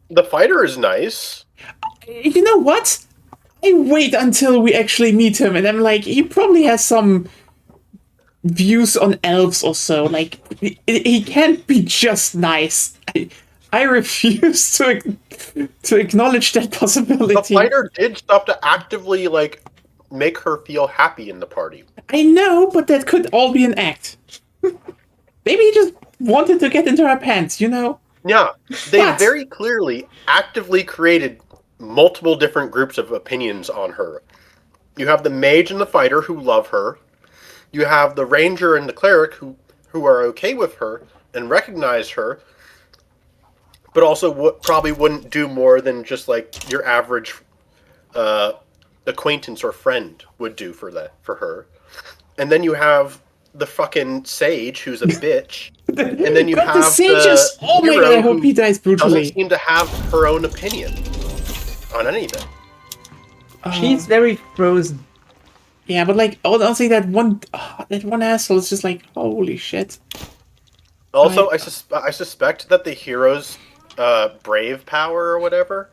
The fighter is nice. You know what? I wait until we actually meet him, and I'm like, he probably has some views on elves or so. Like, he can't be just nice. I refuse to acknowledge that possibility. The fighter did stuff to actively like make her feel happy in the party. I know, but that could all be an act. Maybe he just wanted to get into her pants, you know? Yeah, they very clearly actively created multiple different groups of opinions on her. You have the mage and the fighter who love her. You have the ranger and the cleric who are okay with her and recognize her, but also probably wouldn't do more than just like your average acquaintance or friend would do for her. And then you have the fucking sage who's a bitch. And then you have the sages. Oh my god! I hope he dies brutally. Doesn't seem to have her own opinion on anything. She's very frozen. Yeah, but like, honestly, that one asshole is just like, holy shit. Also, I suspect that the hero's brave power or whatever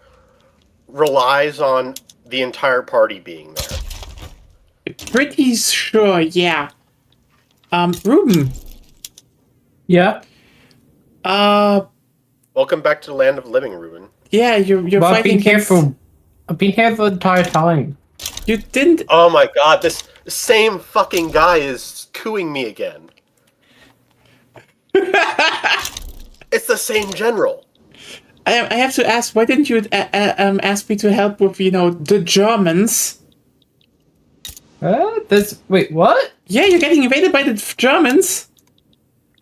relies on the entire party being there. Pretty sure, yeah. Ruben. Yeah. Welcome back to the land of living, Ruben. Yeah, you're Well, fighting. I've been here the entire time. You didn't. Oh my god, this same fucking guy is cooing me again. It's the same general. I have to ask, why didn't you ask me to help with, the Germans? Wait, what? Yeah, you're getting invaded by the Germans.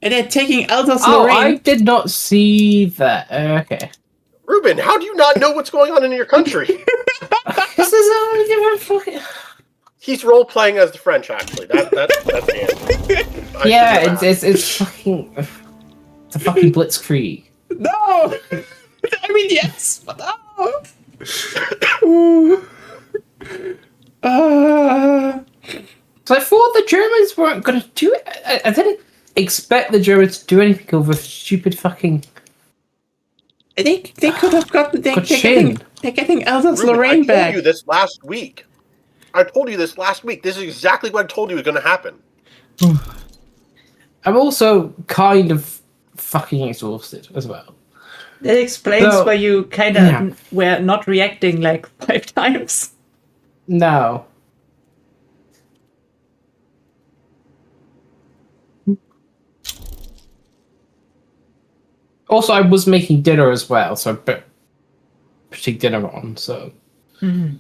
And they're taking Alsace-Lorraine. I did not see that. Okay. Ruben, how do you not know what's going on in your country? This is a different fucking... He's role-playing as the French, actually. That's the answer. Yeah, it's fucking... It's a fucking blitzkrieg. No! I mean, yes, but no! So I thought the Germans weren't going to do it. I didn't expect the Germans to do anything over stupid fucking... They could have gotten... They're getting Alsace-Lorraine back. I told back. you this last week. This is exactly what I told you was going to happen. I'm also kind of fucking exhausted as well. That explains why you kind of were not reacting like 5 times. No. Also, I was making dinner as well, so I put dinner on, so... Mm-hmm.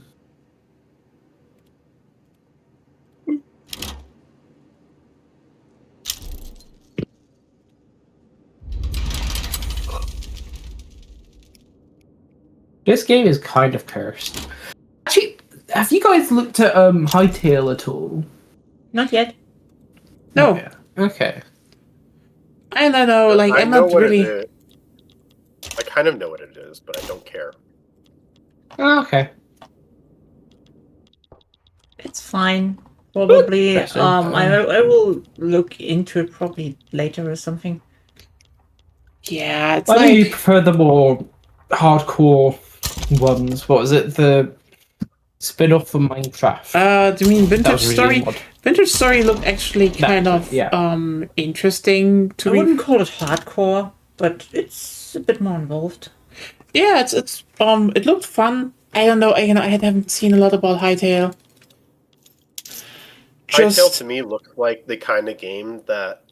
This game is kind of cursed. Actually, have you guys looked at Hytale at all? Not yet. No. Yeah. Okay. I don't know, like, I I'm know not what really... it is. I kind of know what it is, but I don't care. Okay. It's fine. Probably. Interesting. I will look into it probably later or something. Yeah, it's I know you like... prefer the more hardcore ones. What was it? The spin-off from Minecraft. Do you mean That Vintage was really Story? mod. Vintage Story looked actually kind of interesting to I me. wouldn't call it hardcore, but it's a bit more involved. Yeah, it's it looked fun. I don't know, I haven't seen a lot about Hytale. Hytale to me looked like the kind of game that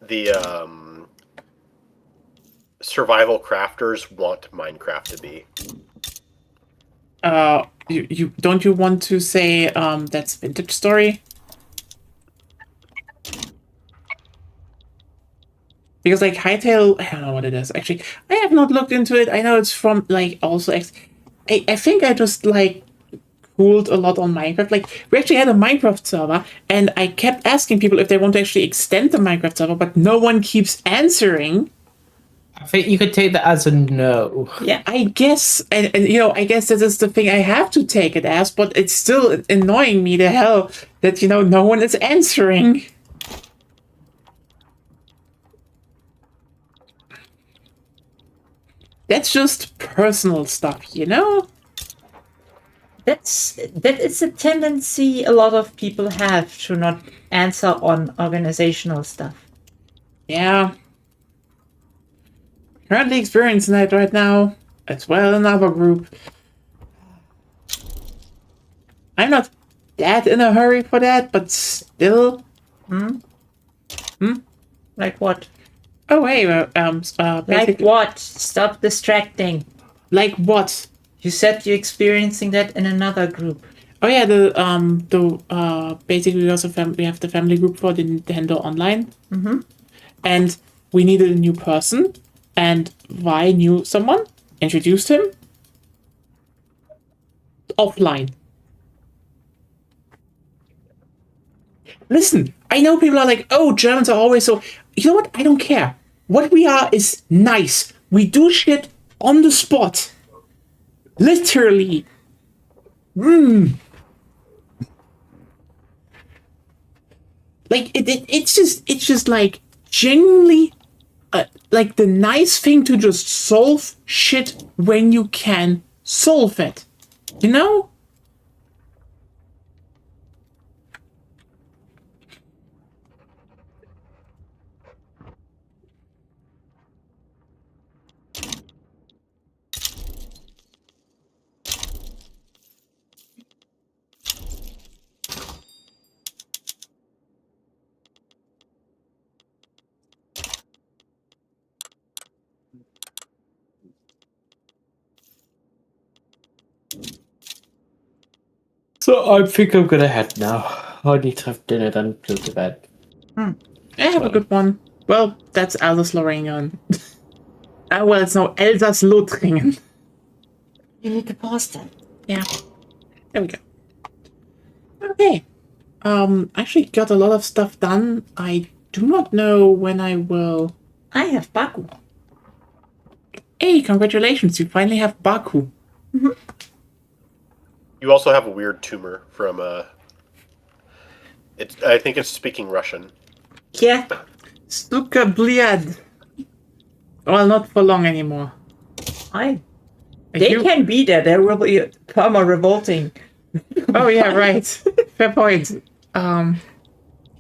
the survival crafters want Minecraft to be. You don't you want to say that's Vintage Story? Because like Hytale, I don't know what it is actually. I have not looked into it. I know it's from like also I think I just like cooled a lot on Minecraft. Like we actually had a Minecraft server and I kept asking people if they want to actually extend the Minecraft server, but no one keeps answering. I think you could take that as a no. Yeah. I guess, and you know, I guess this is the thing I have to take it as, but it's still annoying me to hell that, you know, no one is answering. That's just personal stuff, you know? That is a tendency a lot of people have to not answer on organizational stuff. Yeah. Currently experiencing that right now, as well in our group. I'm not that in a hurry for that, but still. Like what? Oh wait, Like basically, what? Stop distracting. like what? You said you're experiencing that in another group. Oh yeah, basically we also we have the family group for the Nintendo Online, and we needed a new person, and Vi knew someone, introduced him offline. Listen, I know people are like, oh, Germans are always so. You know what? I don't care. What we are is nice. We do shit on the spot. Literally. Like it's just like genuinely like the nice thing to just solve shit when you can solve it. You know? So I think I'm gonna head now. I need to have dinner then go to bed. I have a good one. Well, that's Alsace-Lorraine. Well, it's no Elsass-Lothringen. You need to pause that. Yeah. There we go. Okay. Actually got a lot of stuff done. I do not know when I will... I have Baku. Hey, congratulations, you finally have Baku. You also have a weird tumor from I think it's speaking Russian. Yeah. Stuka Bliad. Well, not for long anymore. They can be there. There will be perma revolting. Oh yeah, right. Fair point.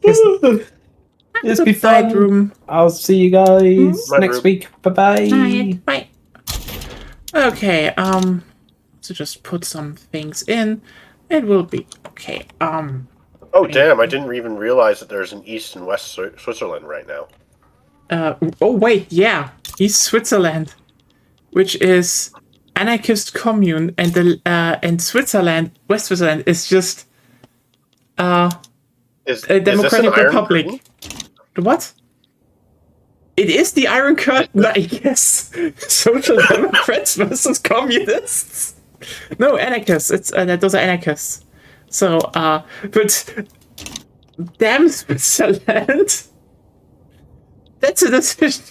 It's been fun. Room. I'll see you guys My next room. week. Bye-bye. Alright, bye. Okay, so just put some things in. It will be okay. Oh damn! I didn't even realize that there's an East and West Switzerland right now. Oh wait, yeah, East Switzerland, which is anarchist commune, and the and Switzerland, West Switzerland is just Is a this an democratic Iron republic. Curtain? The what? It is the Iron Curtain, I guess. Social Democrats versus Communists. No, anarchists. It's those are anarchists. So, but damn Switzerland. That's a decision.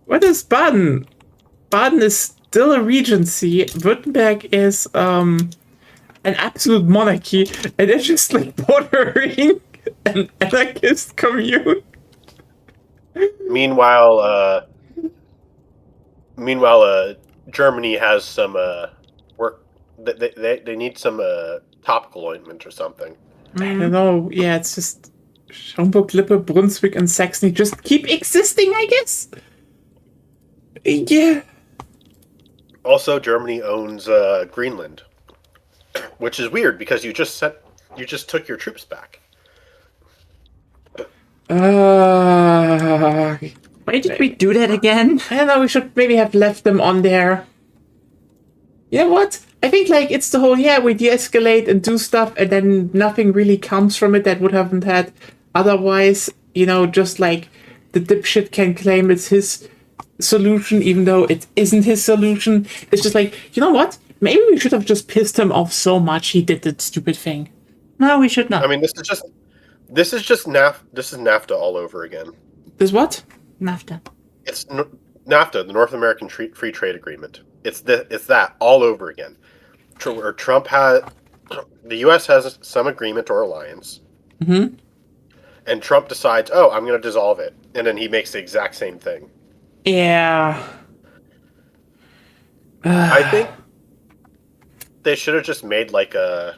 What is Baden? Baden is still a regency. Württemberg is an absolute monarchy, and it's just like bordering an anarchist commune. Meanwhile, Germany has some work. They need some topical ointment or something. I don't know. Yeah, it's just Schaumburg, Lippe, Brunswick, and Saxony just keep existing, I guess. Yeah. Also, Germany owns Greenland, which is weird because you just took your troops back. Why did we do that again? I don't know, we should maybe have left them on there. You know what? I think, like, it's the whole, we de-escalate and do stuff, and then nothing really comes from it that would haven't had otherwise, just like the dipshit can claim it's his solution, even though it isn't his solution. It's just like, you know what? Maybe we should have just pissed him off so much he did that stupid thing. No, we should not. I mean, this is just NAFTA all over again. This what? NAFTA. It's NAFTA, the North American Free Trade Agreement. It's that all over again. Where the U.S. has some agreement or alliance, and Trump decides, I'm going to dissolve it, and then he makes the exact same thing. Yeah. I think they should have just made like the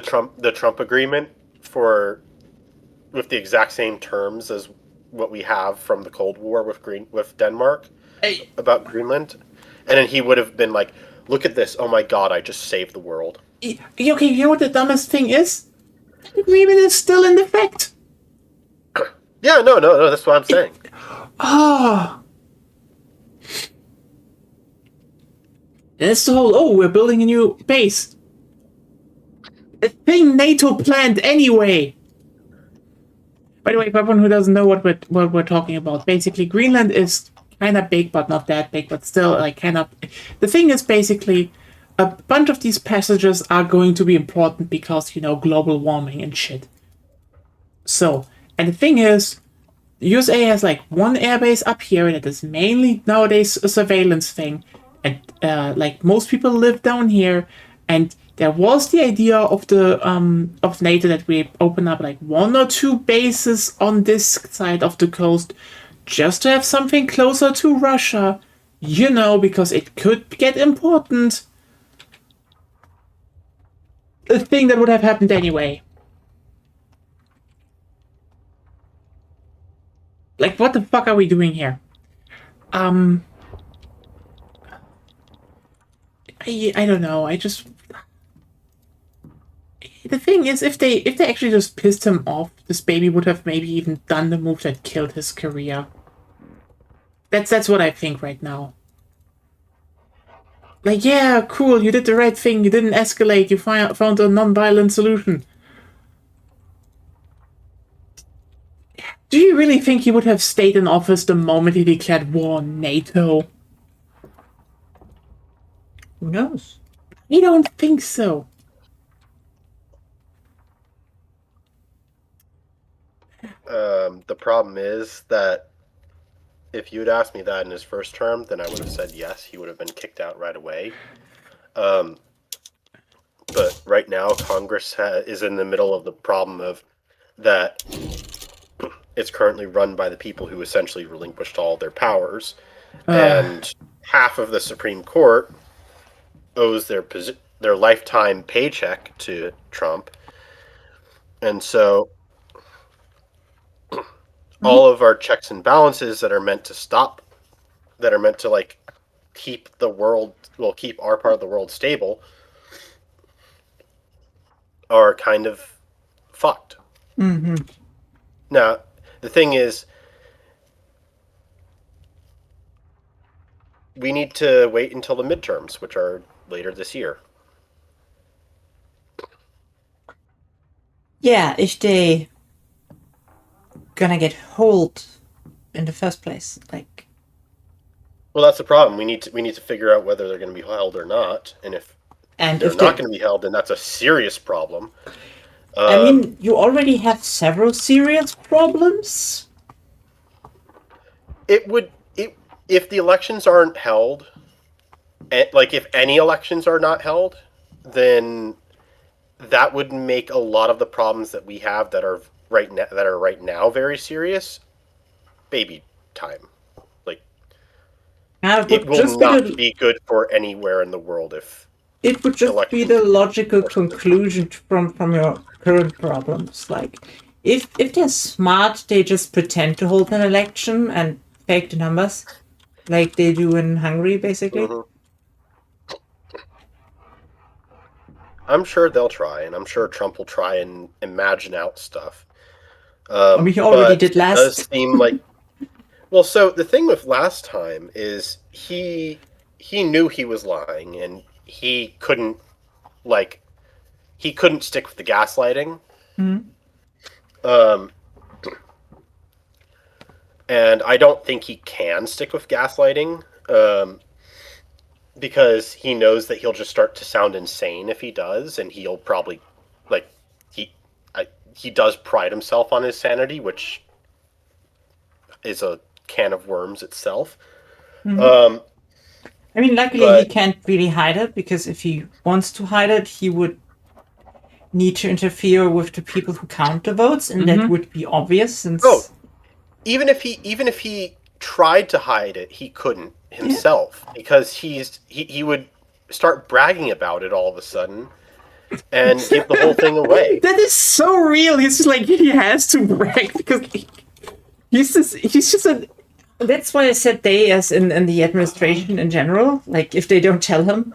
Trump agreement with the exact same terms as what we have from the Cold War with Denmark about Greenland, and then he would have been like, "Look at this! Oh my God! I just saved the world." Okay, you know what the dumbest thing is? The agreement is still in effect. Yeah, no, that's what I'm saying. And it's the whole, we're building a new base. A thing NATO planned anyway. By the way, for everyone who doesn't know what we're talking about, basically Greenland is kind of big, but not that big, but still like kind of. The thing is basically, a bunch of these passages are going to be important because global warming and shit. So, and the thing is, the USA has like one airbase up here that is mainly nowadays a surveillance thing, and like most people live down here, and there was the idea of the of NATO that we open up like 1 or 2 bases on this side of the coast, just to have something closer to Russia, because it could get important. A thing that would have happened anyway. Like, what the fuck are we doing here? I don't know. The thing is, if they actually just pissed him off, this baby would have maybe even done the move that killed his career. That's what I think right now. Like, yeah, cool, you did the right thing, you didn't escalate, you found a non-violent solution. Do you really think he would have stayed in office the moment he declared war on NATO? Who knows? I don't think so. The problem is that if you'd asked me that in his first term, then I would have said yes, he would have been kicked out right away. But right now, Congress is in the middle of the problem of that it's currently run by the people who essentially relinquished all their powers, and half of the Supreme Court owes their lifetime paycheck to Trump, and so all of our checks and balances that are meant to like keep our part of the world stable are kind of fucked. Mm-hmm. Now, the thing is, we need to wait until the midterms, which are later this year. Yeah, if they gonna get hold in the first place? Like, Well, that's the problem. We need to figure out whether they're going to be held or not, and if they're if not going to be held, then that's a serious problem. I mean, you already have several serious problems. If the elections aren't held, like if any elections are not held, then that would make a lot of the problems that we have that are right now very serious baby time. Like it will not be good for anywhere in the world if it would just be the logical conclusion from your current problems. Like if they're smart, they just pretend to hold an election and fake the numbers, like they do in Hungary, basically. Mm-hmm. I'm sure they'll try, and I'm sure Trump will try and imagine out stuff. I mean, he already did last. It does seem like. Well, so the thing with last time is he knew he was lying, and he couldn't stick with the gaslighting. Mm-hmm. And I don't think he can stick with gaslighting. Because he knows that he'll just start to sound insane if he does, and he'll probably, he does pride himself on his sanity, which is a can of worms itself. Mm-hmm. I mean, luckily he can't really hide it, because if he wants to hide it, he would need to interfere with the people who count the votes, and that would be obvious. Since even if he tried to hide it, he couldn't himself, because he would start bragging about it all of a sudden and give the whole thing away. That is so real. He's just like, he has to brag because he's just a. That's why I said they, as in the administration in general. Like, if they don't tell him,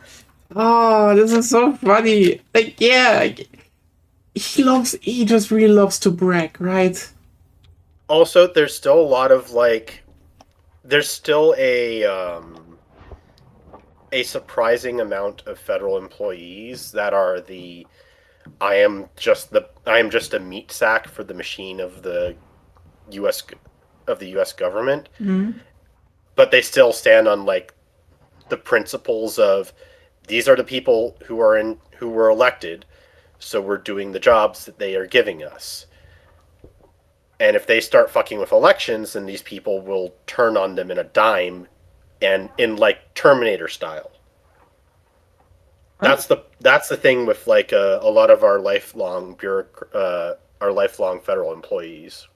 oh, this is so funny. Like, yeah, he just really loves to brag, right? Also, there's still a lot of there's still a surprising amount of federal employees that are I am just a meat sack for the machine of the U.S. government, but they still stand on the principles of these are the people who were elected, so we're doing the jobs that they are giving us. And if they start fucking with elections, then these people will turn on them in a dime, and in Terminator style. That's the thing with a lot of our lifelong federal employees.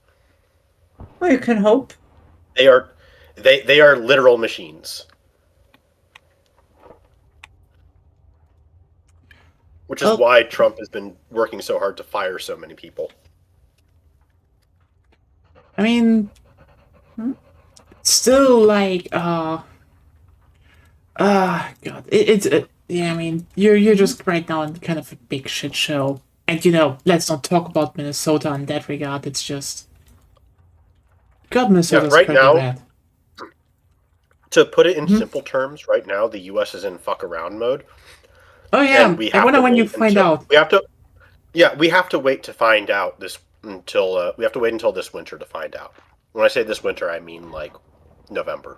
Well, you can hope. They are literal machines, which is why Trump has been working so hard to fire so many people. I mean, still God, yeah. I mean, you're just right now in kind of a big shit show, and let's not talk about Minnesota in that regard. It's just, God, Minnesota's right pretty now. bad. To put it in simple terms, right now the U.S. is in fuck around mode. Oh yeah, I wonder when you find out. We have to wait to find out until this winter to find out. When I say this winter, I mean November.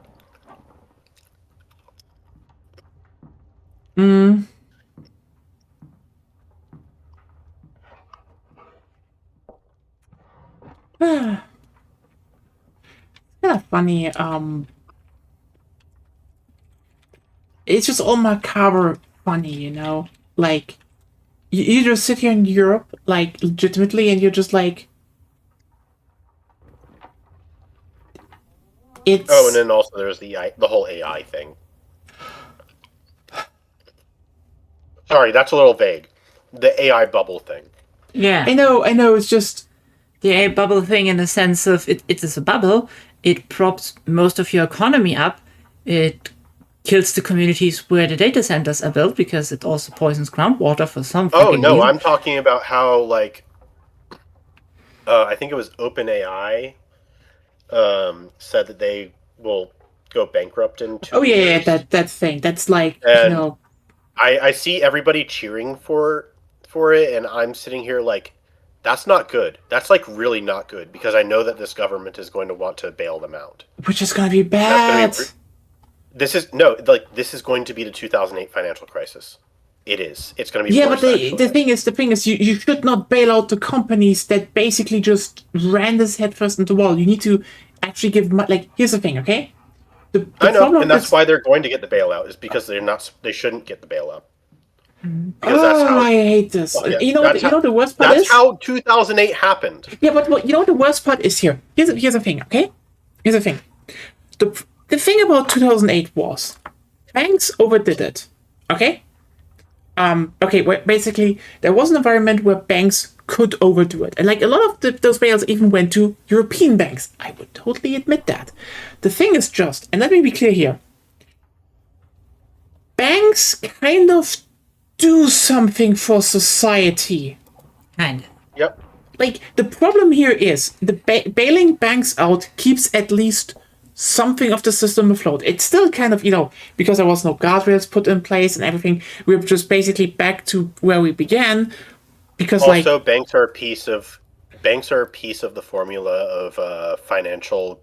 Kind of funny. It's just all macabre funny, Like, you just sit here in Europe, legitimately, and you're just like, it's. Oh, and then also there's the whole AI thing. Sorry, that's a little vague. The AI bubble thing. Yeah, I know. It's just the AI bubble thing in the sense of it is a bubble. It props most of your economy up. It kills the communities where the data centers are built because it also poisons groundwater for some. Oh no, I'm talking about how I think it was OpenAI said that they will go bankrupt in 2 years. Yeah, that thing. That's I see everybody cheering for it, and I'm sitting here That's not good. That's like really not good because I know that this government is going to want to bail them out. Which is gonna be bad. This is going to be the 2008 financial crisis. It is. It's going to be. Yeah, worse, but the thing is, you should not bail out the companies that basically just ran this headfirst into the wall. You need to actually give here's the thing, okay? The I know, and that's why they're going to get the bailout is because they shouldn't get the bailout. Because that's how I hate this. Yeah, you know the worst part is? That's how 2008 happened. Yeah, but you know what the worst part is here? Here's the thing, okay? Here's the thing. The thing about 2008 was banks overdid it, okay? Basically, there was an environment where banks could overdo it. And a lot of those bailouts even went to European banks. I would totally admit that. The thing is just, and let me be clear here, banks kind of do something for society. Kind of. Yep. The problem here is the bailing banks out keeps at least something of the system afloat. It's still kind of, because there was no guardrails put in place and everything, we're just basically back to where we began. Because also, banks are a piece of the formula of financial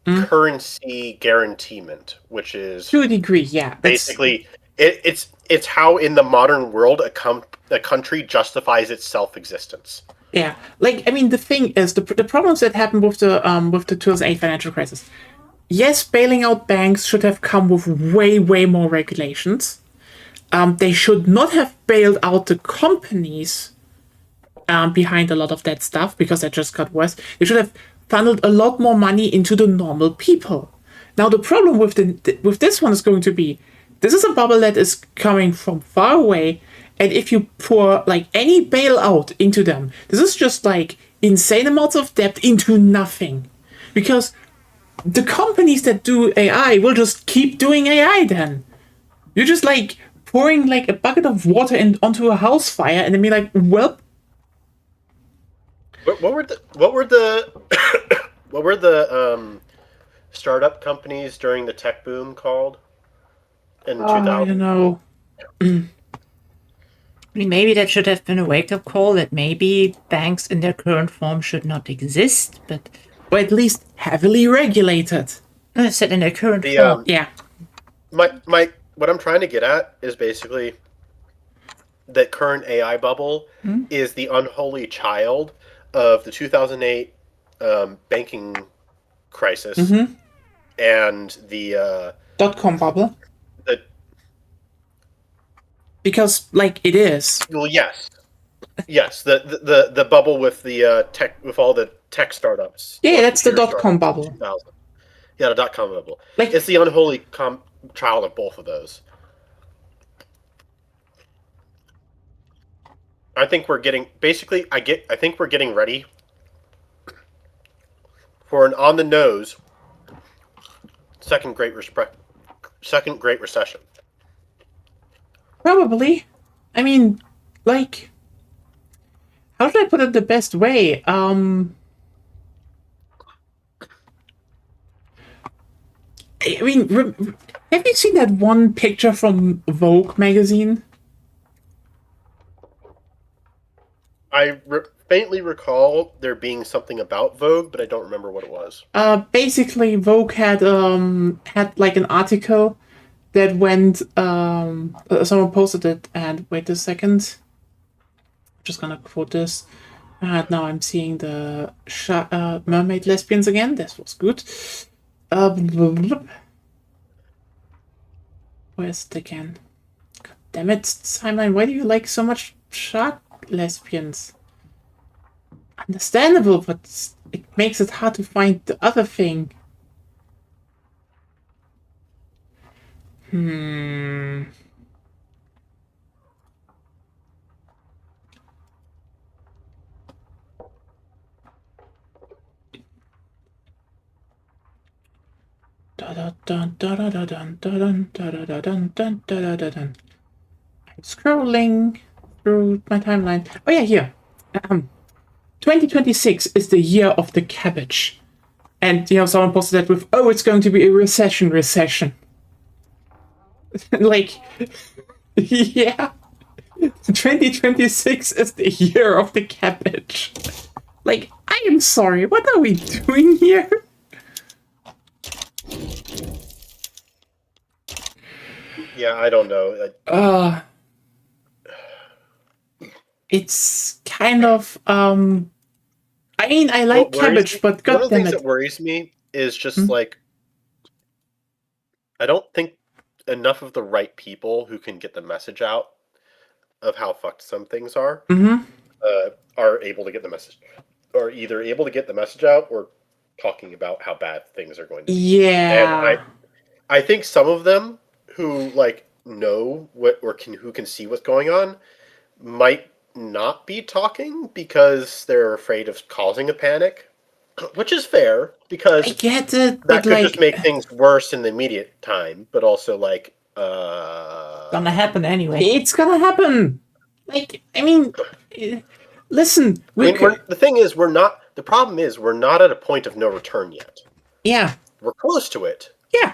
currency guaranteement, which is to a degree, yeah. Basically, it's how in the modern world a country justifies its self-existence. Yeah, the thing is, the problems that happened with the 2008 financial crisis. Yes, bailing out banks should have come with way, way more regulations. They should not have bailed out the companies behind a lot of that stuff because that just got worse. They should have funneled a lot more money into the normal people. Now, the problem with this one is going to be, this is a bubble that is coming from far away. And if you pour any bailout into them, this is just insane amounts of debt into nothing. Because the companies that do AI will just keep doing AI then. You're just pouring a bucket of water onto a house fire and then be well. What were the startup companies during the tech boom called in 2000? I don't know. Maybe that should have been a wake-up call that maybe banks in their current form should not exist, or at least heavily regulated. I said in their current form. Yeah. What I'm trying to get at is basically that current AI bubble is the unholy child of the 2008 banking crisis and the .com bubble. Because it is. Well, yes, the bubble with the tech with all the tech startups. Yeah, that's the .com bubble. Yeah, the .com bubble. It's the unholy child of both of those. I think we're getting I think we're getting ready for an on the nose second Great Recession. Probably. How should I put it the best way? Have you seen that one picture from Vogue magazine? I faintly recall there being something about Vogue, but I don't remember what it was. Basically, Vogue had an article that went. Someone posted it, and wait a second. I'm just gonna quote this. Now I'm seeing the mermaid lesbians again. This was good. Where's it again? God damn it, timeline. Why do you like so much shark lesbians? Understandable, but it makes it hard to find the other thing. I'm scrolling through my timeline. Oh yeah, here. 2026 is the year of the cabbage. And someone posted that with, oh, it's going to be a recession. Yeah. 2026 is the year of the cabbage. Like, I am sorry, what are we doing here? Yeah, I don't know. It's kind of, I mean, I like What worries cabbage, me- but one of the goddammit. things that worries me is just Hmm? like I don't think enough of the right people who can get the message out of how fucked some things Mm-hmm. are able to get the message, or either able to get the message out or talking about how bad things are going to be. And Yeah. I think some of them who like know what or who can see what's going on might not be talking because they're afraid of causing a panic, which is fair I because get it, but that could just like, make things worse in the immediate time, but also like Gonna happen anyway. it's gonna happen. Like, I mean, listen, I mean, the thing is, the problem is, we're not at a point of no return yet. yeah, We're close to it. yeah.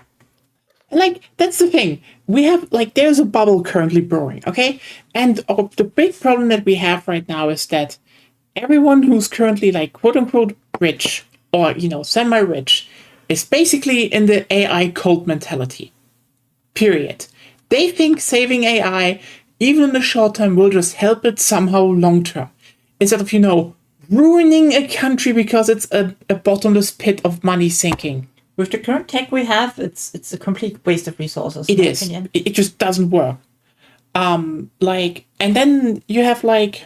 Like, that's the thing. We have, like, there's a bubble currently brewing, okay? And the big problem that we have right now is that everyone who's currently, like, quote unquote rich or, semi rich is basically in the AI cult mentality. Period. They think saving AI, even in the short term, will just help it somehow long term. Instead of, ruining a country because it's a bottomless pit of money sinking. With the current tech we have, it's a complete waste of resources. It in my is. opinion. It just doesn't work. And then you have like,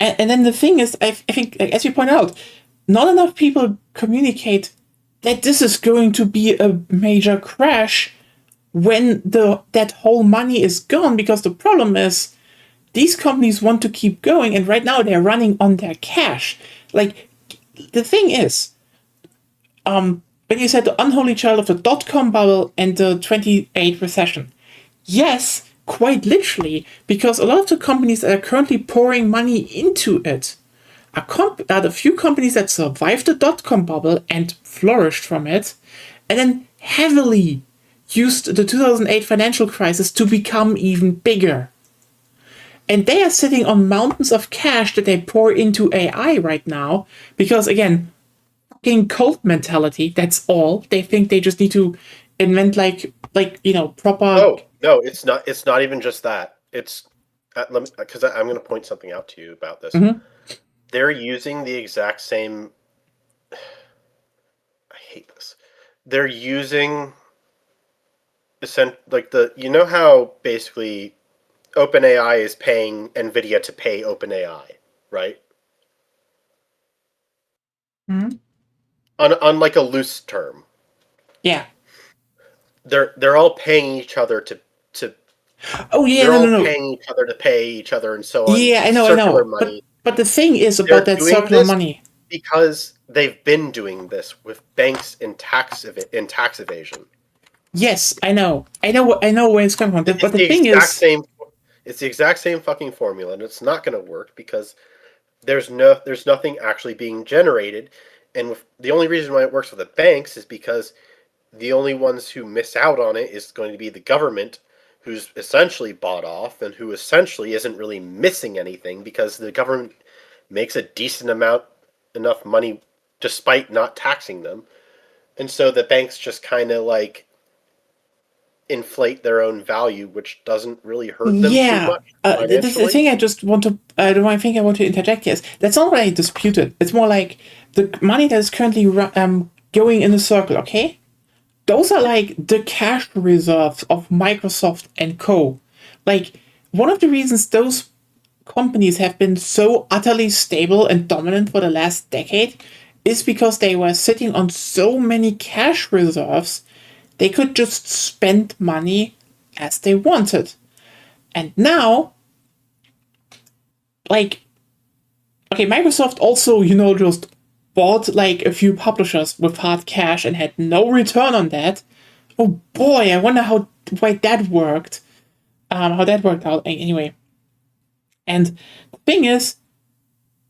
and then the thing is, I think, like, as you point out, not enough people communicate that this is going to be a major crash when that whole money is gone. Because the problem is, these companies want to keep going, and right now they're running on their cash. Like, the thing is, when you said the unholy child of the dot-com bubble and the 28 recession, yes, quite literally, because a lot of the companies that are currently pouring money into it are the few companies that survived the dot-com bubble and flourished from it, and then heavily used the 2008 financial crisis to become even bigger. And they are sitting on mountains of cash that they pour into AI right now because, again, fucking cult mentality. That's all. They think they just need to invent proper. Oh no, it's not. It's not even just that. It's because I'm going to point something out to you about this. Mhm. They're using the exact same. I hate this. They're using you know how basically OpenAI is paying NVIDIA to pay OpenAI, right? Hmm? On like a loose term. Yeah. They're all paying each other to Oh yeah. they're No. all No. No. paying each other to pay each other and so on. Yeah. I know. I Circular know. money. But the thing is They're about that doing circular this money. because they've been doing this with banks in tax evasion. Yes, I know. I know where it's coming from. But the thing is, It's the exact same fucking formula, and it's not going to work because there's nothing actually being generated, and the only reason why it works with the banks is because the only ones who miss out on it is going to be the government, who's essentially bought off and who essentially isn't really missing anything because the government makes a decent amount enough money despite not taxing them, and so the banks just kind of like inflate their own value, which doesn't really hurt them too yeah. much The financially. thing I just want to, the one thing I want to interject here is that's not what I disputed. It's more like the money that is currently going in a circle. Okay, those are like the cash reserves of Microsoft and Co. Like, one of the reasons those companies have been so utterly stable and dominant for the last decade is because they were sitting on so many cash reserves they could just spend money as they wanted. And now, like, okay, Microsoft also, just bought like a few publishers with hard cash and had no return on that. Oh boy, I wonder why that worked. How that worked out anyway. And the thing is,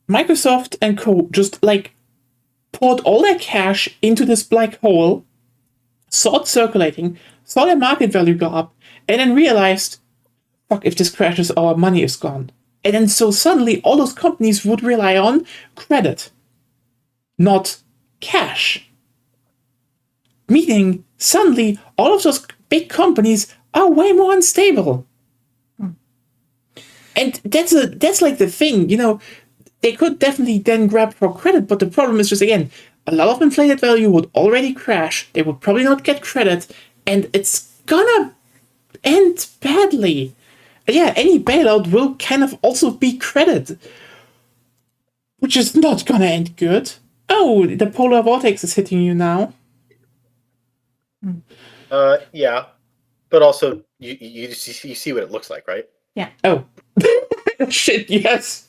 Microsoft and Co. just like poured all their cash into this black hole, saw it circulating, saw their market value go up, and then realized, fuck, if this crashes, our money is gone. And then so suddenly all those companies would rely on credit, not cash. Meaning, suddenly all of those big companies are way more unstable. And that's like the thing, they could definitely then grab for credit, but the problem is just, again, a lot of inflated value would already crash, they would probably not get credit, and it's gonna end badly. Yeah, any bailout will kind of also be credit, which is not gonna end good. Oh, the polar vortex is hitting you now. Yeah, but also you see what it looks like, right? Yeah. Oh, shit! Yes.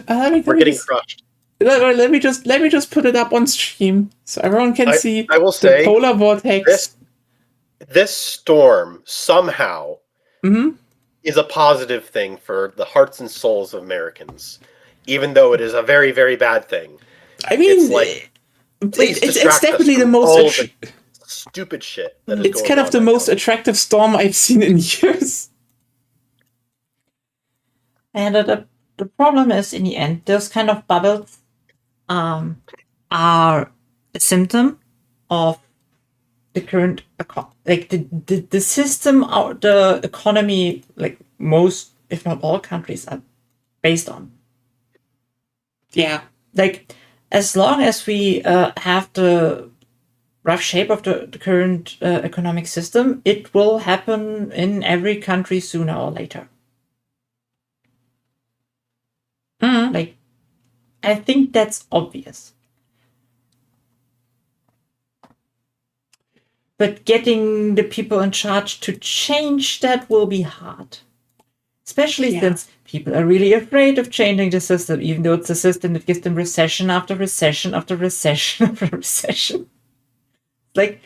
We're getting crushed. Let me just put it up on stream so everyone can see. I will say the polar vortex. This storm somehow is a positive thing for the hearts and souls of Americans, even though it is a very, very bad thing. I mean, it's like it's definitely the most stupid shit. It's kind of the most attractive storm I've seen in years. And the problem is, in the end, those kind of bubbles are a symptom of the current the system, or the economy, like most, if not all, countries are based on. Yeah, like as long as we have the rough shape of the current economic system, it will happen in every country sooner or later. Like, I think that's obvious. But getting the people in charge to change that will be hard. Especially since people are really afraid of changing the system, even though it's a system that gives them recession after recession after recession after recession. Like,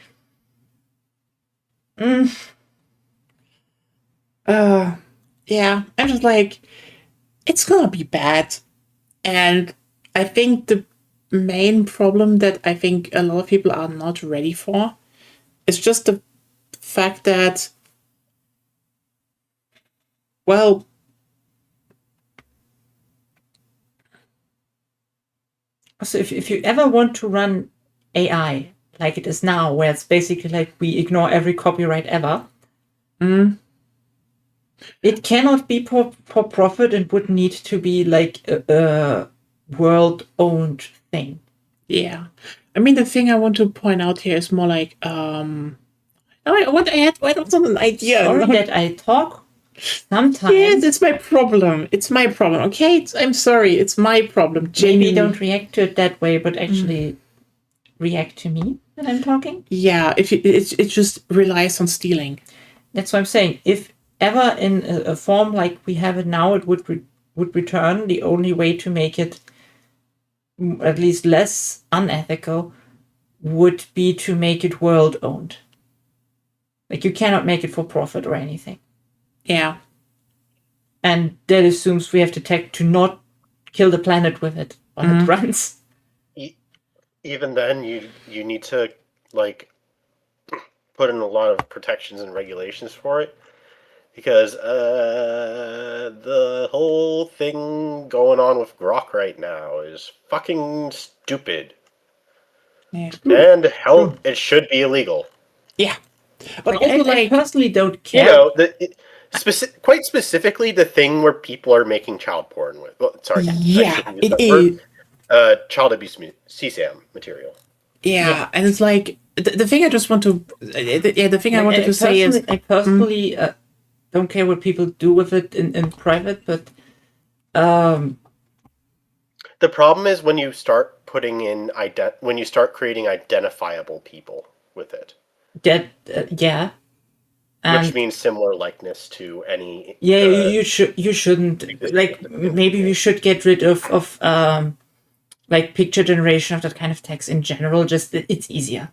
yeah, I'm just like, it's gonna be bad. And I think the main problem that I think a lot of people are not ready for is just the fact that, well, so if you ever want to run AI like it is now, where it's basically like we ignore every copyright ever, it cannot be for profit and would need to be like a world-owned thing. Yeah. I mean, the thing I want to point out here is more like, I had an idea. Sorry that I talk sometimes. Yes, it's my problem. It's my problem, okay? I'm sorry, it's my problem. Maybe don't react to it that way, but actually react to me when I'm talking. Yeah, if it just relies on stealing. That's what I'm saying. If ever in a form like we have it now, it would return, the only way to make it at least less unethical would be to make it world-owned. Like, you cannot make it for profit or anything. Yeah. And that assumes we have to tech to not kill the planet with it while it runs. Even then, you need to, like, put in a lot of protections and regulations for it. Because the whole thing going on with Grok right now is fucking stupid. Yeah. And hell, it should be illegal. Yeah. But Like, also, I personally don't care. You know, quite specifically the thing where people are making child porn with. Well, sorry. Yeah, it is. Child abuse CSAM material. Yeah, and it's like, the thing I just want to... the thing I wanted to say is... I personally... don't care what people do with it in private, but the problem is when you start putting in when you start creating identifiable people with it. That which means similar likeness to any. Yeah, you shouldn't, like, maybe we should get rid of like picture generation of that kind of text in general. Just it's easier.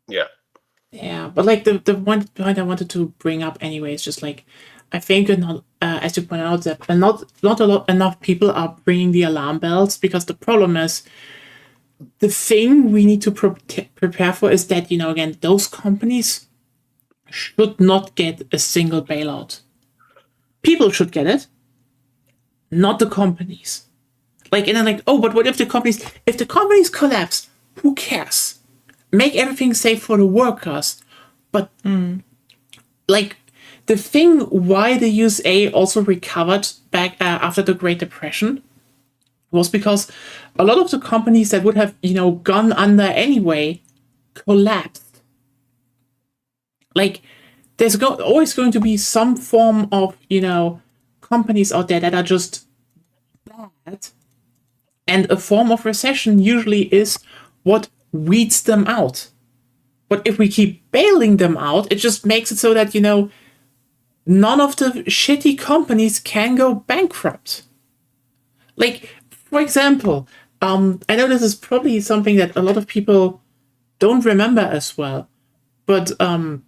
Yeah. Yeah, but like the one point I wanted to bring up anyway is just like, I think not, as you pointed out, that not enough people are ringing the alarm bells, because the problem is, the thing we need to prepare for is that, again, those companies should not get a single bailout. people should get it, not the companies. Like, and then like, oh, but what if the companies collapse? Who cares? Make everything safe for the workers. But like, the thing why the USA also recovered back after the Great Depression was because a lot of the companies that would have, gone under anyway, collapsed. Like, there's always going to be some form of, companies out there that are just bad. And a form of recession usually is what weeds them out. But if we keep bailing them out, it just makes it so that, none of the shitty companies can go bankrupt. Like, for example, I know this is probably something that a lot of people don't remember as well, but remember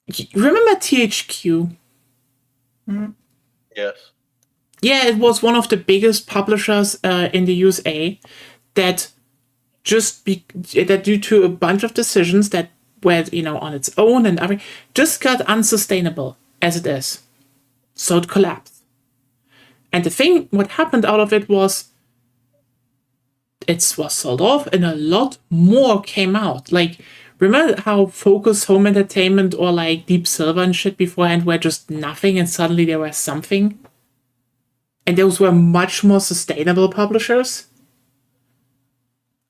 THQ? Yes. Yeah, it was one of the biggest publishers in the USA that that due to a bunch of decisions that were, on its own and everything, just got unsustainable as it is. So it collapsed. And the thing, what happened out of it was, it was sold off and a lot more came out. Like, remember how Focus Home Entertainment or like Deep Silver and shit beforehand were just nothing and suddenly there was something? And those were much more sustainable publishers?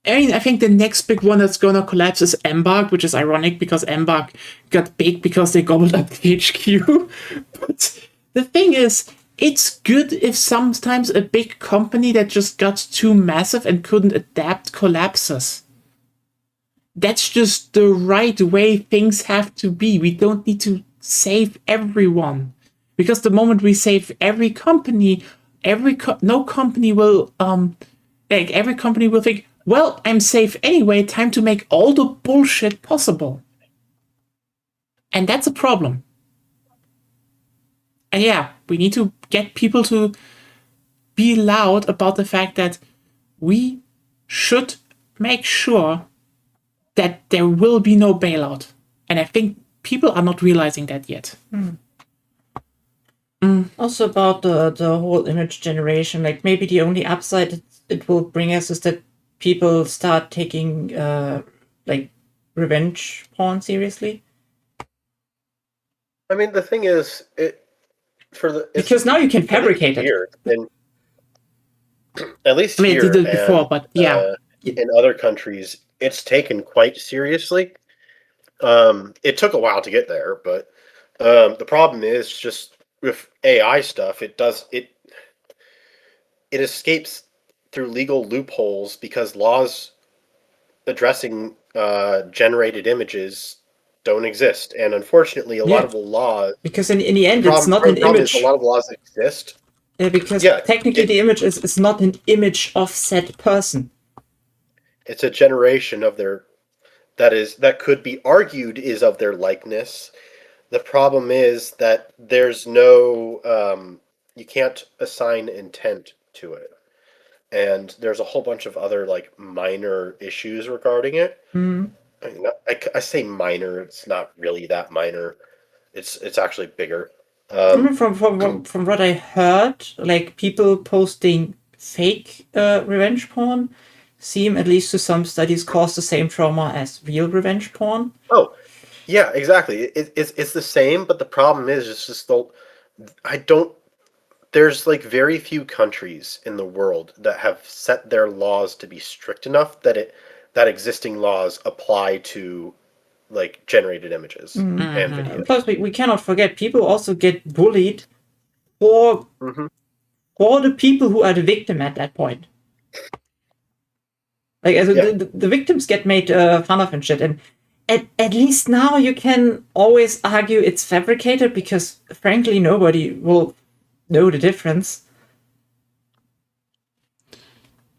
I mean, I think the next big one that's gonna collapse is Embark, which is ironic because Embark got big because they gobbled up HQ. But the thing is, it's good if sometimes a big company that just got too massive and couldn't adapt collapses. That's just the right way things have to be. We don't need to save everyone. Because the moment we save every company, no company will, every company will think, well, I'm safe anyway, time to make all the bullshit possible. And that's a problem. And yeah, we need to get people to be loud about the fact that we should make sure that there will be no bailout. And I think people are not realizing that yet. Also about the whole image generation, like maybe the only upside it will bring us is that people start taking like revenge porn seriously. I mean, the thing is, because now you can fabricate it. Here, and at least I mean, here, it did it before, but yeah. In other countries, it's taken quite seriously. It took a while to get there, but the problem is just with AI stuff, it escapes through legal loopholes because laws addressing generated images don't exist, and unfortunately, a lot of the laws. Because in the end, it's not an image. A lot of laws exist. Because technically, the image is not an image of said person. It's a generation of their that could be argued is of their likeness. The problem is that there's no you can't assign intent to it, and there's a whole bunch of other like minor issues regarding it. I mean, I say minor; it's not really that minor. It's actually bigger. From what I heard, like people posting fake revenge porn seem, at least to some studies, cause the same trauma as real revenge porn. Oh, yeah, exactly. It's the same, but the problem is, it's just there's like very few countries in the world that have set their laws to be strict enough that existing laws apply to like generated images and videos. Plus, we cannot forget people also get bullied for the people who are the victim at that point. Like, the victims get made fun of and shit, and at least now you can always argue it's fabricated because, frankly, nobody will know the difference.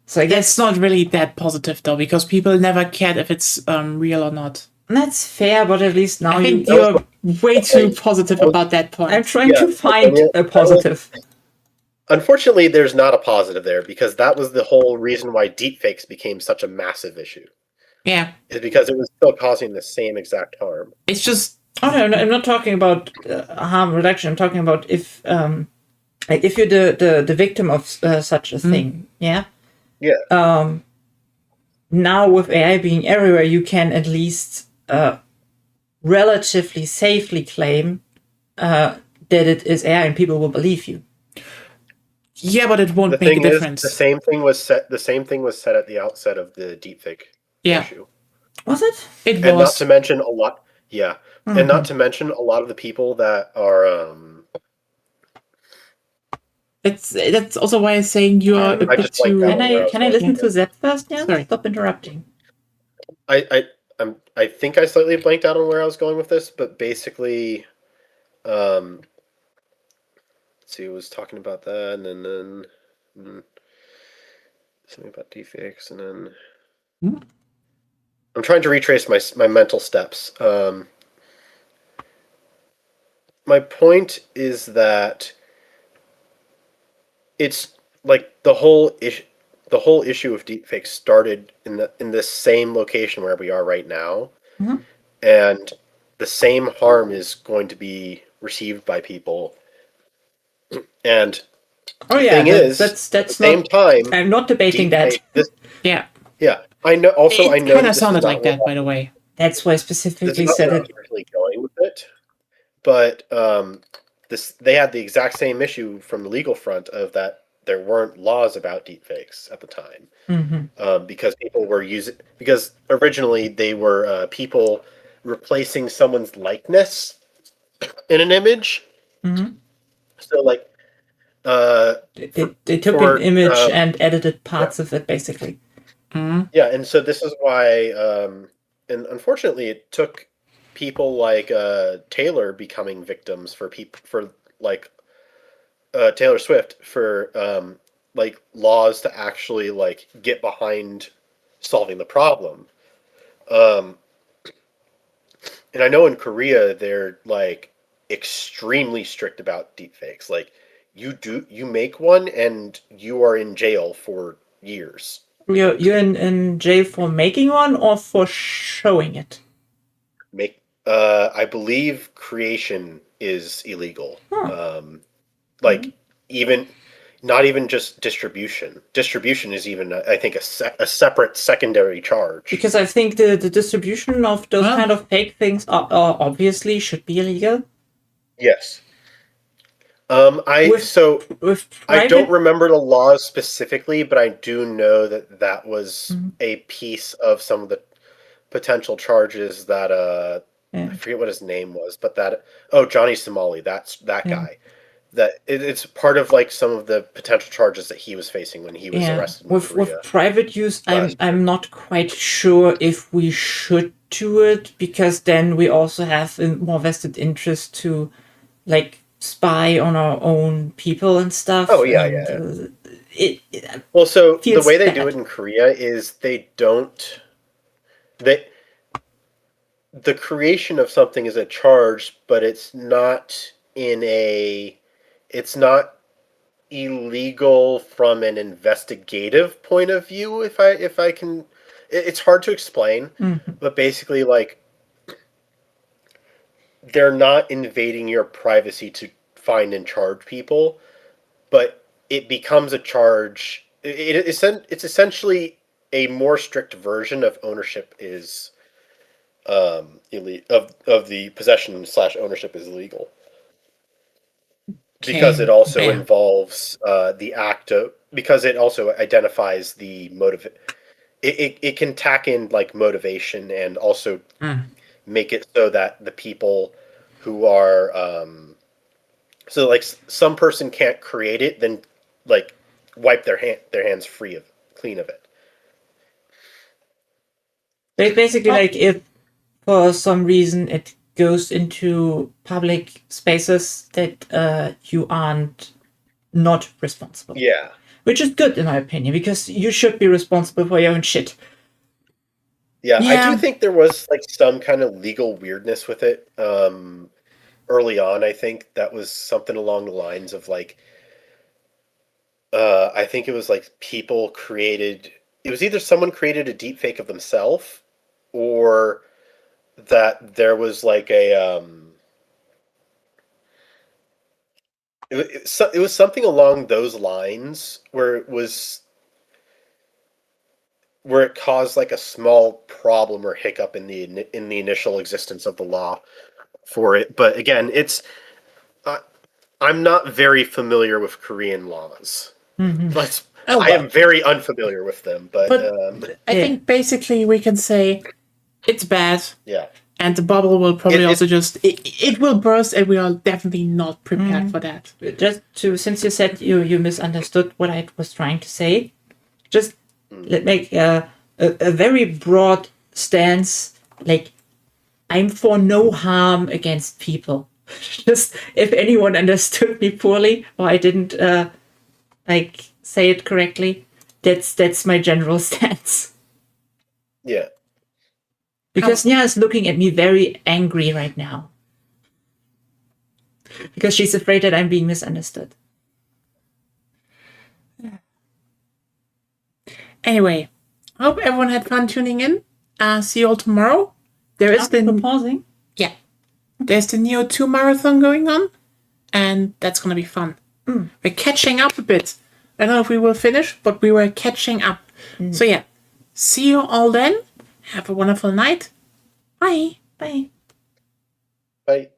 So I guess it's not really that positive though, because people never cared if it's real or not. That's fair, but at least now I think you're way too positive about that point. I'm trying to find a positive. Unfortunately, there's not a positive there, because that was the whole reason why deepfakes became such a massive issue. Yeah. Is because it was still causing the same exact harm. It's just Oh no, I'm not talking about harm reduction. I'm talking about if you're the victim of such a thing, yeah. Yeah. Now with AI being everywhere, you can at least relatively safely claim that it is AI, and people will believe you. Yeah, but it won't The make a thing is, difference. the same thing was set. The same thing was said at the outset of the deepfake Yeah. issue. Was it? It And not was. to mention a lot. Yeah, and not to mention a lot of the people that are. That's also why I'm saying you are a I bit just blanked too. out on where I was Can I going. listen to Zep first? Yeah. Sorry. Stop interrupting. I think I slightly blanked out on where I was going with this, but basically, let's see, I was talking about that, and then something about deepfakes, and then I'm trying to retrace my mental steps. My point is that it's like the whole issue of deepfakes started in this same location where we are right now, and the same harm is going to be received by people. And Oh the yeah, thing is, that's at the same not. time, I'm not debating that. Yeah. Yeah, I know. Also, I It know kind that of this is sounded not like where that, by the way. That's why I this is specifically not said where I was it. originally going with it. But they had the exact same issue from the legal front of that there weren't laws about deepfakes at the time, because people were using because originally they were people replacing someone's likeness in an image. So like They took an for image and edited parts of it, basically. yeah, and so this is why, and unfortunately, it took people like Taylor becoming victims for people for like Taylor Swift for like laws to actually like get behind solving the problem. Um, and I know in Korea they're like extremely strict about deepfakes. Like you make one and you are in jail for years. You're in jail for making one or for showing it? Make I believe creation is illegal. Like even not even just distribution. Distribution is even I think a separate secondary charge. Because I think the distribution of those kind of fake things are obviously should be illegal. Yes. With I don't private, remember the laws specifically, but I do know that that was a piece of some of the potential charges that I forget what his name was, but that Johnny Somali, that's that guy. That it's part of like some of the potential charges that he was facing when he was arrested in with Korea. private use, last year. I'm not quite sure if we should do it, because then we also have a more vested interest to like spy on our own people and stuff. Oh yeah, and, yeah. It Well, so the feels way they bad. do it in Korea is they don't they the creation of something is a charge, but it's not it's not illegal from an investigative point of view. If I can, it's hard to explain, but basically, like they're not invading your privacy to find and charge people, but it becomes a charge. It's essentially a more strict version of ownership is of the possession slash ownership is illegal because it also involves the act of because it also identifies the motive. It can tack in like motivation and also make it so that the people who are so like some person can't create it then like wipe their hands clean of it. Basically, like if for some reason it goes into public spaces that you aren't not responsible. Yeah. Which is good in my opinion, because you should be responsible for your own shit. Yeah, I do think there was like some kind of legal weirdness with it. Early on, I think that was something along the lines of like I think it was like people created it was either someone created a deep fake of themselves or that there was like a it was something along those lines where it caused like a small problem or hiccup in the initial existence of the law for it. But again, I'm not very familiar with Korean laws. But I am very unfamiliar with them. But I think basically we can say it's bad. Yeah. And the bubble will probably also it will burst, and we are definitely not prepared for that. Just since you said you misunderstood what I was trying to say, just let make a very broad stance. Like, I'm for no harm against people. Just if anyone understood me poorly or I didn't say it correctly, that's my general stance. Yeah. Because Nya is looking at me very angry right now. Because she's afraid that I'm being misunderstood. Anyway, I hope everyone had fun tuning in. See you all tomorrow. There's pausing. the Neo 2 marathon going on, and that's going to be fun. We're catching up a bit. I don't know if we will finish, but we were catching up. So yeah, see you all then. Have a wonderful night. Bye. Bye. Bye.